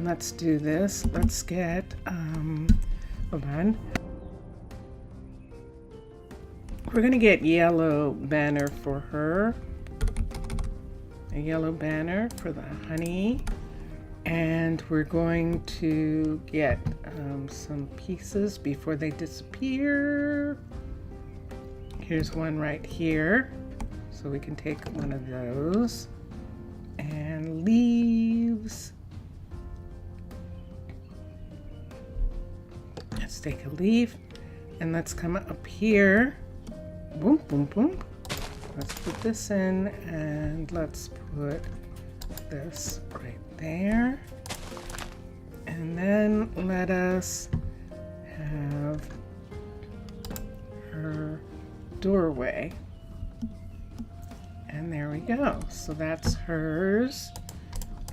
Speaker 1: Let's do this. Let's get, hold on. We're gonna get yellow banner for her. A yellow banner for the honey. And we're going to get some pieces before they disappear. Here's one right here. So we can take one of those. And leaves. Let's take a leaf. And let's come up here. Boom, boom, boom. Let's put this in and let's put this right there. And then let us have her doorway. And there we go. So that's hers.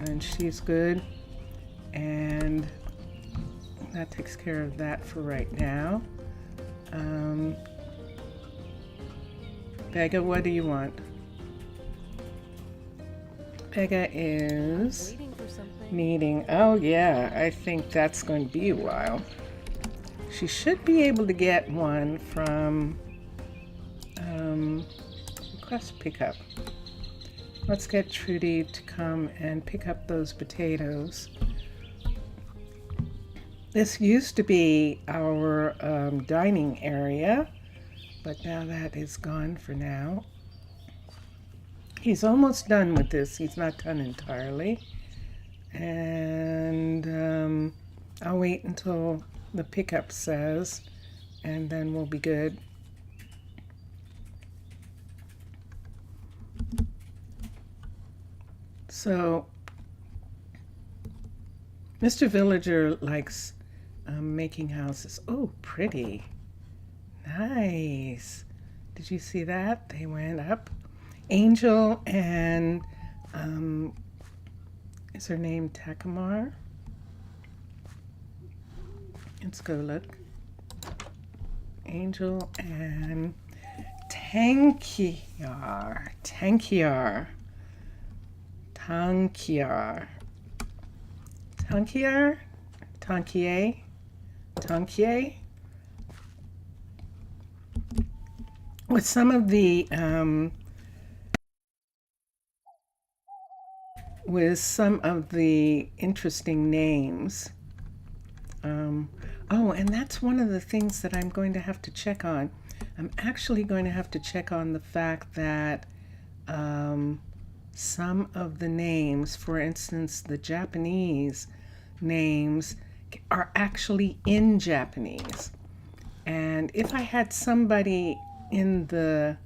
Speaker 1: And she's good. And that takes care of that for right now. Becca, what do you want? Becca is
Speaker 3: Waiting for something.
Speaker 1: needing, oh yeah, I think that's going to be a while. She should be able to get one from request pickup. Let's get Trudy to come and pick up those potatoes. This used to be our dining area, but now that is gone for now. He's almost done with this. He's not done entirely. And I'll wait until the pickup says, and then we'll be good. So, Mr. Villager likes making houses. Oh, pretty. Nice. Did you see that? They went up. Angel and Is her name Takamar? Let's go look. Angel and Tankiar. Tankiar. Tankiar. Tankiar? Tankier? Tankier? With some of the interesting names. Oh, and that's one of the things that I'm going to have to check on. I'm actually going to have to check on the fact that some of the names, for instance, the Japanese names, are actually in Japanese. And if I had somebody in the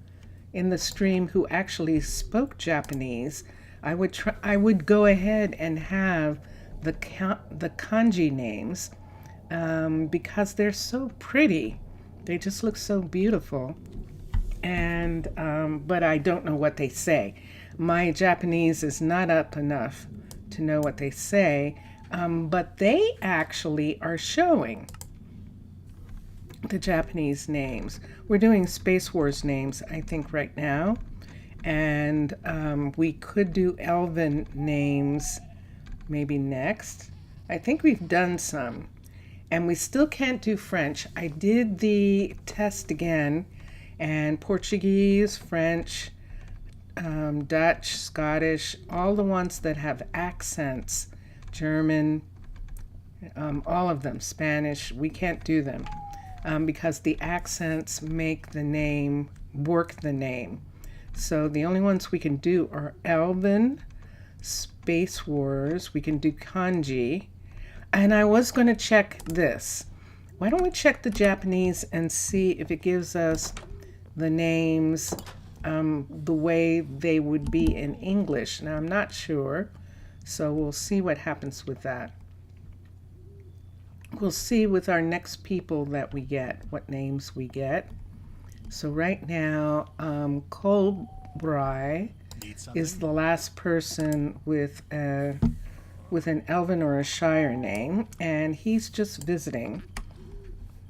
Speaker 1: stream who actually spoke Japanese, I would go ahead and have the kanji names because they're so pretty. They just look so beautiful. And but I don't know what they say. My Japanese is not up enough to know what they say, but they actually are showing the Japanese names. We're doing Space Wars names, I think, right now. And we could do Elven names maybe next. I think we've done some. And we still can't do French. I did the test again, and Portuguese, French, Dutch, Scottish, all the ones that have accents, German, all of them, Spanish, we can't do them because the accents make the name, work the name. So the only ones we can do are Elven, Space Wars, we can do kanji, and I was going to check this. Why don't we check the Japanese and see if it gives us the names the way they would be in English. Now, I'm not sure, so we'll see what happens with that. We'll see with our next people that we get, what names we get. So right now, Colbry is the last person with an Elven or a Shire name, and he's just visiting.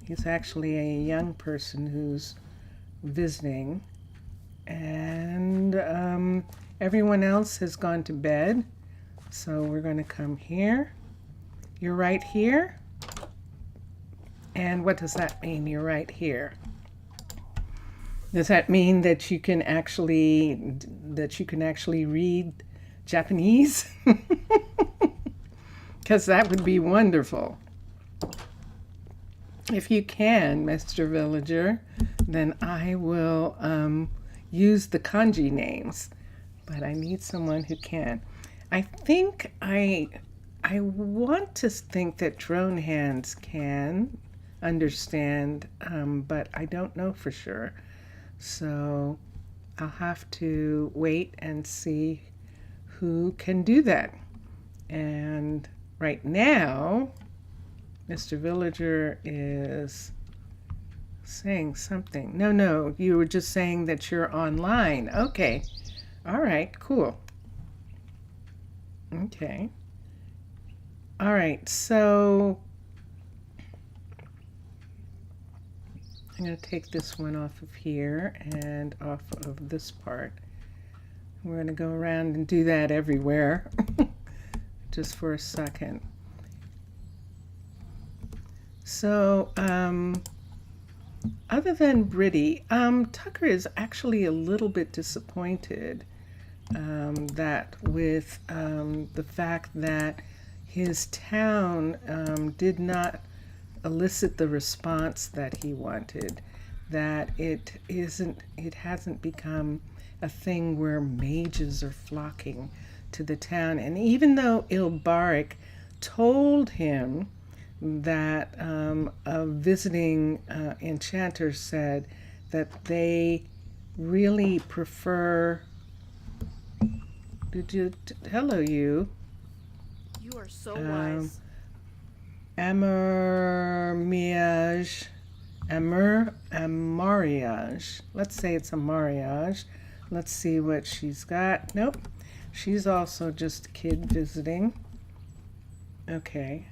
Speaker 1: He's actually a young person who's visiting, and everyone else has gone to bed. So we're going to come here. You're right here. And what does that mean? You're right here. Does that mean that you can actually read Japanese? Because that would be wonderful. If you can, Mr. Villager, then I will use the kanji names. But I need someone who can. I think I want to think that drone hands can understand, but I don't know for sure. So I'll have to wait and see who can do that. And right now, Mr. Villager is saying something. No, you were just saying that you're online. Okay. All right, cool. Okay. All right, so I'm going to take this one off of here and off of this part. We're going to go around and do that everywhere just for a second. So, other than Britty, Tucker is actually a little bit disappointed that with the fact that his town did not elicit the response that he wanted, that it hasn't become a thing where mages are flocking to the town. And even though Ilbaric told him that a visiting enchanter said that they really prefer. Hello, you.
Speaker 3: You are so wise.
Speaker 1: Amariage. Let's say it's a mariage. Let's see what she's got. Nope. She's also just a kid visiting. Okay.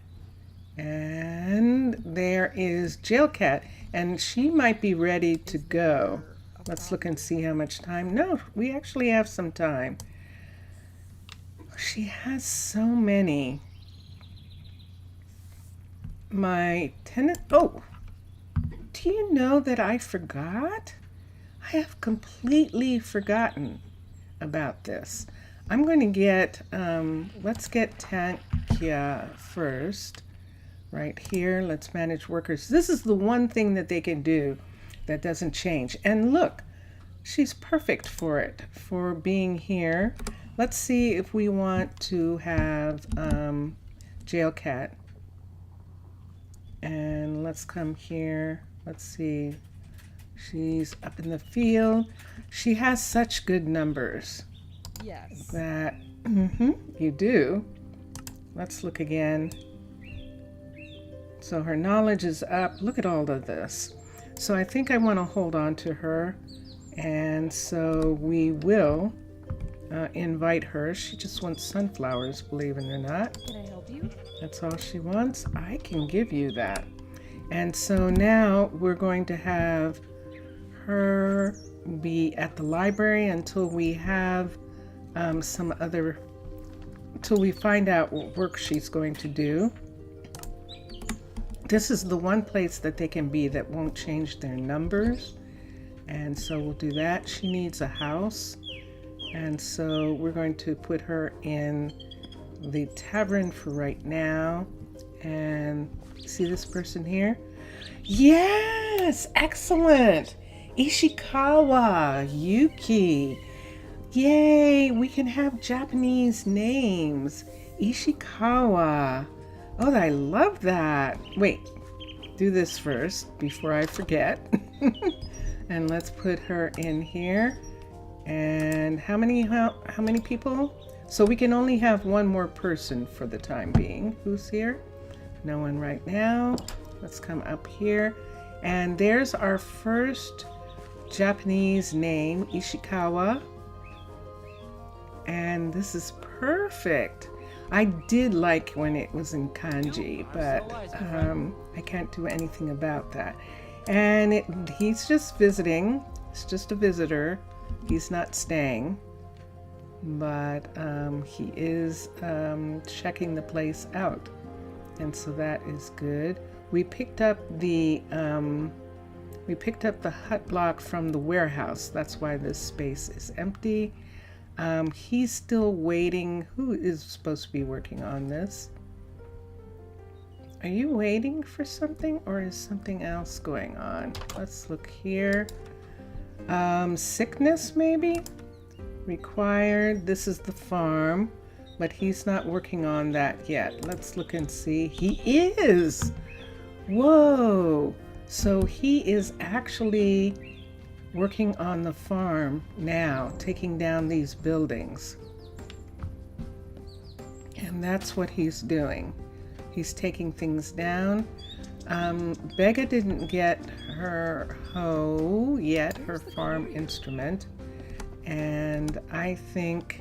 Speaker 1: And there is Jail Cat, and she might be ready to go. Let's look and see how much time. No, we actually have some time. She has so many. My tenant. Oh, do you know that I forgot? I have completely forgotten about this. I'm going to get, let's get Tankia first. Right here, let's manage workers. This is the one thing that they can do that doesn't change. And look, she's perfect for it, for being here. Let's see if we want to have Jail Cat. And let's come here. Let's see. She's up in the field. She has such good numbers.
Speaker 3: Yes.
Speaker 1: That, you do. Let's look again. So her knowledge is up. Look at all of this. So I think I want to hold on to her. And so we will invite her. She just wants sunflowers, believe it or not.
Speaker 3: Can I help you?
Speaker 1: That's all she wants. I can give you that. And so now we're going to have her be at the library until we have until we find out what work she's going to do. This is the one place that they can be that won't change their numbers. And so we'll do that. She needs a house. And so we're going to put her in the tavern for right now. And see this person here? Yes, excellent. Ishikawa, Yuki. Yay, we can have Japanese names. Ishikawa. Oh, I love that. Wait, do this first before I forget. And let's put her in here. And how many people? So we can only have one more person for the time being. Who's here? No one right now. Let's come up here. And there's our first Japanese name, Ishikawa. And this is perfect. I did like when it was in kanji, but I can't do anything about that. And he's just visiting. It's just a visitor. He's not staying, but he is checking the place out, and so that is good. We picked up the hut block from the warehouse. That's why this space is empty. He's still waiting. Who is supposed to be working on this? Are you waiting for something, or is something else going on? Let's look here. Sickness maybe? Required. This is the farm, but he's not working on that yet. Let's look and see. He is! Whoa! So he is actually working on the farm now, taking down these buildings. And that's what he's doing. He's taking things down. Becca didn't get her hoe yet, her farm instrument. And I think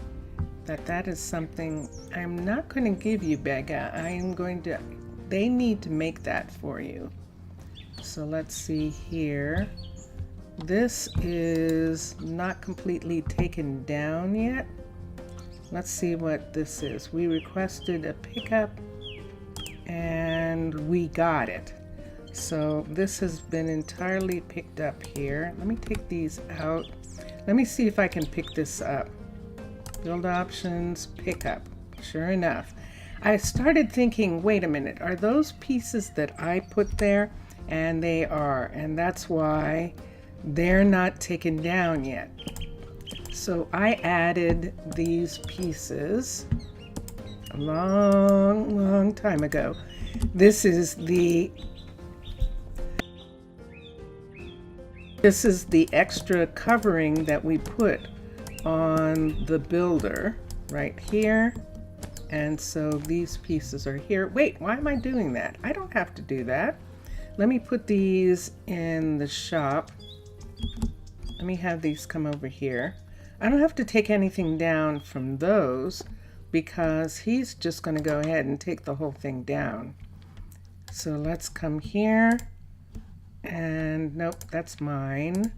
Speaker 1: that that is something I'm not going to give you, Becca. They need to make that for you. So let's see here. This is not completely taken down yet. Let's see what this is. We requested a pickup and we got it. So this has been entirely picked up here. Let me take these out. Let me see if I can pick this up. Build options, pickup. Sure enough. I started thinking, wait a minute, are those pieces that I put there? And they are, and that's why they're not taken down yet. So I added these pieces a long time ago. This is the extra covering that we put on the builder right here. And so these pieces are here. Wait, why am I doing that? I don't have to do that. Let me put these in the shop. Let me have these come over here. I don't have to take anything down from those because he's just going to go ahead and take the whole thing down. So let's come here, and nope, that's mine.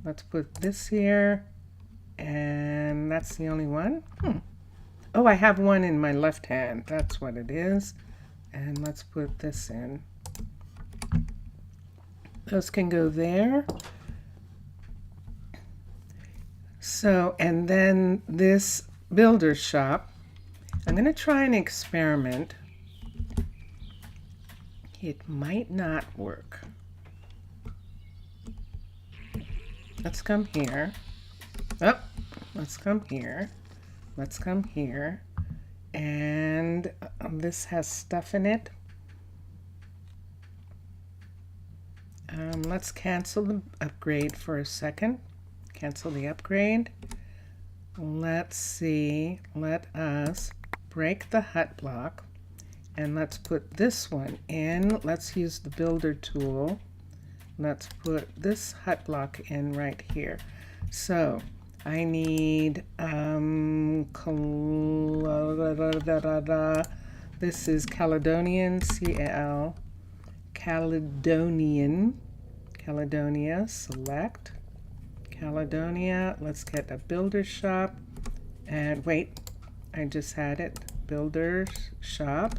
Speaker 1: Let's put this here, and that's the only one. Oh, I have one in my left hand. That's what it is. And let's put this in. Those can go there. So, and then this builder shop, I'm going to try an experiment. It might not work. Let's come here. Oh, let's come here. Let's come here. And this has stuff in it. Let's cancel the upgrade for a second. Cancel the upgrade. Let's see. Let us break the hut block. And let's put this one in. Let's use the builder tool. Let's put this hut block in right here. So I need this is Caledonian, Caledonia, select Caledonia. Let's get a builder shop, and wait, I just had it, builder shop.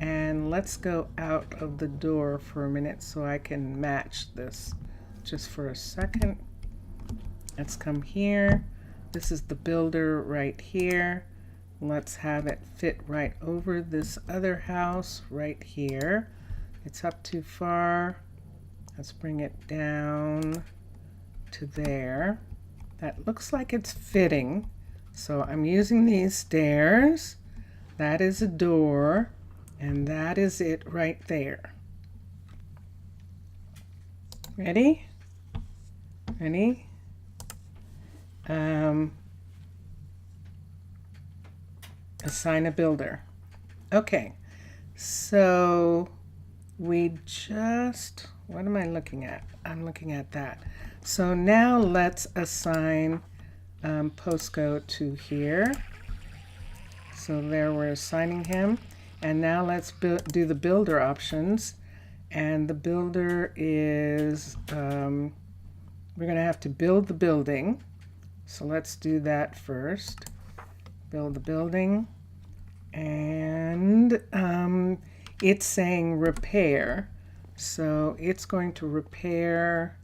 Speaker 1: And let's go out of the door for a minute so I can match this just for a second. Let's come here. This is the builder right here. Let's have it fit right over this other house right here. It's up too far. Let's bring it down to there. That looks like it's fitting. So I'm using these stairs. That is a door. And that is it right there. Ready? Ready? Assign a builder. Okay, so we just, what am I looking at? I'm looking at that. So now let's assign Posco to here. So there we're assigning him. And now let's do the builder options. And the builder is, we're going to have to build the building. So let's do that first. Build the building. And it's saying repair. So it's going to repair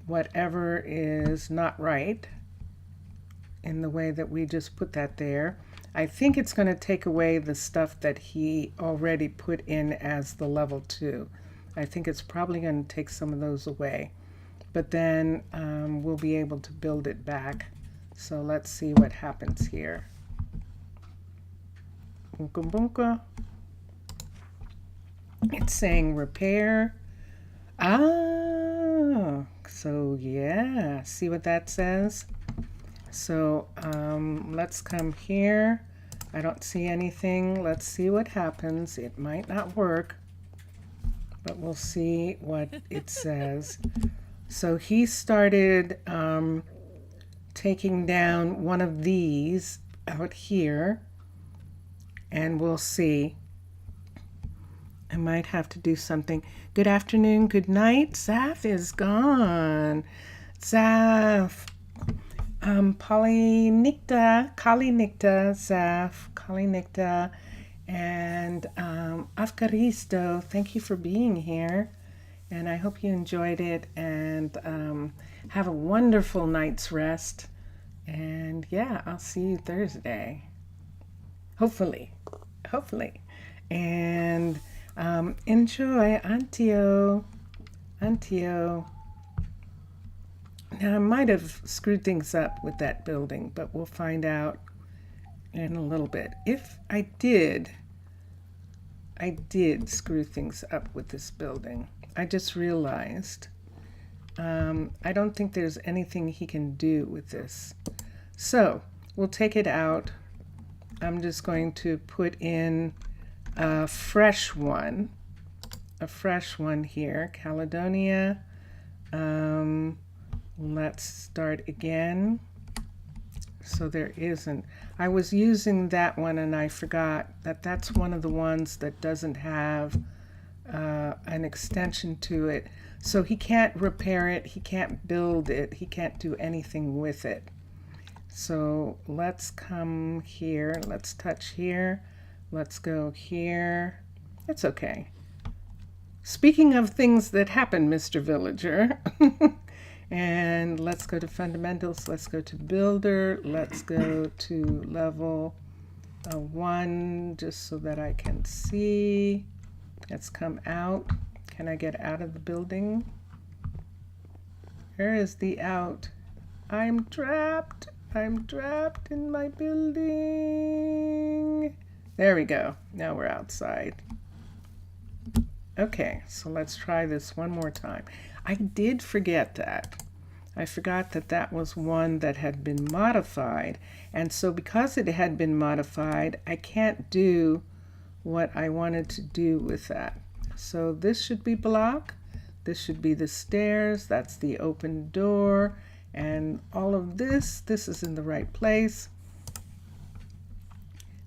Speaker 1: whatever is not right in the way that we just put that there. I think it's going to take away the stuff that he already put in as the level 2. I think it's probably going to take some of those away. But then we'll be able to build it back. So let's see what happens here. Bunka bunka. It's saying repair. Ah, so yeah, see what that says? So let's come here. I don't see anything. Let's see what happens. It might not work, but we'll see what it says. So he started taking down one of these out here, and we'll see. I might have to do something. Good afternoon, good night. Zaf is gone. Zaf. Polynicta, Kalinicta, Zaf, Kalinicta, and Afkaristo, thank you for being here. And I hope you enjoyed it, and have a wonderful night's rest. And yeah, I'll see you Thursday. Hopefully. And enjoy, Antio. Now, I might have screwed things up with that building, but we'll find out in a little bit. If I did screw things up with this building. I just realized I don't think there's anything he can do with this. So we'll take it out. I'm just going to put in a fresh one here, Caledonia. Let's start again. So there isn't. I was using that one and I forgot that that's one of the ones that doesn't have an extension to it. So he can't repair it, he can't build it, he can't do anything with it. So let's come here, let's touch here, let's go here. It's okay. Speaking of things that happen, Mr. Villager, and let's go to fundamentals, let's go to builder, let's go to level 1 just so that I can see. Let's come out. Can I get out of the building? Where is the out? I'm trapped. I'm trapped in my building. There we go. Now we're outside. Okay, so let's try this one more time. I did forget that. I forgot that that was one that had been modified. And so because it had been modified, I can't do what I wanted to do with that. So this should be block. This should be the stairs. That's the open door. And all of this is in the right place.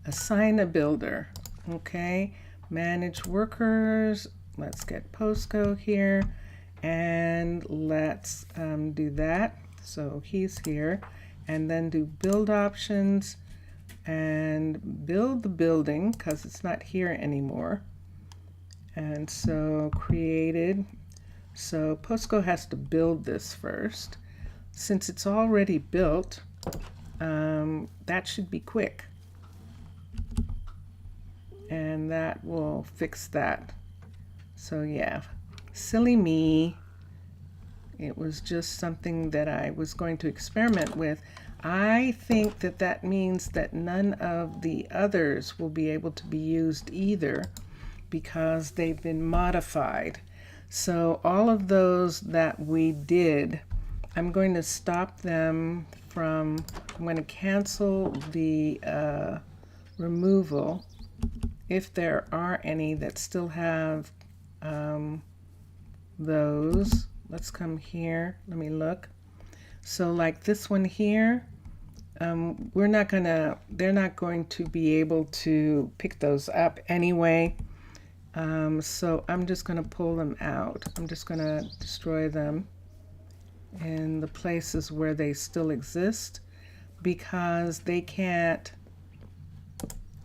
Speaker 1: Assign a builder. Okay. Manage workers. Let's get Posco here. And let's do that. So he's here. And then do build options and build the building because it's not here anymore. And so created. So Posco has to build this first. Since it's already built, that should be quick. And that will fix that. So yeah, silly me. It was just something that I was going to experiment with. I think that that means that none of the others will be able to be used either because they've been modified. So all of those that we did, I'm going to stop them from, I'm going to cancel the removal if there are any that still have those. Let's come here, let me look. So like this one here, they're not going to be able to pick those up anyway. So I'm just going to pull them out. I'm just going to destroy them in the places where they still exist because they can't,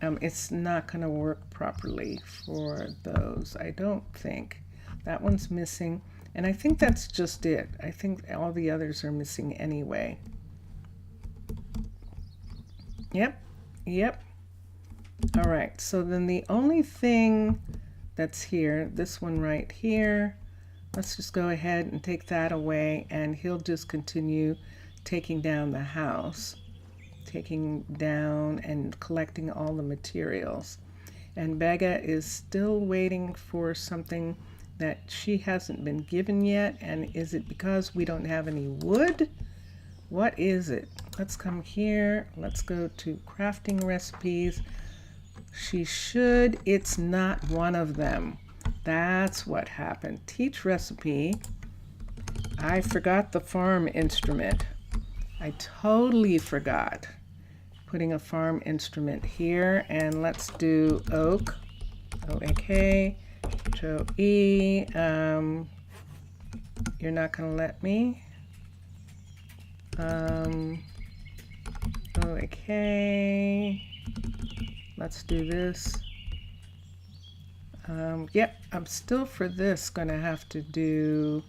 Speaker 1: it's not going to work properly for those, I don't think. That one's missing, and I think that's just it. I think all the others are missing anyway. Yep. All right, so then the only thing that's here, this one right here, let's just go ahead and take that away, and he'll just continue taking down the house, taking down and collecting all the materials. And Becca is still waiting for something that she hasn't been given yet. And is it because we don't have any wood? What is it? Let's come here. Let's go to crafting recipes. She should. It's not one of them. That's what happened. Teach recipe. I forgot the farm instrument. I totally forgot putting a farm instrument here. And let's do oak. O-A-K. Joe-E. You're not going to let me. Okay, let's do this. Yep, I'm still for this going to have to do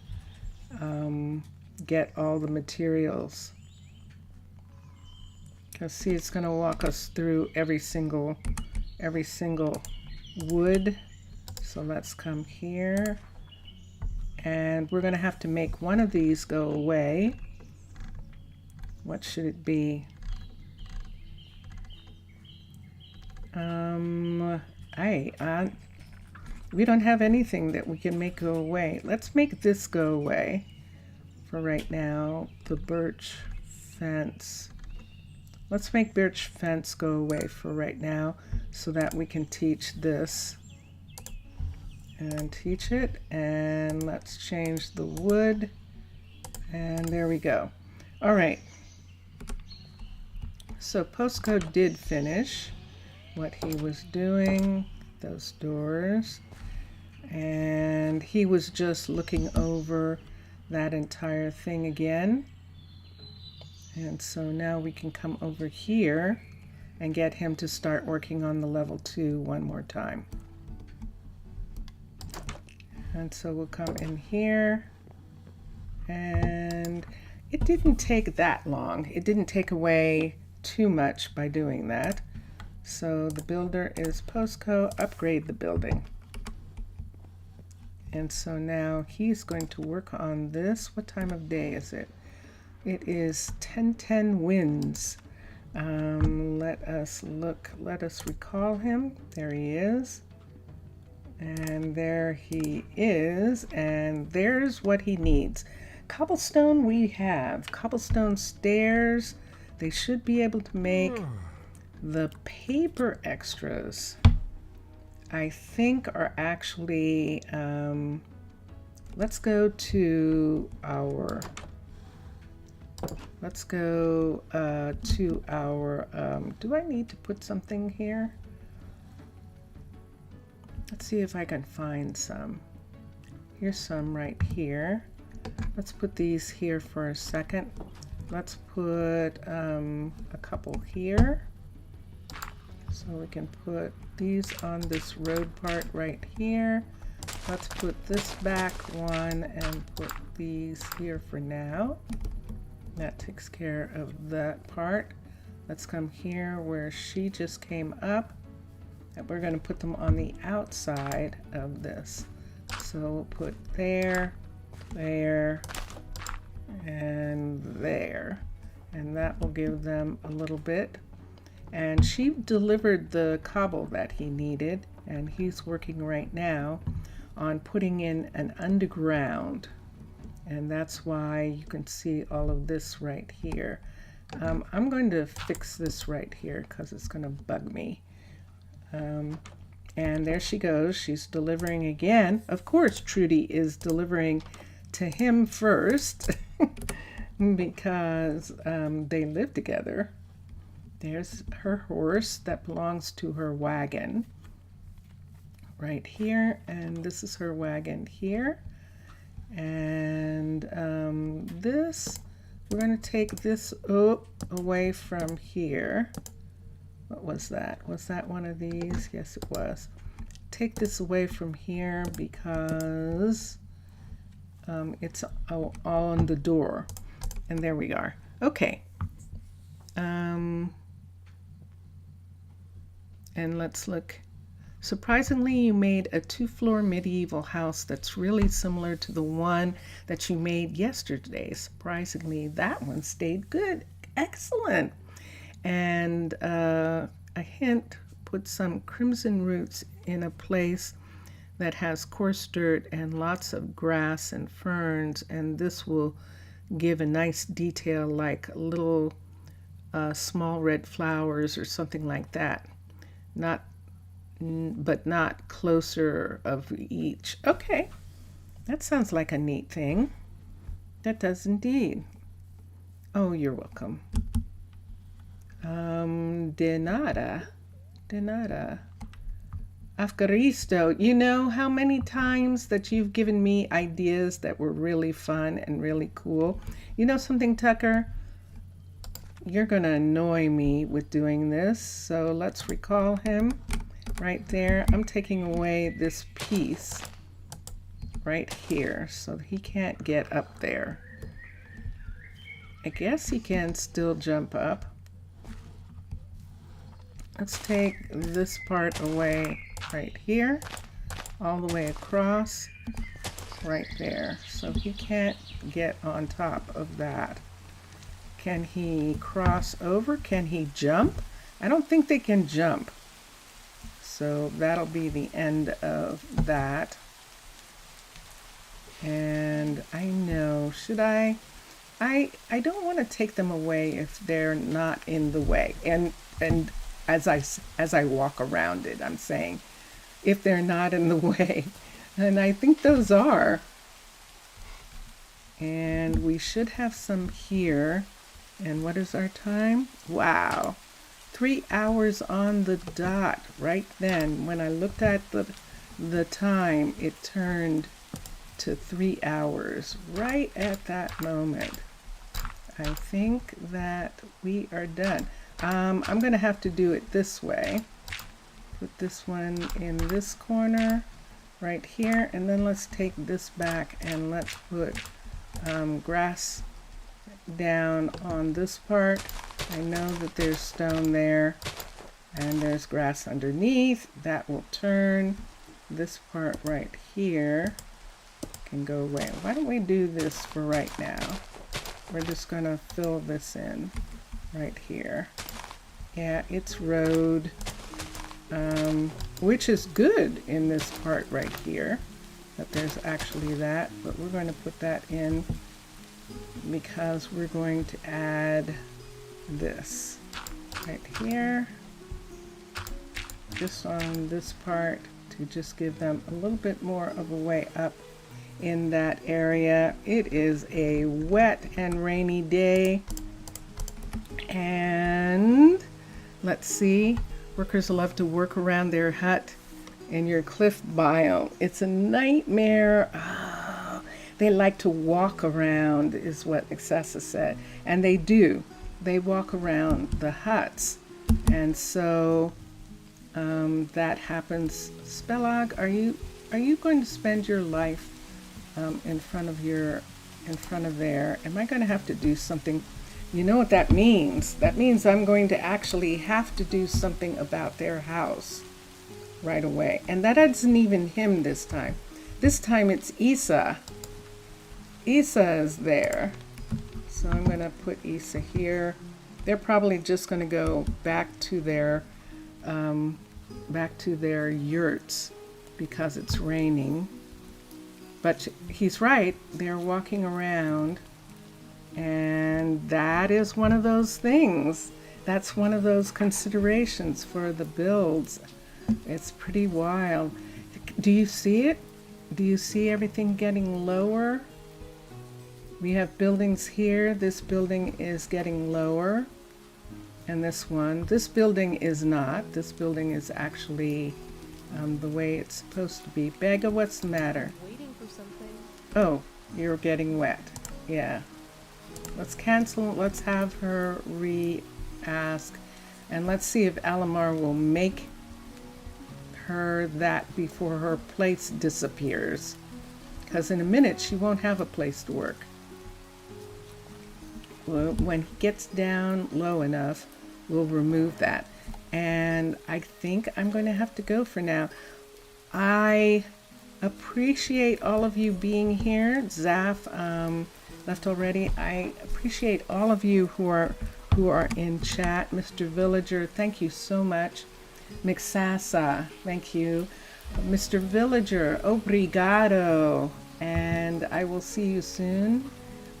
Speaker 1: get all the materials. Because see, it's going to walk us through every single wood. So let's come here, and we're going to have to make one of these go away. What should it be? We don't have anything that we can make go away. Let's make this go away for right now. The birch fence. Let's make birch fence go away for right now so that we can teach this. And teach it. And let's change the wood. And there we go. All right. So Posco did finish what he was doing, those doors. And he was just looking over that entire thing again. And so now we can come over here and get him to start working on the level 2 one more time. And so we'll come in here, and it didn't take that long. It didn't take away too much by doing that. So the builder is Posco, upgrade the building. And so now he's going to work on this. What time of day is it? It is 10:10 winds. Let us look, let us recall him. There he is. And there he is. And there's what he needs. Cobblestone we have. Cobblestone stairs. They should be able to make the paper extras. I think are actually, let's go to our, do I need to put something here? Let's see if I can find some. Here's some right here. Let's put these here for a second. Let's put a couple here. So we can put these on this road part right here. Let's put this back one and put these here for now. That takes care of that part. Let's come here where she just came up. And we're going to put them on the outside of this. So we'll put there, there, and there. And that will give them a little bit. And she delivered the cobble that he needed, and he's working right now on putting in an underground. And that's why you can see all of this right here. I'm going to fix this right here because it's going to bug me. And there she goes. She's delivering again. Of course, Trudy is delivering to him first because they live together. There's her horse that belongs to her wagon right here, and this is her wagon here. And this, we're going to take this away from here. What was that? Was that one of these? Yes, it was. Take this away from here because it's on the door. And there we are. Okay. And let's look. Surprisingly, you made a 2-floor medieval house that's really similar to the one that you made yesterday. Surprisingly, that one stayed good. Excellent. And a hint, put some crimson roots in a place that has coarse dirt and lots of grass and ferns, and this will give a nice detail like little small red flowers or something like that. But not closer of each. Okay, that sounds like a neat thing. That does indeed. Oh, you're welcome. De nada. Afgaristo. You know how many times that you've given me ideas that were really fun and really cool? You know something, Tucker? You're going to annoy me with doing this, so let's recall him right there. I'm taking away this piece right here so he can't get up there. I guess he can still jump up. Let's take this part away right here, all the way across right there, so he can't get on top of that. Can he cross over? Can he jump? I don't think they can jump. So that'll be the end of that. And I know, should I don't want to take them away if they're not in the way. And as I walk around it, I'm saying, if they're not in the way. And I think those are. And we should have some here. And what is our time? Wow. 3 hours on the dot right then. When I looked at the time, it turned to 3 hours right at that moment. I think that we are done. I'm going to have to do it this way. Put this one in this corner right here, and then let's take this back and let's put grass down on this part. I know that there's stone there and there's grass underneath. That will turn. This part right here can go away. Why don't we do this for right now? We're just going to fill this in right here. Yeah, it's road, which is good in this part right here, that there's actually that, but we're going to put that in because we're going to add this right here, just on this part, to just give them a little bit more of a way up in that area. It is a wet and rainy day, and let's see, workers love to work around their hut in your cliff biome. It's a nightmare. Oh, they like to walk around, is what Excessa said, and they do. They walk around the huts, and so that happens. Spelag, are you going to spend your life in front of there? Am I going to have to do something? You know what that means? That means I'm going to actually have to do something about their house right away. And that isn't even him this time. This time it's Isa. Isa is there. So I'm going to put Isa here. They're probably just going to go back to their yurts because it's raining. But he's right. They're walking around, and that is one of those things. That's one of those considerations for the builds. It's pretty wild. Do you see it? Do you see everything getting lower? We have buildings here. This building is getting lower. And this one. This building is not. This building is actually the way it's supposed to be. Bega, what's the matter?
Speaker 3: Waiting for something.
Speaker 1: Oh, you're getting wet. Yeah. Let's cancel. Let's have her re-ask. And let's see if Alamar will make her that before her place disappears. Because in a minute, she won't have a place to work. Well, when he gets down low enough, we'll remove that. And I think I'm going to have to go for now. I appreciate all of you being here. Zaf left already. I appreciate all of you who are in chat. Mr. Villager, thank you so much. Mixasa, thank you. Mr. Villager, obrigado. And I will see you soon.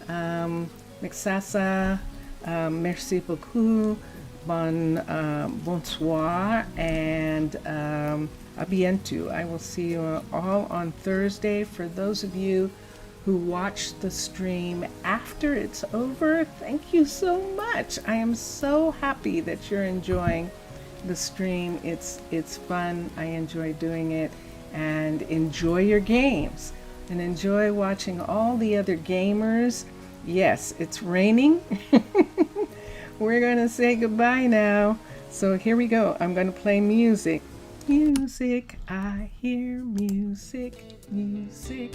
Speaker 1: Mixasa, merci beaucoup. Bonsoir, and a bientôt. I will see you all on Thursday. For those of you who watch the stream after it's over, thank you so much. I am so happy that you're enjoying the stream. It's fun. I enjoy doing it, and enjoy your games, and enjoy watching all the other gamers. Yes, it's raining. We're going to say goodbye now. So here we go. I'm going to play music. Music, I hear music, music.